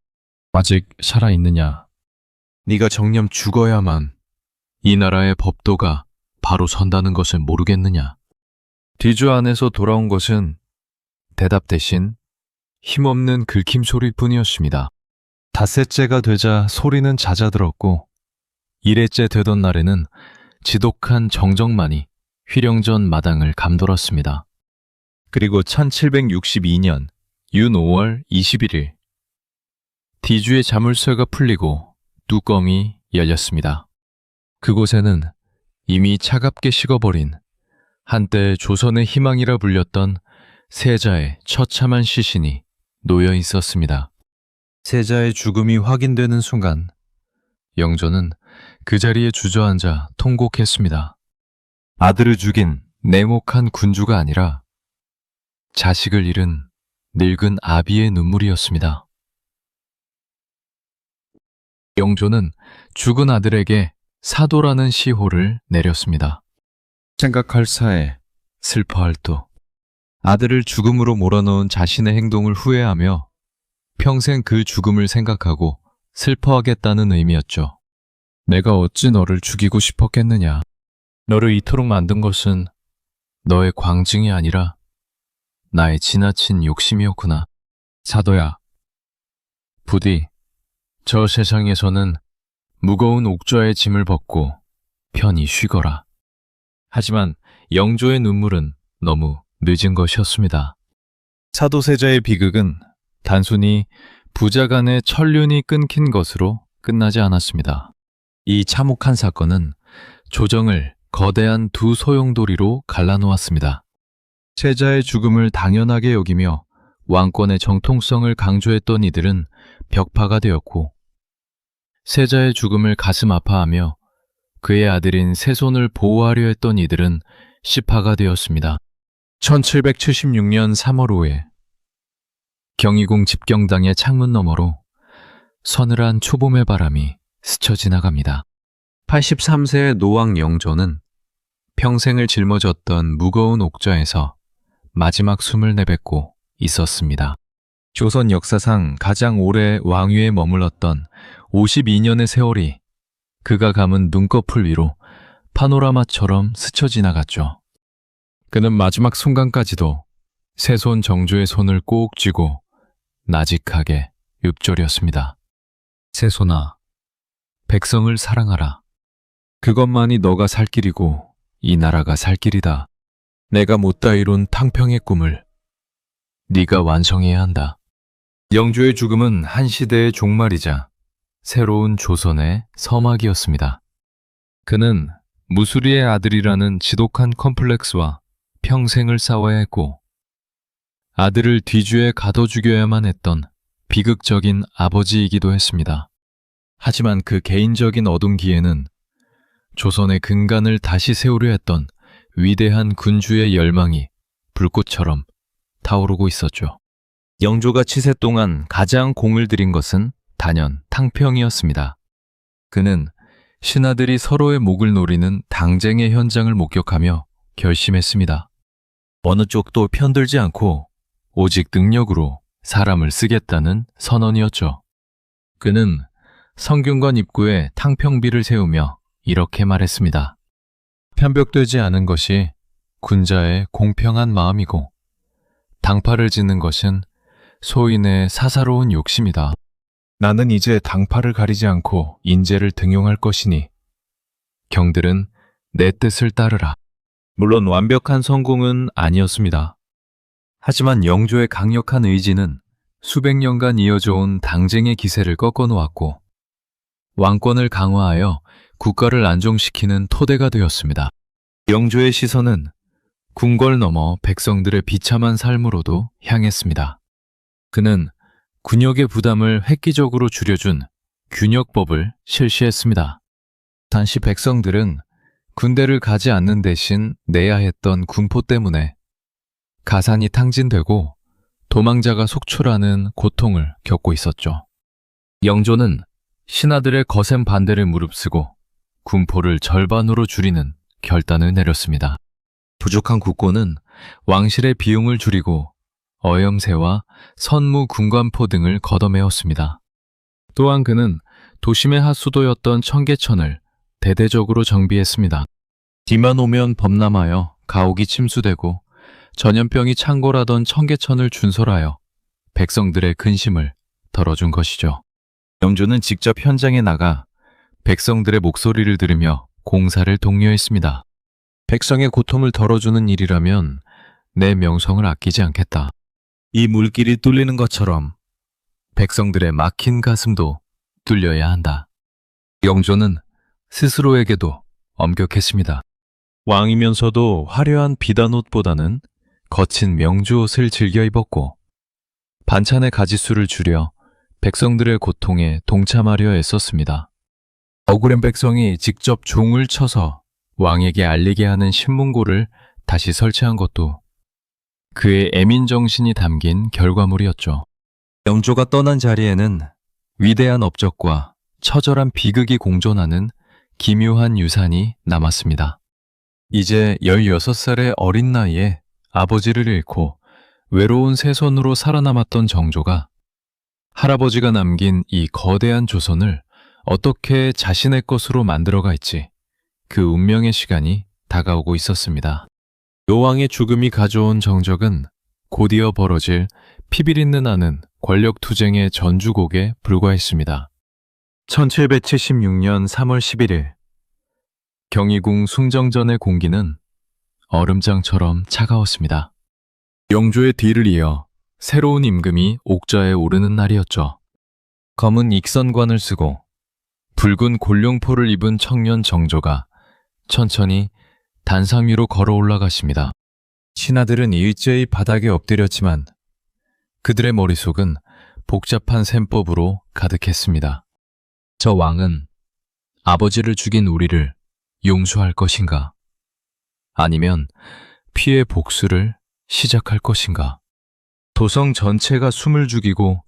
Speaker 1: 아직 살아있느냐? 네가 정녕 죽어야만 이 나라의 법도가 바로 선다는 것을 모르겠느냐? 뒤주 안에서 돌아온 것은 대답 대신 힘없는 긁힘 소리뿐이었습니다. 닷새째가 되자 소리는 잦아들었고 일회째 되던 날에는 지독한 정적만이 휘령전 마당을 감돌았습니다. 그리고 1762년 윤 5월 21일 뒤주의 자물쇠가 풀리고 뚜껑이 열렸습니다. 그곳에는 이미 차갑게 식어버린 한때 조선의 희망이라 불렸던 세자의 처참한 시신이 놓여 있었습니다. 세자의 죽음이 확인되는 순간 영조는 그 자리에 주저앉아 통곡했습니다. 아들을 죽인 냉혹한 군주가 아니라 자식을 잃은 늙은 아비의 눈물이었습니다. 영조는 죽은 아들에게 사도라는 시호를 내렸습니다. 생각할 사에 슬퍼할 도 아들을 죽음으로 몰아넣은 자신의 행동을 후회하며 평생 그 죽음을 생각하고 슬퍼하겠다는 의미였죠. 내가 어찌 너를 죽이고 싶었겠느냐. 너를 이토록 만든 것은 너의 광증이 아니라 나의 지나친 욕심이었구나. 사도야, 부디 저 세상에서는 무거운 옥좌의 짐을 벗고 편히 쉬거라. 하지만 영조의 눈물은 너무 늦은 것이었습니다. 사도세자의 비극은 단순히 부자 간의 천륜이 끊긴 것으로 끝나지 않았습니다. 이 참혹한 사건은 조정을 거대한 두 소용돌이로 갈라놓았습니다. 세자의 죽음을 당연하게 여기며 왕권의 정통성을 강조했던 이들은 벽파가 되었고 세자의 죽음을 가슴 아파하며 그의 아들인 세손을 보호하려 했던 이들은 시파가 되었습니다. 1776년 3월 5일 경희궁 집경당의 창문 너머로 서늘한 초봄의 바람이 스쳐 지나갑니다. 83세의 노왕 영조는 평생을 짊어졌던 무거운 옥좌에서 마지막 숨을 내뱉고 있었습니다. 조선 역사상 가장 오래 왕위에 머물렀던 52년의 세월이 그가 감은 눈꺼풀 위로 파노라마처럼 스쳐 지나갔죠. 그는 마지막 순간까지도 세손 정조의 손을 꼭 쥐고 나직하게 읊조렸습니다. 세손아, 백성을 사랑하라. 그것만이 너가 살 길이고 이 나라가 살 길이다. 내가 못다 이룬 탕평의 꿈을 네가 완성해야 한다. 영조의 죽음은 한 시대의 종말이자 새로운 조선의 서막이었습니다. 그는 무수리의 아들이라는 지독한 컴플렉스와 평생을 싸워야 했고 아들을 뒤주에 가둬 죽여야만 했던 비극적인 아버지이기도 했습니다. 하지만 그 개인적인 어둠기에는 조선의 근간을 다시 세우려 했던 위대한 군주의 열망이 불꽃처럼 타오르고 있었죠. 영조가 치세 동안 가장 공을 들인 것은 단연 탕평이었습니다. 그는 신하들이 서로의 목을 노리는 당쟁의 현장을 목격하며 결심했습니다. 어느 쪽도 편들지 않고 오직 능력으로 사람을 쓰겠다는 선언이었죠. 그는 성균관 입구에 탕평비를 세우며 이렇게 말했습니다. 편벽되지 않은 것이 군자의 공평한 마음이고 당파를 짓는 것은 소인의 사사로운 욕심이다.
Speaker 2: 나는 이제 당파를 가리지 않고 인재를 등용할 것이니
Speaker 1: 경들은 내 뜻을 따르라. 물론 완벽한 성공은 아니었습니다. 하지만 영조의 강력한 의지는 수백 년간 이어져온 당쟁의 기세를 꺾어놓았고 왕권을 강화하여 국가를 안정시키는 토대가 되었습니다. 영조의 시선은 궁궐 넘어 백성들의 비참한 삶으로도 향했습니다. 그는 군역의 부담을 획기적으로 줄여준 균역법을 실시했습니다. 당시 백성들은 군대를 가지 않는 대신 내야 했던 군포 때문에 가산이 탕진되고 도망자가 속출하는 고통을 겪고 있었죠. 영조는 신하들의 거센 반대를 무릅쓰고 군포를 절반으로 줄이는 결단을 내렸습니다. 부족한 국고는 왕실의 비용을 줄이고 어염새와 선무 군관포 등을 걷어매었습니다. 또한 그는 도심의 하수도였던 청계천을 대대적으로 정비했습니다. 비만 오면 범람하여 가옥이 침수되고 전염병이 창궐하던 청계천을 준설하여 백성들의 근심을 덜어준 것이죠. 영조는 직접 현장에 나가 백성들의 목소리를 들으며 공사를 독려했습니다. 백성의 고통을 덜어주는 일이라면 내 명성을 아끼지 않겠다. 이 물길이 뚫리는 것처럼 백성들의 막힌 가슴도 뚫려야 한다. 영조는 스스로에게도 엄격했습니다. 왕이면서도 화려한 비단옷보다는 거친 명주옷을 즐겨 입었고 반찬의 가짓수를 줄여 백성들의 고통에 동참하려 애썼습니다. 억울한 백성이 직접 종을 쳐서 왕에게 알리게 하는 신문고를 다시 설치한 것도 그의 애민정신이 담긴 결과물이었죠. 영조가 떠난 자리에는 위대한 업적과 처절한 비극이 공존하는 기묘한 유산이 남았습니다. 이제 16살의 어린 나이에 아버지를 잃고 외로운 새손으로 살아남았던 정조가 할아버지가 남긴 이 거대한 조선을 어떻게 자신의 것으로 만들어갈지 그 운명의 시간이 다가오고 있었습니다. 요왕의 죽음이 가져온 정적은 곧이어 벌어질 피비린내 나는 권력투쟁의 전주곡에 불과했습니다. 1776년 3월 11일 경희궁 숭정전의 공기는 얼음장처럼 차가웠습니다. 영조의 뒤를 이어 새로운 임금이 옥좌에 오르는 날이었죠. 검은 익선관을 쓰고 붉은 골룡포를 입은 청년 정조가 천천히 단상 위로 걸어 올라가십니다. 신하들은 일제히 바닥에 엎드렸지만 그들의 머릿속은 복잡한 셈법으로 가득했습니다. 저 왕은 아버지를 죽인 우리를 용서할 것인가? 아니면 피해 복수를 시작할 것인가? 도성 전체가 숨을 죽이고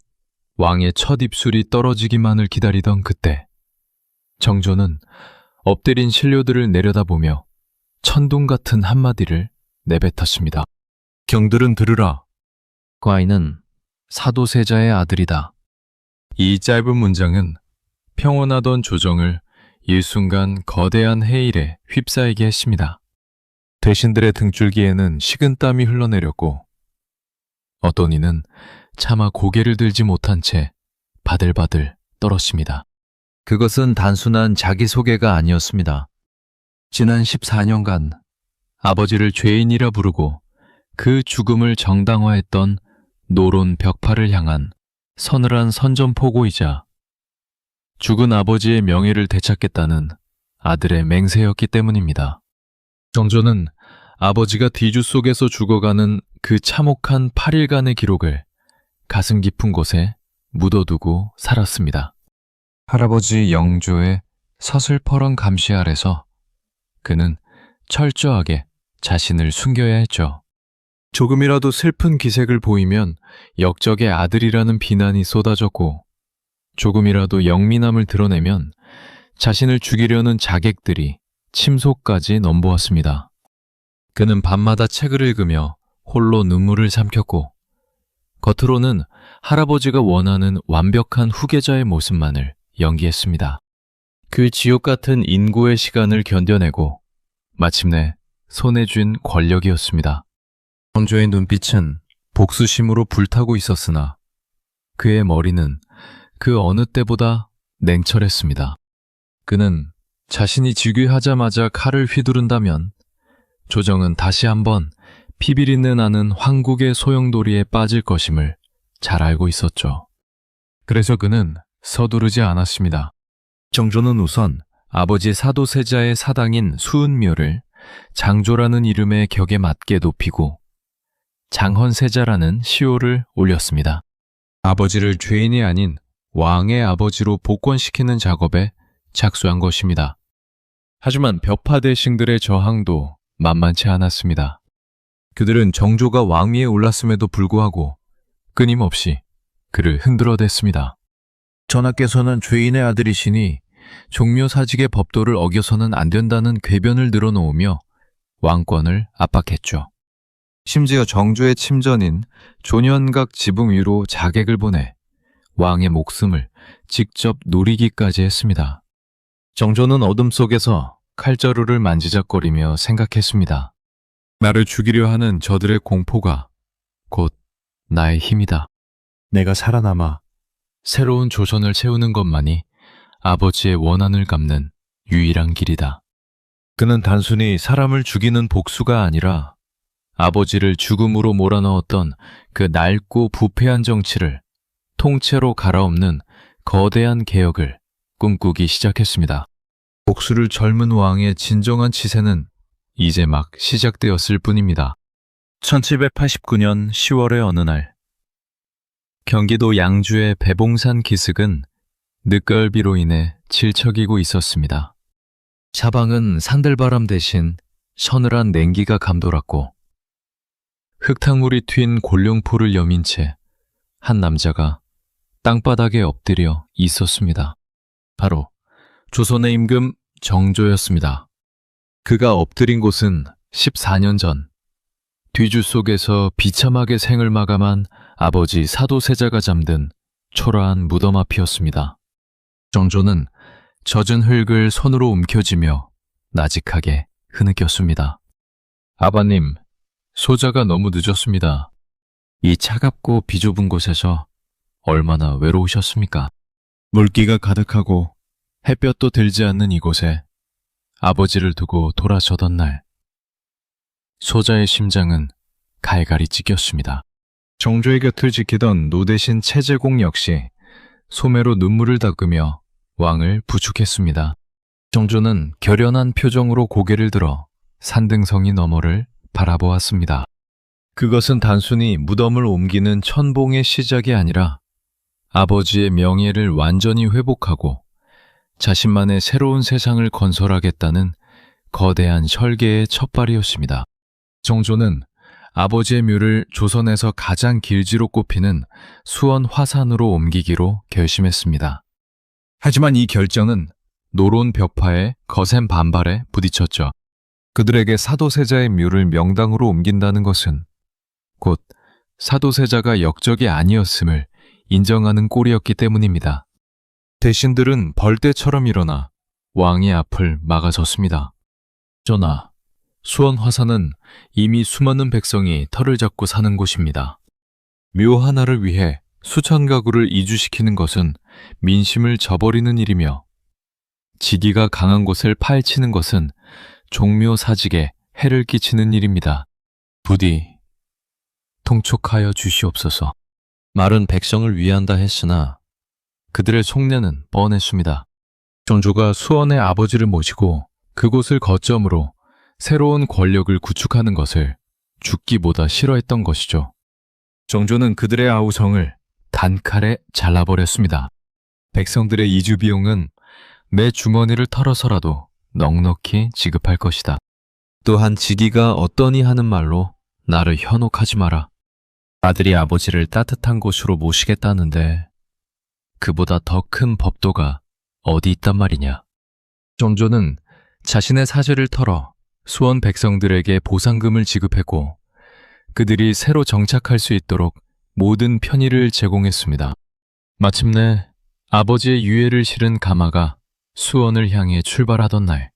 Speaker 1: 왕의 첫 입술이 떨어지기만을 기다리던 그때 정조는 엎드린 신료들을 내려다보며 천둥 같은 한마디를 내뱉었습니다. 경들은 들으라. 과인은 사도세자의 아들이다. 이 짧은 문장은 평온하던 조정을 일순간 거대한 해일에 휩싸이게 했습니다. 대신들의 등줄기에는 식은땀이 흘러내렸고 어떤 이는 차마 고개를 들지 못한 채 바들바들 떨었습니다. 그것은 단순한 자기소개가 아니었습니다. 지난 14년간 아버지를 죄인이라 부르고 그 죽음을 정당화했던 노론 벽파를 향한 서늘한 선전포고이자 죽은 아버지의 명예를 되찾겠다는 아들의 맹세였기 때문입니다. 정조는 아버지가 뒤주 속에서 죽어가는 그 참혹한 8일간의 기록을 가슴 깊은 곳에 묻어두고 살았습니다. 할아버지 영조의 서슬퍼런 감시 아래서 그는 철저하게 자신을 숨겨야 했죠. 조금이라도 슬픈 기색을 보이면 역적의 아들이라는 비난이 쏟아졌고 조금이라도 영민함을 드러내면 자신을 죽이려는 자객들이 침소까지 넘보았습니다. 그는 밤마다 책을 읽으며 홀로 눈물을 삼켰고 겉으로는 할아버지가 원하는 완벽한 후계자의 모습만을 연기했습니다. 그 지옥 같은 인고의 시간을 견뎌내고 마침내 손에 쥔 권력이었습니다. 정조의 눈빛은 복수심으로 불타고 있었으나 그의 머리는 그 어느 때보다 냉철했습니다. 그는 자신이 즉위하자마자 칼을 휘두른다면 조정은 다시 한번 피비린내 나는 황국의 소용돌이에 빠질 것임을 잘 알고 있었죠. 그래서 그는 서두르지 않았습니다. 정조는 우선 아버지 사도세자의 사당인 수은묘를 장조라는 이름의 격에 맞게 높이고 장헌세자라는 시호를 올렸습니다. 아버지를 죄인이 아닌 왕의 아버지로 복권시키는 작업에 착수한 것입니다. 하지만 벽파 대신들의 저항도 만만치 않았습니다. 그들은 정조가 왕위에 올랐음에도 불구하고 끊임없이 그를 흔들어댔습니다. 전하께서는 죄인의 아들이시니 종묘사직의 법도를 어겨서는 안 된다는 궤변을 늘어놓으며 왕권을 압박했죠. 심지어 정조의 침전인 존현각 지붕 위로 자객을 보내 왕의 목숨을 직접 노리기까지 했습니다. 정조는 어둠 속에서 칼자루를 만지작거리며 생각했습니다. 나를 죽이려 하는 저들의 공포가 곧 나의 힘이다. 내가 살아남아 새로운 조선을 세우는 것만이 아버지의 원한을 갚는 유일한 길이다. 그는 단순히 사람을 죽이는 복수가 아니라 아버지를 죽음으로 몰아넣었던 그 낡고 부패한 정치를 통째로 갈아엎는 거대한 개혁을 꿈꾸기 시작했습니다. 복수를 젊은 왕의 진정한 치세는 이제 막 시작되었을 뿐입니다. 1789년 10월의 어느 날, 경기도 양주의 배봉산 기슭은 늦가을비로 인해 질척이고 있었습니다. 사방은 산들바람 대신 서늘한 냉기가 감돌았고 흙탕물이 튄 골룡포를 여민 채 한 남자가 땅바닥에 엎드려 있었습니다. 바로 조선의 임금 정조였습니다. 그가 엎드린 곳은 14년 전 뒤주 속에서 비참하게 생을 마감한 아버지 사도세자가 잠든 초라한 무덤 앞이었습니다. 정조는 젖은 흙을 손으로 움켜쥐며 나직하게 흐느꼈습니다. 아버님, 소자가 너무 늦었습니다. 이 차갑고 비좁은 곳에서 얼마나 외로우셨습니까? 물기가 가득하고 햇볕도 들지 않는 이곳에 아버지를 두고 돌아서던 날, 소자의 심장은 갈갈이 찢겼습니다. 정조의 곁을 지키던 노대신 최재공 역시 소매로 눈물을 닦으며 왕을 부축했습니다. 정조는 결연한 표정으로 고개를 들어 산등성이 너머를 바라보았습니다. 그것은 단순히 무덤을 옮기는 천봉의 시작이 아니라 아버지의 명예를 완전히 회복하고 자신만의 새로운 세상을 건설하겠다는 거대한 설계의 첫발이었습니다. 정조는 아버지의 묘를 조선에서 가장 길지로 꼽히는 수원 화산으로 옮기기로 결심했습니다. 하지만 이 결정은 노론 벽파의 거센 반발에 부딪혔죠. 그들에게 사도세자의 묘를 명당으로 옮긴다는 것은 곧 사도세자가 역적이 아니었음을 인정하는 꼴이었기 때문입니다. 대신들은 벌떼처럼 일어나 왕의 앞을 막아섰습니다. 전하, 수원 화산은 이미 수많은 백성이 터를 잡고 사는 곳입니다. 묘 하나를 위해 수천 가구를 이주시키는 것은 민심을 저버리는 일이며 지기가 강한 곳을 파헤치는 것은 종묘 사직에 해를 끼치는 일입니다. 부디 통촉하여 주시옵소서. 말은 백성을 위한다 했으나 그들의 속내는 뻔했습니다. 정조가 수원의 아버지를 모시고 그곳을 거점으로 새로운 권력을 구축하는 것을 죽기보다 싫어했던 것이죠. 정조는 그들의 아우성을 단칼에 잘라버렸습니다. 백성들의 이주 비용은 내 주머니를 털어서라도 넉넉히 지급할 것이다. 또한 지기가 어떠니 하는 말로 나를 현혹하지 마라. 아들이 아버지를 따뜻한 곳으로 모시겠다는데 그보다 더 큰 법도가 어디 있단 말이냐. 정조는 자신의 사제를 털어 수원 백성들에게 보상금을 지급했고 그들이 새로 정착할 수 있도록 모든 편의를 제공했습니다. 마침내 아버지의 유해를 실은 가마가 수원을 향해 출발하던 날,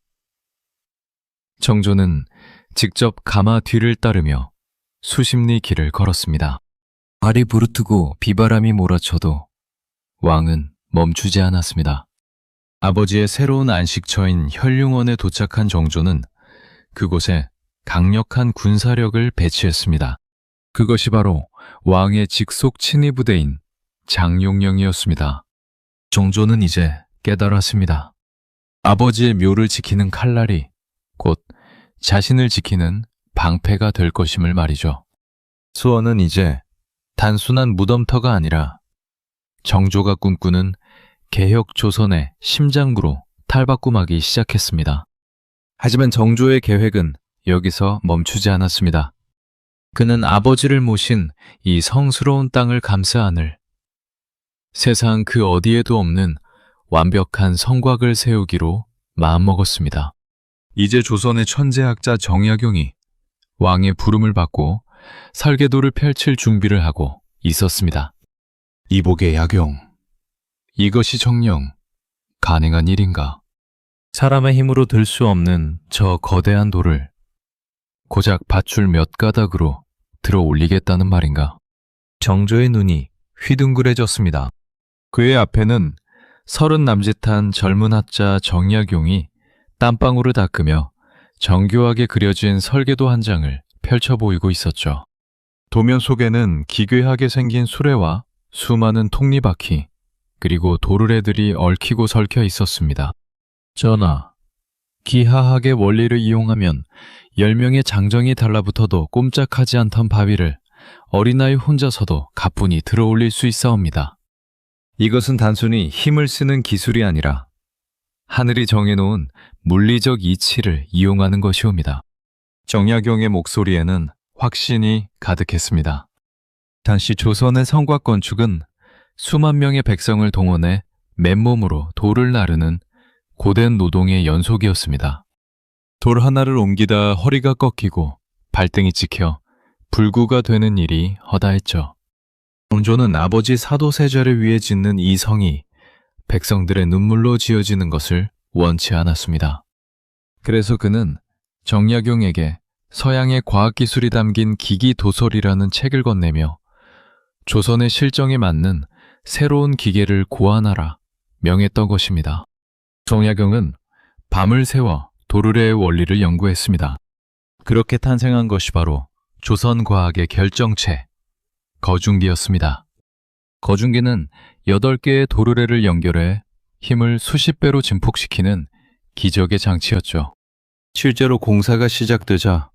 Speaker 1: 정조는 직접 가마 뒤를 따르며 수십리 길을 걸었습니다. 발이 부르트고 비바람이 몰아쳐도 왕은 멈추지 않았습니다. 아버지의 새로운 안식처인 현룡원에 도착한 정조는 그곳에 강력한 군사력을 배치했습니다. 그것이 바로 왕의 직속 친위 부대인 장용령이었습니다. 정조는 이제 깨달았습니다. 아버지의 묘를 지키는 칼날이 곧 자신을 지키는 방패가 될 것임을 말이죠. 수원은 이제 단순한 무덤터가 아니라 정조가 꿈꾸는 개혁 조선의 심장부로 탈바꿈하기 시작했습니다. 하지만 정조의 계획은 여기서 멈추지 않았습니다. 그는 아버지를 모신 이 성스러운 땅을 감싸 안을 세상 그 어디에도 없는 완벽한 성곽을 세우기로 마음먹었습니다. 이제 조선의 천재학자 정약용이 왕의 부름을 받고 설계도를 펼칠 준비를 하고 있었습니다. 이복의 약용, 이것이 정녕 가능한 일인가? 사람의 힘으로 들 수 없는 저 거대한 돌을 고작 밧줄 몇 가닥으로 들어 올리겠다는 말인가? 정조의 눈이 휘둥그레졌습니다. 그의 앞에는 30 남짓한 젊은 학자 정약용이 땀방울을 닦으며 정교하게 그려진 설계도 한 장을 펼쳐 보이고 있었죠. 도면 속에는 기괴하게 생긴 수레와 수많은 톱니바퀴, 그리고 도르래들이 얽히고 설켜 있었습니다. 전하, 기하학의 원리를 이용하면 10명의 장정이 달라붙어도 꼼짝하지 않던 바위를 어린아이 혼자서도 가뿐히 들어올릴 수 있사옵니다. 이것은 단순히 힘을 쓰는 기술이 아니라 하늘이 정해놓은 물리적 이치를 이용하는 것이옵니다. 정약용의 목소리에는 확신이 가득했습니다. 당시 조선의 성곽 건축은 수만 명의 백성을 동원해 맨몸으로 돌을 나르는 고된 노동의 연속이었습니다. 돌 하나를 옮기다 허리가 꺾이고 발등이 찍혀 불구가 되는 일이 허다했죠. 정조는 아버지 사도세자를 위해 짓는 이 성이 백성들의 눈물로 지어지는 것을 원치 않았습니다. 그래서 그는 정약용에게 서양의 과학기술이 담긴 기기도설이라는 책을 건네며 조선의 실정에 맞는 새로운 기계를 고안하라 명했던 것입니다. 정약용은 밤을 새워 도르래의 원리를 연구했습니다. 그렇게 탄생한 것이 바로 조선과학의 결정체, 거중기였습니다. 거중기는 8개의 도르래를 연결해 힘을 수십 배로 증폭시키는 기적의 장치였죠. 실제로 공사가 시작되자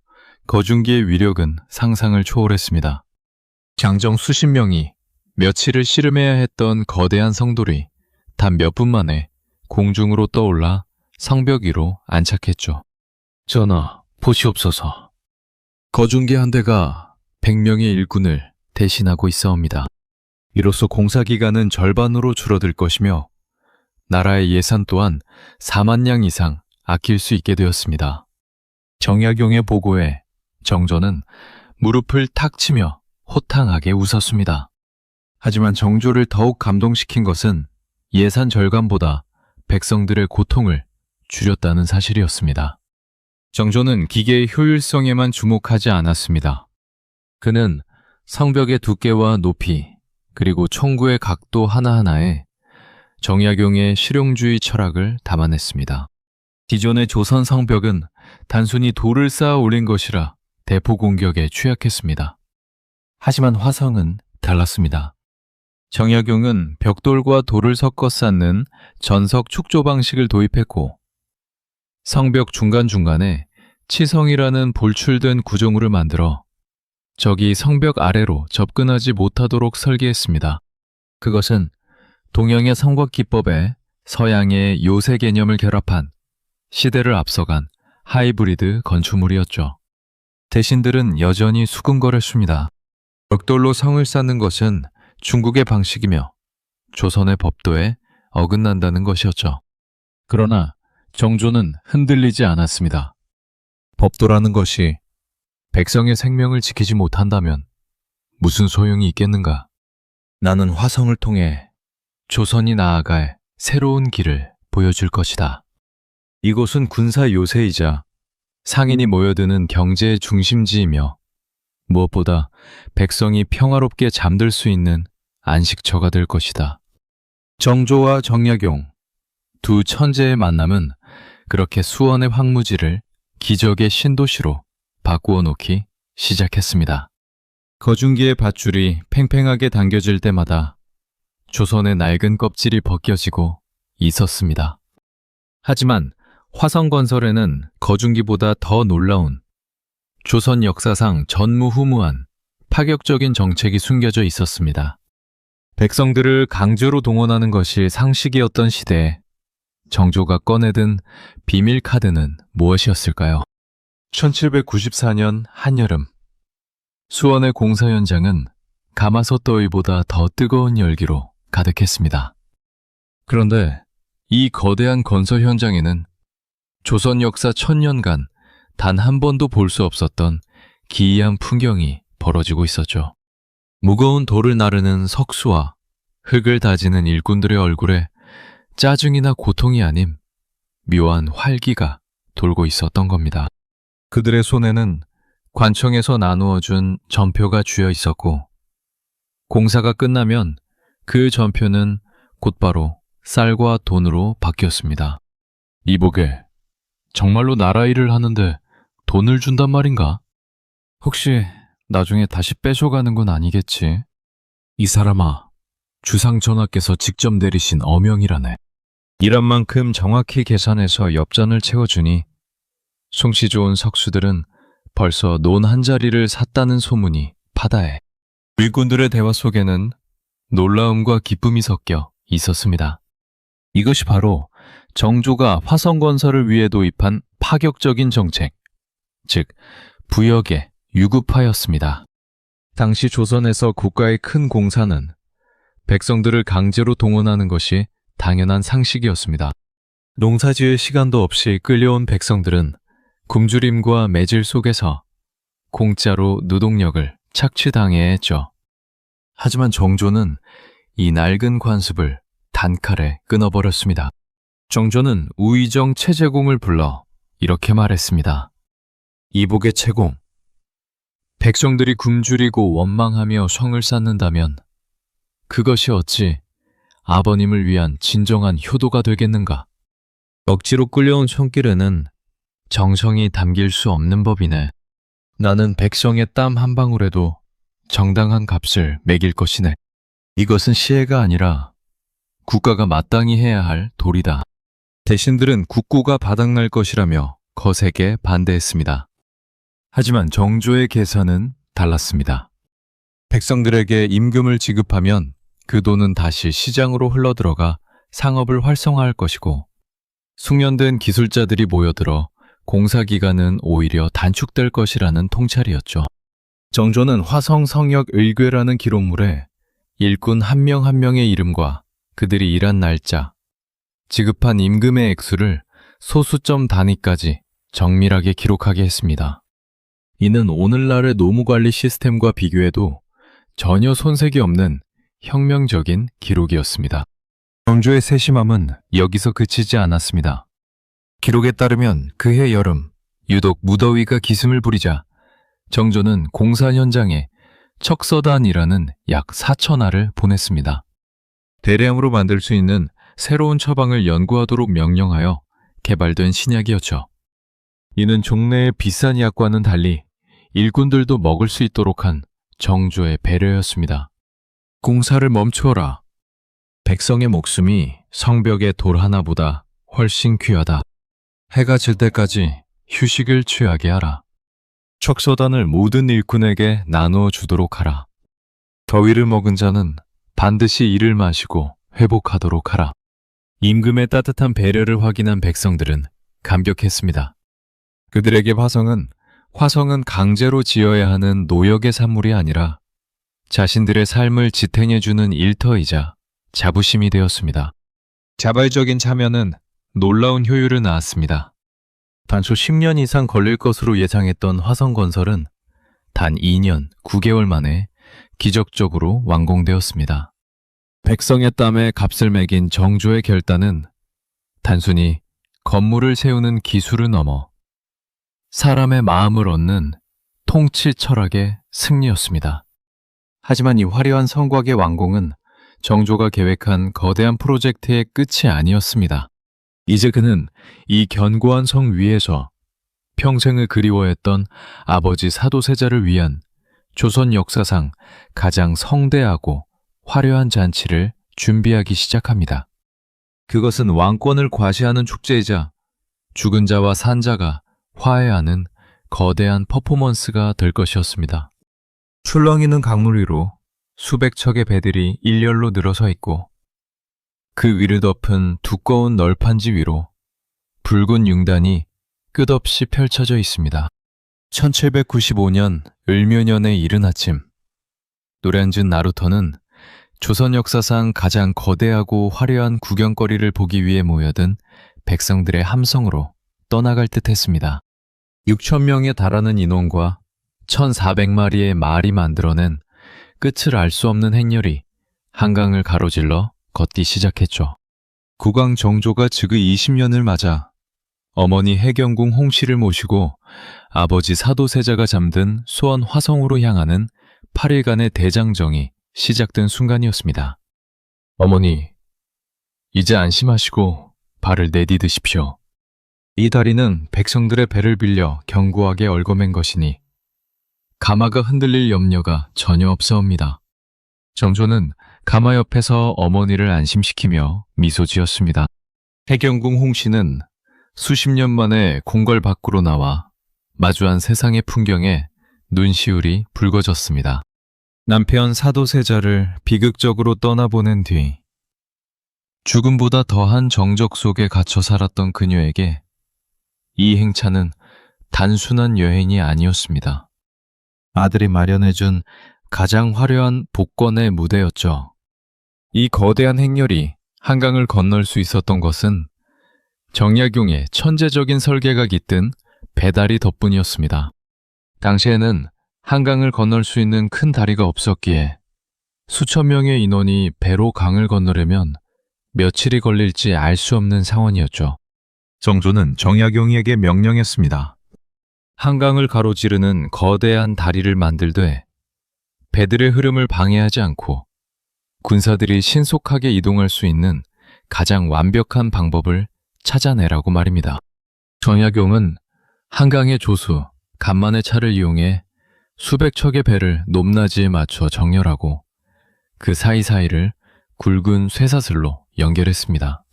Speaker 1: 거중기의 위력은 상상을 초월했습니다. 장정 수십 명이 며칠을 씨름해야 했던 거대한 성돌이 단 몇 분 만에 공중으로 떠올라 성벽 위로 안착했죠. 전하, 보시옵소서. 거중기 한 대가 100명의 일꾼을 대신하고 있사옵니다. 이로써 공사 기간은 절반으로 줄어들 것이며 나라의 예산 또한 4만 량 이상 아낄 수 있게 되었습니다. 정약용의 보고에 정조는 무릎을 탁 치며 호탕하게 웃었습니다. 하지만 정조를 더욱 감동시킨 것은 예산 절감보다 백성들의 고통을 줄였다는 사실이었습니다. 정조는 기계의 효율성에만 주목하지 않았습니다. 그는 성벽의 두께와 높이, 그리고 총구의 각도 하나하나에 정약용의 실용주의 철학을 담아냈습니다. 기존의 조선 성벽은 단순히 돌을 쌓아 올린 것이라 대포 공격에 취약했습니다. 하지만 화성은 달랐습니다. 정약용은 벽돌과 돌을 섞어 쌓는 전석 축조 방식을 도입했고 성벽 중간중간에 치성이라는 볼출된 구조물을 만들어 적이 성벽 아래로 접근하지 못하도록 설계했습니다. 그것은 동양의 성곽 기법에 서양의 요새 개념을 결합한 시대를 앞서간 하이브리드 건축물이었죠. 대신들은 여전히 수근거렸습니다. 벽돌로 성을 쌓는 것은 중국의 방식이며 조선의 법도에 어긋난다는 것이었죠. 그러나 정조는 흔들리지 않았습니다. 법도라는 것이 백성의 생명을 지키지 못한다면 무슨 소용이 있겠는가? 나는 화성을 통해 조선이 나아갈 새로운 길을 보여줄 것이다. 이곳은 군사 요새이자 상인이 모여드는 경제의 중심지이며 무엇보다 백성이 평화롭게 잠들 수 있는 안식처가 될 것이다. 정조와 정약용, 두 천재의 만남은 그렇게 수원의 황무지를 기적의 신도시로 바꾸어 놓기 시작했습니다. 거중기의 밧줄이 팽팽하게 당겨질 때마다 조선의 낡은 껍질이 벗겨지고 있었습니다. 하지만 화성건설에는 거중기보다 더 놀라운 조선 역사상 전무후무한 파격적인 정책이 숨겨져 있었습니다. 백성들을 강제로 동원하는 것이 상식이었던 시대에 정조가 꺼내든 비밀 카드는 무엇이었을까요? 1794년 한여름, 수원의 공사 현장은 가마솥 더위보다 더 뜨거운 열기로 가득했습니다. 그런데 이 거대한 건설 현장에는 조선 역사 1000년간 단 한 번도 볼 수 없었던 기이한 풍경이 벌어지고 있었죠. 무거운 돌을 나르는 석수와 흙을 다지는 일꾼들의 얼굴에 짜증이나 고통이 아닌 묘한 활기가 돌고 있었던 겁니다. 그들의 손에는 관청에서 나누어준 전표가 쥐어 있었고 공사가 끝나면 그 전표는 곧바로 쌀과 돈으로 바뀌었습니다. 이보게, 정말로 나라 일을 하는데 돈을 준단 말인가? 혹시 나중에 다시 뺏어가는 건 아니겠지? 이 사람아, 주상전하께서 직접 내리신 어명이라네. 일한 만큼 정확히 계산해서 엽전을 채워주니 솜씨 좋은 석수들은 벌써 논 한 자리를 샀다는 소문이 파다해. 일꾼들의 대화 속에는 놀라움과 기쁨이 섞여 있었습니다. 이것이 바로 정조가 화성건설을 위해 도입한 파격적인 정책, 즉 부역의 유구파였습니다. 당시 조선에서 국가의 큰 공사는 백성들을 강제로 동원하는 것이 당연한 상식이었습니다. 농사지을 시간도 없이 끌려온 백성들은 굶주림과 매질 속에서 공짜로 노동력을 착취당해야 했죠. 하지만 정조는 이 낡은 관습을 단칼에 끊어버렸습니다. 정조는 우의정 최재공을 불러 이렇게 말했습니다. 이복의 채공, 백성들이 굶주리고 원망하며 성을 쌓는다면 그것이 어찌 아버님을 위한 진정한 효도가 되겠는가? 억지로 끌려온 손길에는 정성이 담길 수 없는 법이네. 나는 백성의 땀 한 방울에도 정당한 값을 매길 것이네. 이것은 시혜가 아니라 국가가 마땅히 해야 할 도리다. 대신들은 국고가 바닥날 것이라며 거세게 반대했습니다. 하지만 정조의 계산은 달랐습니다. 백성들에게 임금을 지급하면 그 돈은 다시 시장으로 흘러들어가 상업을 활성화할 것이고 숙련된 기술자들이 모여들어 공사기간은 오히려 단축될 것이라는 통찰이었죠. 정조는 화성 성역 의궤라는 기록물에 일꾼 한 명 한 명의 이름과 그들이 일한 날짜, 지급한 임금의 액수를 소수점 단위까지 정밀하게 기록하게 했습니다. 이는 오늘날의 노무관리 시스템과 비교해도 전혀 손색이 없는 혁명적인 기록이었습니다. 정조의 세심함은 여기서 그치지 않았습니다. 기록에 따르면 그해 여름 유독 무더위가 기승을 부리자 정조는 공사 현장에 척서단이라는 약 4,000알을 보냈습니다. 대량으로 만들 수 있는 새로운 처방을 연구하도록 명령하여 개발된 신약이었죠. 이는 종래의 비싼 약과는 달리 일꾼들도 먹을 수 있도록 한 정조의 배려였습니다. 공사를 멈추어라. 백성의 목숨이 성벽의 돌 하나보다 훨씬 귀하다. 해가 질 때까지 휴식을 취하게 하라. 척서단을 모든 일꾼에게 나누어 주도록 하라. 더위를 먹은 자는 반드시 이를 마시고 회복하도록 하라. 임금의 따뜻한 배려를 확인한 백성들은 감격했습니다. 그들에게 화성은 강제로 지어야 하는 노역의 산물이 아니라 자신들의 삶을 지탱해주는 일터이자 자부심이 되었습니다. 자발적인 참여는 놀라운 효율을 낳았습니다. 단초 10년 이상 걸릴 것으로 예상했던 화성건설은 단 2년 9개월 만에 기적적으로 완공되었습니다. 백성의 땀에 값을 매긴 정조의 결단은 단순히 건물을 세우는 기술을 넘어 사람의 마음을 얻는 통치 철학의 승리였습니다. 하지만 이 화려한 성곽의 완공은 정조가 계획한 거대한 프로젝트의 끝이 아니었습니다. 이제 그는 이 견고한 성 위에서 평생을 그리워했던 아버지 사도세자를 위한 조선 역사상 가장 성대하고 화려한 잔치를 준비하기 시작합니다. 그것은 왕권을 과시하는 축제이자 죽은 자와 산 자가 화해하는 거대한 퍼포먼스가 될 것이었습니다. 출렁이는 강물 위로 수백 척의 배들이 일렬로 늘어서 있고 그 위를 덮은 두꺼운 널판지 위로 붉은 융단이 끝없이 펼쳐져 있습니다. 1795년 을묘년의 이른 아침, 노량진 나루터는 조선 역사상 가장 거대하고 화려한 구경거리를 보기 위해 모여든 백성들의 함성으로 떠나갈 듯했습니다. 6,000명에 달하는 인원과 1,400마리의 말이 만들어낸 끝을 알 수 없는 행렬이 한강을 가로질러 걷기 시작했죠. 국왕 정조가 즉위 20년을 맞아 어머니 해경궁 홍씨를 모시고 아버지 사도세자가 잠든 수원 화성으로 향하는 8일간의 대장정이 시작된 순간이었습니다. 어머니, 이제 안심하시고 발을 내디드십시오. 이 다리는 백성들의 배를 빌려 견고하게 얽어맨 것이니 가마가 흔들릴 염려가 전혀 없사옵니다. 정조는 가마 옆에서 어머니를 안심시키며 미소 지었습니다. 해경궁 홍씨는 수십 년 만에 궁궐 밖으로 나와 마주한 세상의 풍경에 눈시울이 붉어졌습니다. 남편 사도세자를 비극적으로 떠나보낸 뒤 죽음보다 더한 정적 속에 갇혀 살았던 그녀에게 이 행차는 단순한 여행이 아니었습니다. 아들이 마련해준 가장 화려한 복권의 무대였죠. 이 거대한 행렬이 한강을 건널 수 있었던 것은 정약용의 천재적인 설계가 깃든 배다리 덕분이었습니다. 당시에는 한강을 건널 수 있는 큰 다리가 없었기에 수천 명의 인원이 배로 강을 건너려면 며칠이 걸릴지 알 수 없는 상황이었죠. 정조는 정약용에게 명령했습니다. 한강을 가로지르는 거대한 다리를 만들되 배들의 흐름을 방해하지 않고 군사들이 신속하게 이동할 수 있는 가장 완벽한 방법을 찾아내라고 말입니다. 정약용은 한강의 조수, 간만의 차를 이용해 수백 척의 배를 높낮이에 맞춰 정렬하고 그 사이사이를 굵은 쇠사슬로 연결했습니다.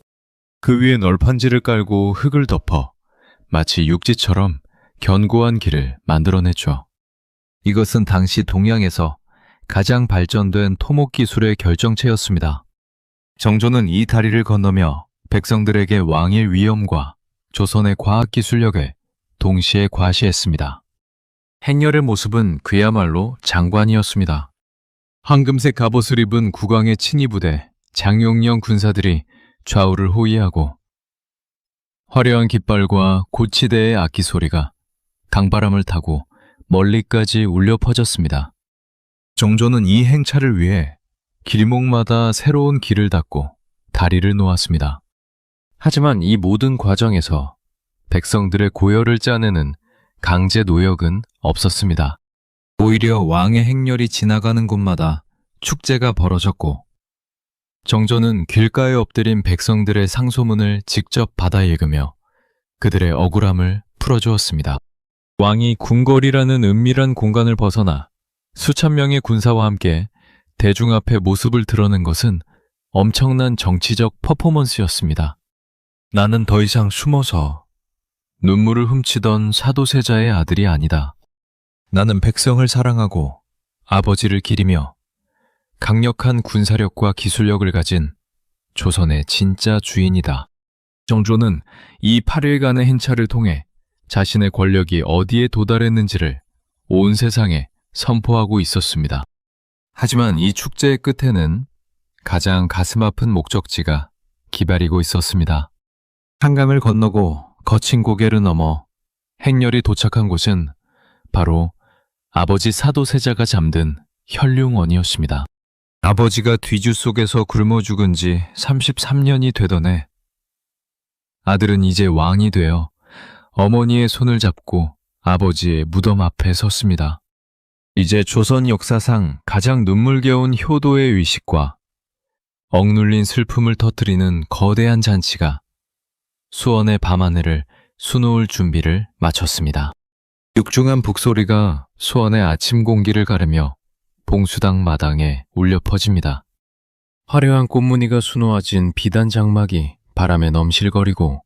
Speaker 1: 그 위에 널판지를 깔고 흙을 덮어 마치 육지처럼 견고한 길을 만들어냈죠. 이것은 당시 동양에서 가장 발전된 토목 기술의 결정체였습니다. 정조는 이 다리를 건너며 백성들에게 왕의 위엄과 조선의 과학기술력을 동시에 과시했습니다. 행렬의 모습은 그야말로 장관이었습니다. 황금색 갑옷을 입은 국왕의 친위부대, 장용령 군사들이 좌우를 호위하고 화려한 깃발과 고치대의 악기 소리가 강바람을 타고 멀리까지 울려 퍼졌습니다. 정조는 이 행차를 위해 길목마다 새로운 길을 닫고 다리를 놓았습니다. 하지만 이 모든 과정에서 백성들의 고열을 짜내는 강제 노역은 없었습니다. 오히려 왕의 행렬이 지나가는 곳마다 축제가 벌어졌고 정조는 길가에 엎드린 백성들의 상소문을 직접 받아 읽으며 그들의 억울함을 풀어주었습니다. 왕이 궁궐이라는 은밀한 공간을 벗어나 수천 명의 군사와 함께 대중 앞에 모습을 드러낸 것은 엄청난 정치적 퍼포먼스였습니다. 나는 더 이상 숨어서 눈물을 훔치던 사도세자의 아들이 아니다. 나는 백성을 사랑하고 아버지를 기리며 강력한 군사력과 기술력을 가진 조선의 진짜 주인이다. 정조는 이 8일간의 행차를 통해 자신의 권력이 어디에 도달했는지를 온 세상에 선포하고 있었습니다. 하지만 이 축제의 끝에는 가장 가슴 아픈 목적지가 기다리고 있었습니다. 한강을 건너고 거친 고개를 넘어 행렬이 도착한 곳은 바로 아버지 사도세자가 잠든 현룡원이었습니다. 아버지가 뒤주 속에서 굶어 죽은 지 33년이 되던 해, 아들은 이제 왕이 되어 어머니의 손을 잡고 아버지의 무덤 앞에 섰습니다. 이제 조선 역사상 가장 눈물겨운 효도의 의식과 억눌린 슬픔을 터뜨리는 거대한 잔치가 수원의 밤하늘을 수놓을 준비를 마쳤습니다. 육중한 북소리가 수원의 아침 공기를 가르며 봉수당 마당에 울려 퍼집니다. 화려한 꽃무늬가 수놓아진 비단 장막이 바람에 넘실거리고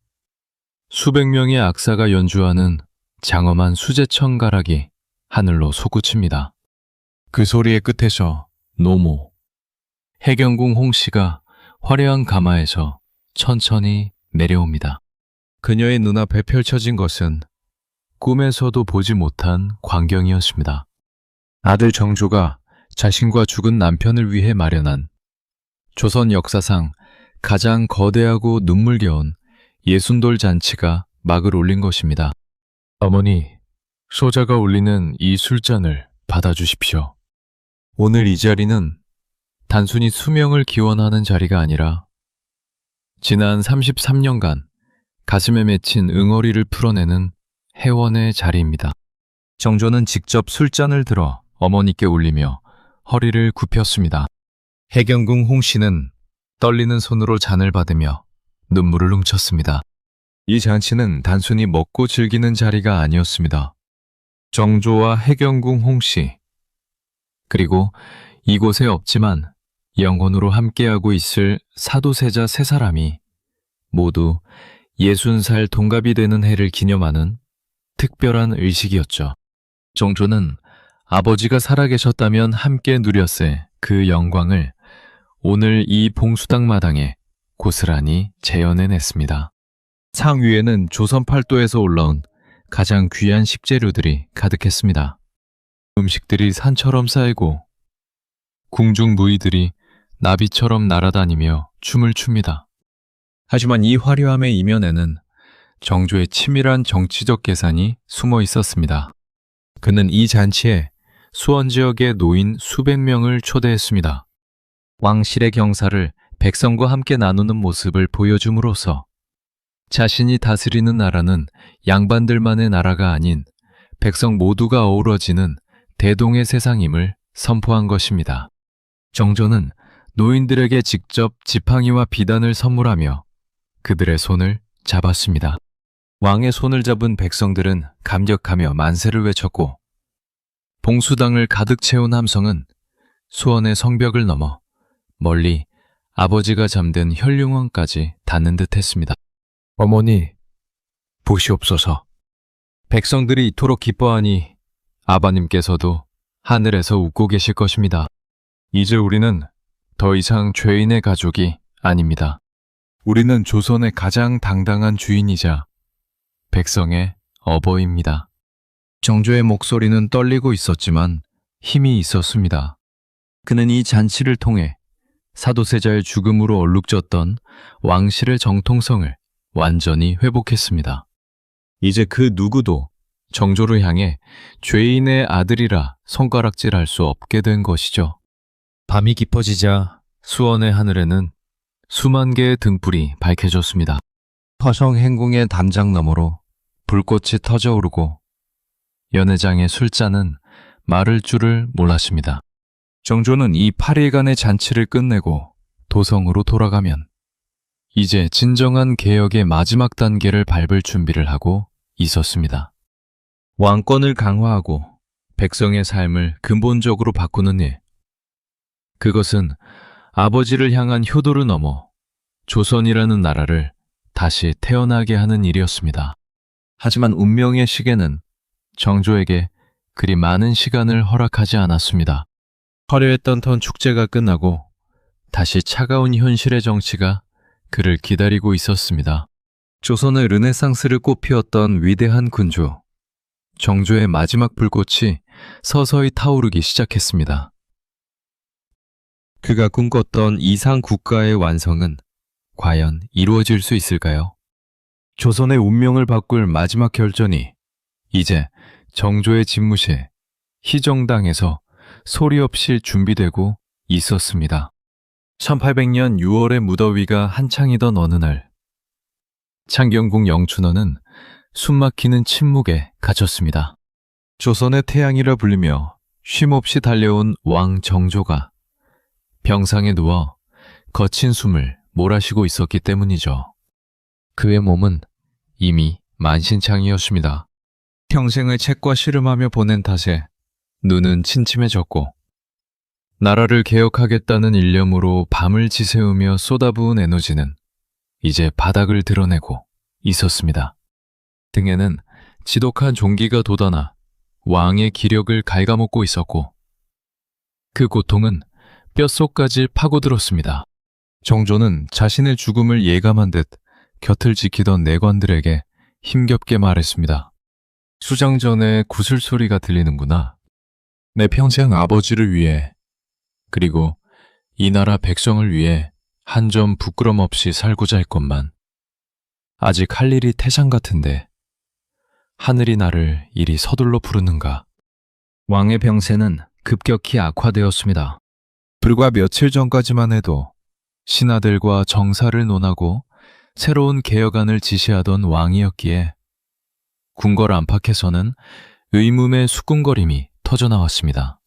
Speaker 1: 수백 명의 악사가 연주하는 장엄한 수제청 가락이 하늘로 솟구칩니다. 그 소리의 끝에서 노모, 해경궁 홍씨가 화려한 가마에서 천천히 내려옵니다. 그녀의 눈앞에 펼쳐진 것은 꿈에서도 보지 못한 광경이었습니다. 아들 정조가 자신과 죽은 남편을 위해 마련한 조선 역사상 가장 거대하고 눈물겨운 예순돌 잔치가 막을 올린 것입니다. 어머니, 소자가 올리는 이 술잔을 받아주십시오. 오늘 이 자리는 단순히 수명을 기원하는 자리가 아니라 지난 33년간 가슴에 맺힌 응어리를 풀어내는 해원의 자리입니다. 정조는 직접 술잔을 들어 어머니께 올리며 허리를 굽혔습니다. 해경궁 홍씨는 떨리는 손으로 잔을 받으며 눈물을 훔쳤습니다. 이 잔치는 단순히 먹고 즐기는 자리가 아니었습니다. 정조와 해경궁 홍씨, 그리고 이곳에 없지만 영혼으로 함께하고 있을 사도세자 세 사람이 모두 60살 동갑이 되는 해를 기념하는 특별한 의식이었죠. 정조는 아버지가 살아계셨다면 함께 누렸을 그 영광을 오늘 이 봉수당 마당에 고스란히 재현해냈습니다. 상 위에는 조선 팔도에서 올라온 가장 귀한 식재료들이 가득했습니다. 음식들이 산처럼 쌓이고 궁중 무의들이 나비처럼 날아다니며 춤을 춥니다. 하지만 이 화려함의 이면에는 정조의 치밀한 정치적 계산이 숨어 있었습니다. 그는 이 잔치에 수원 지역의 노인 수백 명을 초대했습니다. 왕실의 경사를 백성과 함께 나누는 모습을 보여줌으로써 자신이 다스리는 나라는 양반들만의 나라가 아닌 백성 모두가 어우러지는 대동의 세상임을 선포한 것입니다. 정조는 노인들에게 직접 지팡이와 비단을 선물하며 그들의 손을 잡았습니다. 왕의 손을 잡은 백성들은 감격하며 만세를 외쳤고 봉수당을 가득 채운 함성은 수원의 성벽을 넘어 멀리 아버지가 잠든 현룡원까지 닿는 듯 했습니다. 어머니, 보시옵소서. 백성들이 이토록 기뻐하니 아버님께서도 하늘에서 웃고 계실 것입니다. 이제 우리는 더 이상 죄인의 가족이 아닙니다. 우리는 조선의 가장 당당한 주인이자 백성의 어버이입니다. 정조의 목소리는 떨리고 있었지만 힘이 있었습니다. 그는 이 잔치를 통해 사도세자의 죽음으로 얼룩졌던 왕실의 정통성을 완전히 회복했습니다. 이제 그 누구도 정조를 향해 죄인의 아들이라 손가락질할 수 없게 된 것이죠. 밤이 깊어지자 수원의 하늘에는 수만 개의 등불이 밝혀졌습니다. 화성 행궁의 담장 너머로 불꽃이 터져오르고 연회장의 술잔은 마를 줄을 몰랐습니다. 정조는 이 8일간의 잔치를 끝내고 도성으로 돌아가면 이제 진정한 개혁의 마지막 단계를 밟을 준비를 하고 있었습니다. 왕권을 강화하고 백성의 삶을 근본적으로 바꾸는 일. 그것은 아버지를 향한 효도를 넘어 조선이라는 나라를 다시 태어나게 하는 일이었습니다. 하지만 운명의 시계는 정조에게 그리 많은 시간을 허락하지 않았습니다. 화려했던 턴 축제가 끝나고 다시 차가운 현실의 정치가 그를 기다리고 있었습니다. 조선의 르네상스를 꽃피웠던 위대한 군주, 정조의 마지막 불꽃이 서서히 타오르기 시작했습니다. 그가 꿈꿨던 이상 국가의 완성은 과연 이루어질 수 있을까요? 조선의 운명을 바꿀 마지막 결전이 이제 정조의 집무실 희정당에서 소리 없이 준비되고 있었습니다. 1800년 6월의 무더위가 한창이던 어느 날, 창경궁 영춘원은 숨막히는 침묵에 갇혔습니다. 조선의 태양이라 불리며 쉼없이 달려온 왕 정조가 병상에 누워 거친 숨을 몰아쉬고 있었기 때문이죠. 그의 몸은 이미 만신창이었습니다. 평생을 책과 씨름하며 보낸 탓에 눈은 침침해졌고, 나라를 개혁하겠다는 일념으로 밤을 지새우며 쏟아부은 에너지는 이제 바닥을 드러내고 있었습니다. 등에는 지독한 종기가 돋아나 왕의 기력을 갉아먹고 있었고, 그 고통은 뼛속까지 파고들었습니다. 정조는 자신의 죽음을 예감한 듯 곁을 지키던 내관들에게 힘겹게 말했습니다. 수장 전에 구슬소리가 들리는구나. 내 평생 아버지를 위해, 그리고 이 나라 백성을 위해 한 점 부끄럼 없이 살고자 했건만 아직 할 일이 태산 같은데 하늘이 나를 이리 서둘러 부르는가. 왕의 병세는 급격히 악화되었습니다. 불과 며칠 전까지만 해도 신하들과 정사를 논하고 새로운 개혁안을 지시하던 왕이었기에 궁궐 안팎에서는 의문의 수군거림이 터져나왔습니다.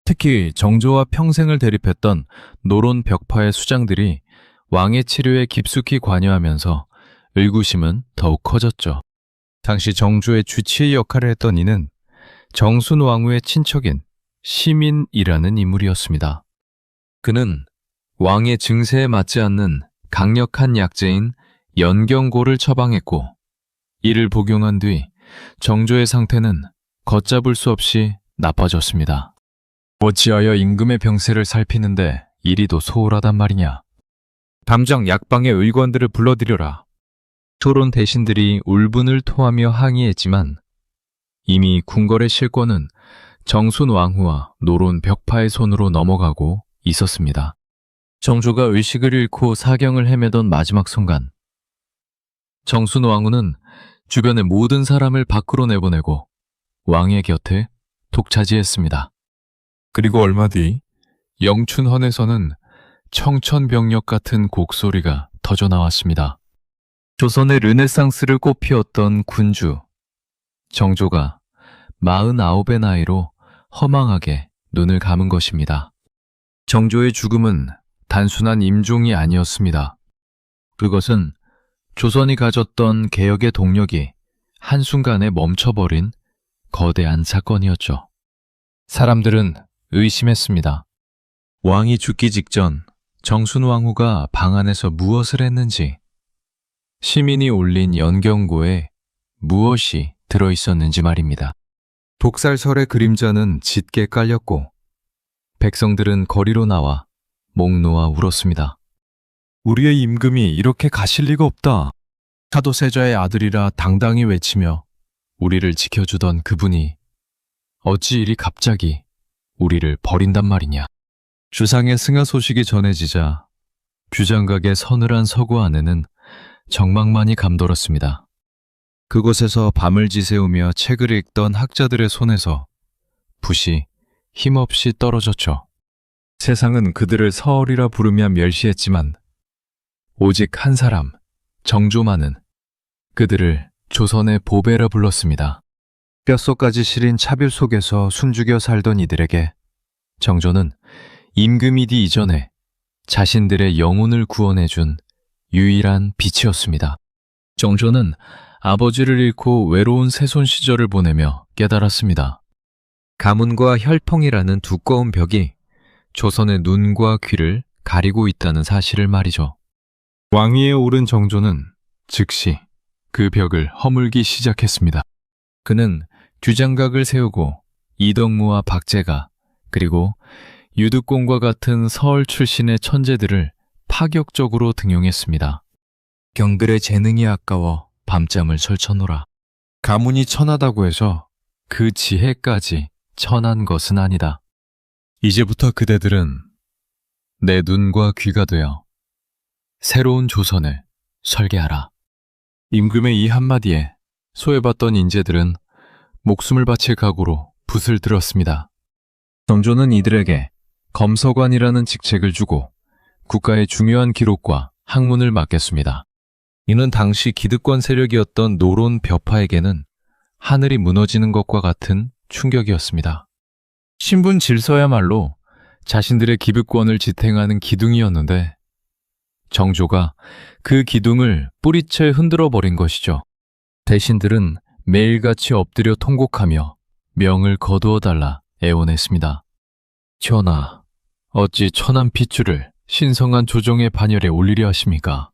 Speaker 1: 특히 정조와 평생을 대립했던 노론 벽파의 수장들이 왕의 치료에 깊숙이 관여하면서 의구심은 더욱 커졌죠. 당시 정조의 주치의 역할을 했던 이는 정순 왕후의 친척인 시민이라는 인물이었습니다. 그는 왕의 증세에 맞지 않는 강력한 약재인 연경고를 처방했고, 이를 복용한 뒤 정조의 상태는 걷잡을 수 없이 나빠졌습니다. 어찌하여 임금의 병세를 살피는데 이리도 소홀하단 말이냐. 당장 약방의 의관들을 불러들여라. 토론 대신들이 울분을 토하며 항의했지만 이미 궁궐의 실권은 정순 왕후와 노론 벽파의 손으로 넘어가고 있었습니다. 정조가 의식을 잃고 사경을 헤매던 마지막 순간, 정순 왕후는 주변의 모든 사람을 밖으로 내보내고 왕의 곁에 독차지했습니다. 그리고 얼마 뒤 영춘헌에서는 청천벽력 같은 곡소리가 터져나왔습니다. 조선의 르네상스를 꽃피웠던 군주 정조가 49의 나이로 허망하게 눈을 감은 것입니다. 정조의 죽음은 단순한 임종이 아니었습니다. 그것은 조선이 가졌던 개혁의 동력이 한순간에 멈춰버린 거대한 사건이었죠. 사람들은 의심했습니다. 왕이 죽기 직전 정순 왕후가 방 안에서 무엇을 했는지, 시민이 올린 연경고에 무엇이 들어있었는지 말입니다. 독살설의 그림자는 짙게 깔렸고 백성들은 거리로 나와 목 놓아 울었습니다. 우리의 임금이 이렇게 가실 리가 없다. 사도세자의 아들이라 당당히 외치며 우리를 지켜주던 그분이 어찌 이리 갑자기 우리를 버린단 말이냐. 주상의 승하 소식이 전해지자 규장각의 서늘한 서구 안에는 정막만이 감돌았습니다. 그곳에서 밤을 지새우며 책을 읽던 학자들의 손에서 붓이 힘없이 떨어졌죠. 세상은 그들을 서얼이라 부르며 멸시했지만 오직 한 사람, 정조만은 그들을 조선의 보배라 불렀습니다. 뼛속까지 시린 차별 속에서 숨죽여 살던 이들에게 정조는 임금이디 이전에 자신들의 영혼을 구원해준 유일한 빛이었습니다. 정조는 아버지를 잃고 외로운 새손 시절을 보내며 깨달았습니다. 가문과 혈통이라는 두꺼운 벽이 조선의 눈과 귀를 가리고 있다는 사실을 말이죠. 왕위에 오른 정조는 즉시 그 벽을 허물기 시작했습니다. 그는 규장각을 세우고 이덕무와 박제가, 그리고 유득공과 같은 서울 출신의 천재들을 파격적으로 등용했습니다. 경들의 재능이 아까워 밤잠을 설쳐노라. 가문이 천하다고 해서 그 지혜까지 천한 것은 아니다. 이제부터 그대들은 내 눈과 귀가 되어 새로운 조선을 설계하라. 임금의 이 한마디에 소외받던 인재들은 목숨을 바칠 각오로 붓을 들었습니다.
Speaker 2: 정조는 이들에게 검서관이라는 직책을 주고 국가의 중요한 기록과 학문을 맡겼습니다. 이는 당시 기득권 세력이었던 노론 벼파에게는 하늘이 무너지는 것과 같은 충격이었습니다. 신분 질서야말로 자신들의 기득권을 지탱하는 기둥이었는데 정조가 그 기둥을 뿌리채 흔들어 버린 것이죠. 대신들은 매일같이 엎드려 통곡하며 명을 거두어 달라 애원했습니다. 전하, 어찌 천한 핏줄을 신성한 조정의 반열에 올리려 하십니까?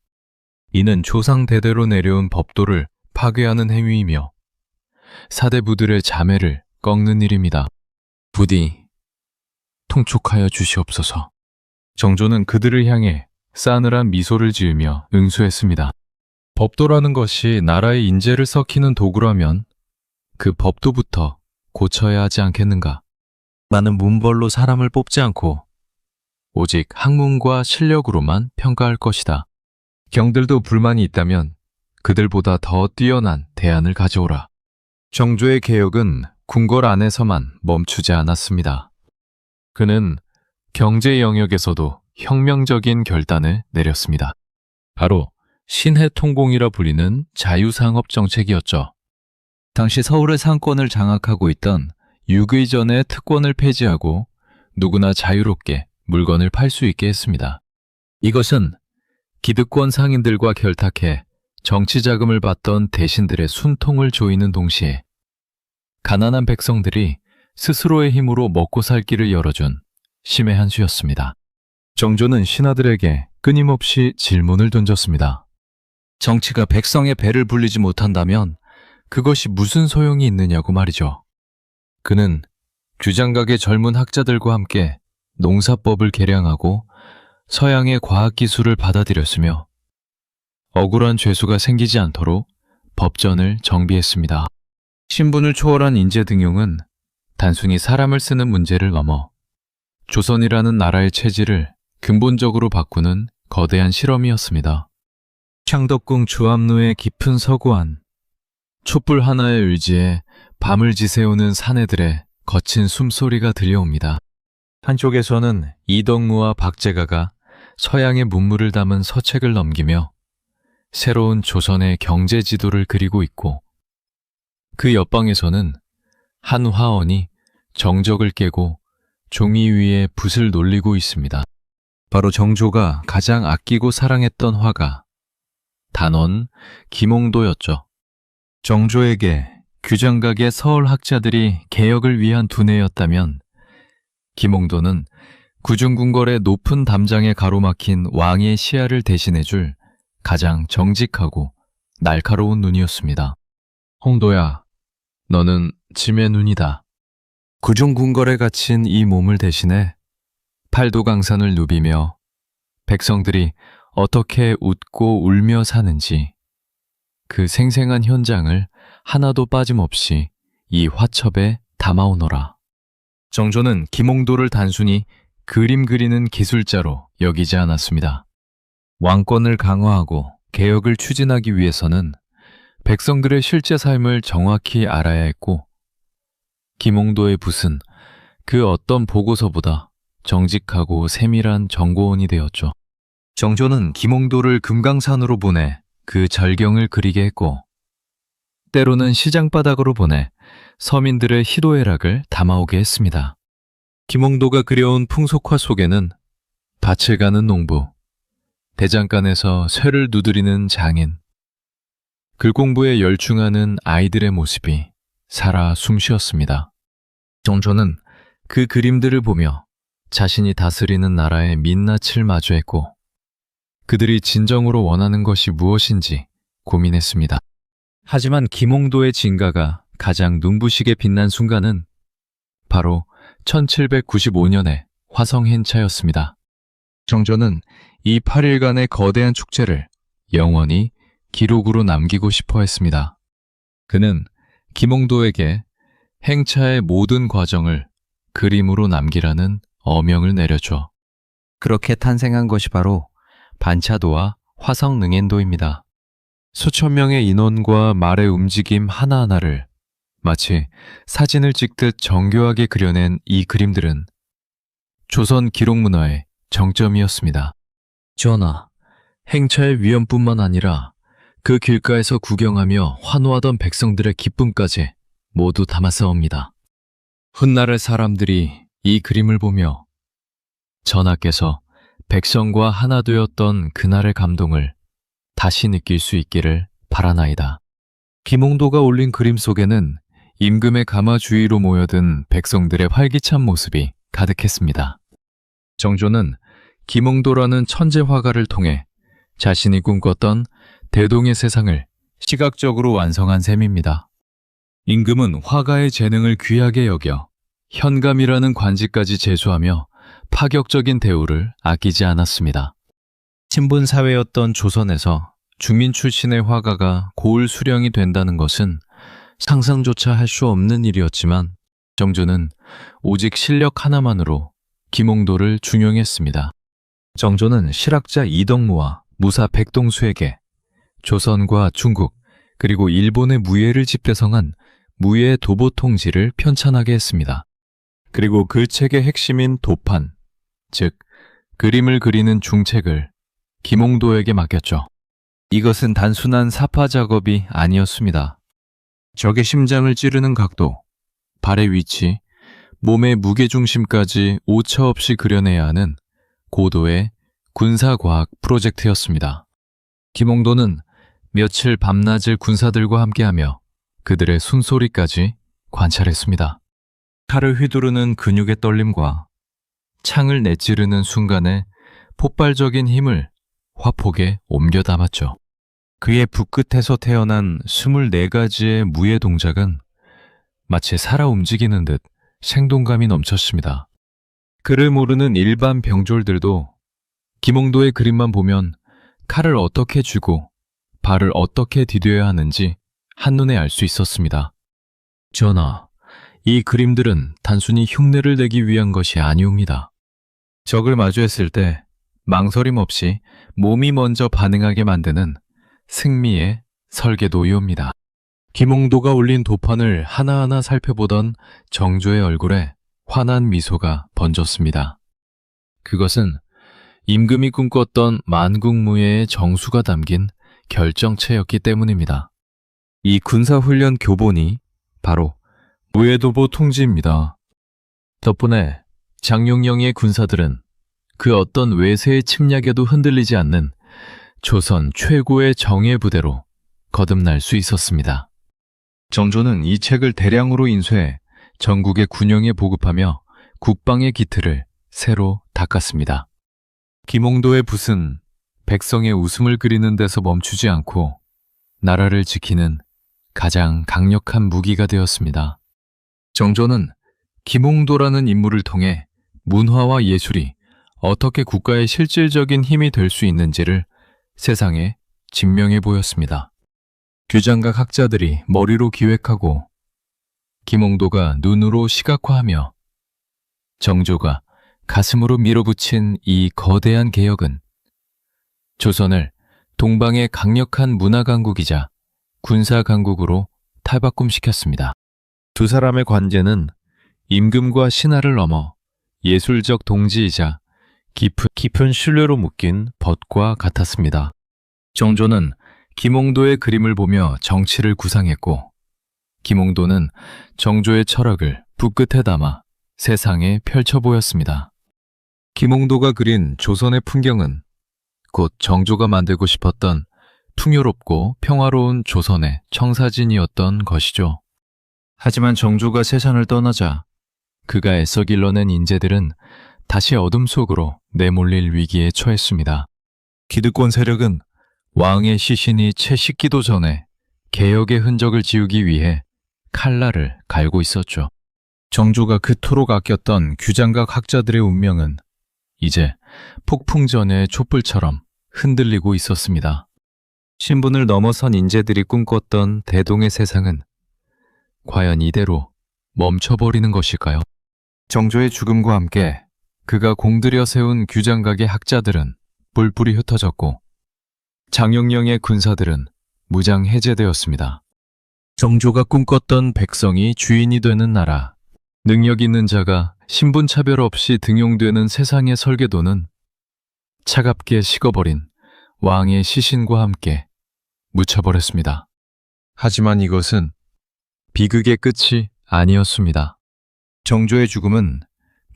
Speaker 2: 이는 조상 대대로 내려온 법도를 파괴하는 행위이며 사대부들의 자매를 꺾는 일입니다. 부디 통촉하여 주시옵소서. 정조는 그들을 향해 싸늘한 미소를 지으며 응수했습니다. 법도라는 것이 나라의 인재를 썩히는 도구라면 그 법도부터 고쳐야 하지 않겠는가? 나는 문벌로 사람을 뽑지 않고 오직 학문과 실력으로만 평가할 것이다. 경들도 불만이 있다면 그들보다 더 뛰어난 대안을 가져오라. 정조의 개혁은 궁궐 안에서만 멈추지 않았습니다. 그는 경제 영역에서도 혁명적인 결단을 내렸습니다. 바로 신해통공이라 불리는 자유상업 정책이었죠. 당시 서울의 상권을 장악하고 있던 육의전의 특권을 폐지하고 누구나 자유롭게 물건을 팔 수 있게 했습니다. 이것은 기득권 상인들과 결탁해 정치 자금을 받던 대신들의 숨통을 조이는 동시에 가난한 백성들이 스스로의 힘으로 먹고 살 길을 열어준 심의 한 수였습니다. 정조는 신하들에게 끊임없이 질문을 던졌습니다. 정치가 백성의 배를 불리지 못한다면 그것이 무슨 소용이 있느냐고 말이죠. 그는 규장각의 젊은 학자들과 함께 농사법을 개량하고 서양의 과학기술을 받아들였으며 억울한 죄수가 생기지 않도록 법전을 정비했습니다. 신분을 초월한 인재 등용은 단순히 사람을 쓰는 문제를 넘어 조선이라는 나라의 체질을 근본적으로 바꾸는 거대한 실험이었습니다. 창덕궁 주암루의 깊은 서구 안, 촛불 하나의 의지에 밤을 지새우는 사내들의 거친 숨소리가 들려옵니다. 한쪽에서는 이덕무와 박제가가 서양의 문물을 담은 서책을 넘기며 새로운 조선의 경제 지도를 그리고 있고 그 옆방에서는 한 화원이 정적을 깨고 종이 위에 붓을 놀리고 있습니다. 바로 정조가 가장 아끼고 사랑했던 화가 단원 김홍도였죠. 정조에게 규장각의 서울 학자들이 개혁을 위한 두뇌였다면 김홍도는 구중궁궐의 높은 담장에 가로막힌 왕의 시야를 대신해줄 가장 정직하고 날카로운 눈이었습니다. 홍도야, 너는 짐의 눈이다. 구중궁궐에 갇힌 이 몸을 대신해 팔도강산을 누비며 백성들이 어떻게 웃고 울며 사는지 그 생생한 현장을 하나도 빠짐없이 이 화첩에 담아오너라. 정조는 김홍도를 단순히 그림 그리는 기술자로 여기지 않았습니다. 왕권을 강화하고 개혁을 추진하기 위해서는 백성들의 실제 삶을 정확히 알아야 했고 김홍도의 붓은 그 어떤 보고서보다 정직하고 세밀한 정고원이 되었죠. 정조는 김홍도를 금강산으로 보내 그 절경을 그리게 했고 때로는 시장바닥으로 보내 서민들의 희도애락을 담아오게 했습니다. 김홍도가 그려온 풍속화 속에는 밭을 가는 농부, 대장간에서 쇠를 두드리는 장인, 글공부에 열중하는 아이들의 모습이 살아 숨쉬었습니다. 정조는 그 그림들을 보며 자신이 다스리는 나라의 민낯을 마주했고 그들이 진정으로 원하는 것이 무엇인지 고민했습니다. 하지만 김홍도의 진가가 가장 눈부시게 빛난 순간은 바로 1795년의 화성행차였습니다. 정조는 이 8일간의 거대한 축제를 영원히 기록으로 남기고 싶어 했습니다. 그는 김홍도에게 행차의 모든 과정을 그림으로 남기라는 어명을 내렸죠. 그렇게 탄생한 것이 바로 반차도와 화성능엔도입니다. 수천 명의 인원과 말의 움직임 하나하나를
Speaker 1: 마치 사진을 찍듯 정교하게 그려낸 이 그림들은 조선 기록문화의 정점이었습니다. 전하, 행차의 위엄뿐만 아니라 그 길가에서 구경하며 환호하던 백성들의 기쁨까지 모두 담았사옵니다. 훗날의 사람들이 이 그림을 보며 전하께서 백성과 하나 되었던 그날의 감동을 다시 느낄 수 있기를 바라나이다. 김홍도가 올린 그림 속에는 임금의 가마 주위로 모여든 백성들의 활기찬 모습이 가득했습니다. 정조는 김홍도라는 천재 화가를 통해 자신이 꿈꿨던 대동의 세상을 시각적으로 완성한 셈입니다. 임금은 화가의 재능을 귀하게 여겨 현감이라는 관직까지 제수하며 파격적인 대우를 아끼지 않았습니다. 신분 사회였던 조선에서 중민 출신의 화가가 고을 수령이 된다는 것은 상상조차 할 수 없는 일이었지만 정조는 오직 실력 하나만으로 김홍도를 중용했습니다. 정조는 실학자 이덕모와 무사 백동수에게 조선과 중국 그리고 일본의 무예를 집대성한 무예 도보 통지를 편찬하게 했습니다. 그리고 그 책의 핵심인 도판, 즉 그림을 그리는 중책을 김홍도에게 맡겼죠. 이것은 단순한 사파 작업이 아니었습니다. 적의 심장을 찌르는 각도, 발의 위치, 몸의 무게중심까지 오차없이 그려내야 하는 고도의 군사과학 프로젝트였습니다. 김홍도는 며칠 밤낮을 군사들과 함께하며 그들의 숨소리까지 관찰했습니다. 칼을 휘두르는 근육의 떨림과 창을 내찌르는 순간의 폭발적인 힘을 화폭에 옮겨 담았죠. 그의 붓끝에서 태어난 24가지의 무예 동작은 마치 살아 움직이는 듯 생동감이 넘쳤습니다. 그를 모르는 일반 병졸들도 김홍도의 그림만 보면 칼을 어떻게 쥐고 발을 어떻게 디뎌야 하는지 한눈에 알 수 있었습니다. 전하, 이 그림들은 단순히 흉내를 내기 위한 것이 아니옵니다. 적을 마주했을 때 망설임 없이 몸이 먼저 반응하게 만드는 승리의 설계도이옵니다. 김홍도가 올린 도판을 하나하나 살펴보던 정조의 얼굴에 환한 미소가 번졌습니다. 그것은 임금이 꿈꿨던 만국무예의 정수가 담긴 결정체였기 때문입니다. 이 군사훈련 교본이 바로 무예도보 통지입니다. 덕분에 장룡영의 군사들은 그 어떤 외세의 침략에도 흔들리지 않는 조선 최고의 정예 부대로 거듭날 수 있었습니다. 정조는 이 책을 대량으로 인쇄해 전국의 군영에 보급하며 국방의 기틀을 새로 닦았습니다. 김홍도의 붓은 백성의 웃음을 그리는 데서 멈추지 않고 나라를 지키는 가장 강력한 무기가 되었습니다. 정조는 김홍도라는 인물을 통해 문화와 예술이 어떻게 국가의 실질적인 힘이 될 수 있는지를 세상에 증명해 보였습니다. 규장각 학자들이 머리로 기획하고 김홍도가 눈으로 시각화하며 정조가 가슴으로 밀어붙인 이 거대한 개혁은 조선을 동방의 강력한 문화 강국이자 군사 강국으로 탈바꿈시켰습니다. 두 사람의 관계는 임금과 신하를 넘어 예술적 동지이자 깊은 신뢰로 묶인 벗과 같았습니다. 정조는 김홍도의 그림을 보며 정치를 구상했고 김홍도는 정조의 철학을 붓끝에 담아 세상에 펼쳐 보였습니다. 김홍도가 그린 조선의 풍경은 곧 정조가 만들고 싶었던 풍요롭고 평화로운 조선의 청사진이었던 것이죠. 하지만 정조가 세상을 떠나자 그가 애써 길러낸 인재들은 다시 어둠 속으로 내몰릴 위기에 처했습니다. 기득권 세력은 왕의 시신이 채 식기도 전에 개혁의 흔적을 지우기 위해 칼날을 갈고 있었죠. 정조가 그토록 아꼈던 규장각 학자들의 운명은 이제 폭풍전의 촛불처럼 흔들리고 있었습니다. 신분을 넘어선 인재들이 꿈꿨던 대동의 세상은 과연 이대로 멈춰버리는 것일까요? 정조의 죽음과 함께 그가 공들여 세운 규장각의 학자들은 뿔뿔이 흩어졌고 장영령의 군사들은 무장 해제되었습니다. 정조가 꿈꿨던 백성이 주인이 되는 나라. 능력 있는 자가 신분 차별 없이 등용되는 세상의 설계도는 차갑게 식어버린 왕의 시신과 함께 묻혀버렸습니다. 하지만 이것은 비극의 끝이 아니었습니다. 정조의 죽음은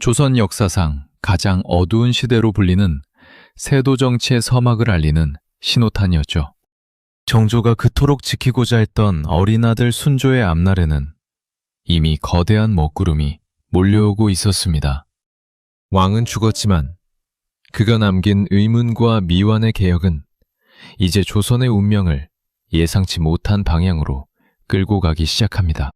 Speaker 1: 조선 역사상 가장 어두운 시대로 불리는 세도 정치의 서막을 알리는 신호탄이었죠. 정조가 그토록 지키고자 했던 어린 아들 순조의 앞날에는 이미 거대한 먹구름이 몰려오고 있었습니다. 왕은 죽었지만 그가 남긴 의문과 미완의 개혁은 이제 조선의 운명을 예상치 못한 방향으로 끌고 가기 시작합니다.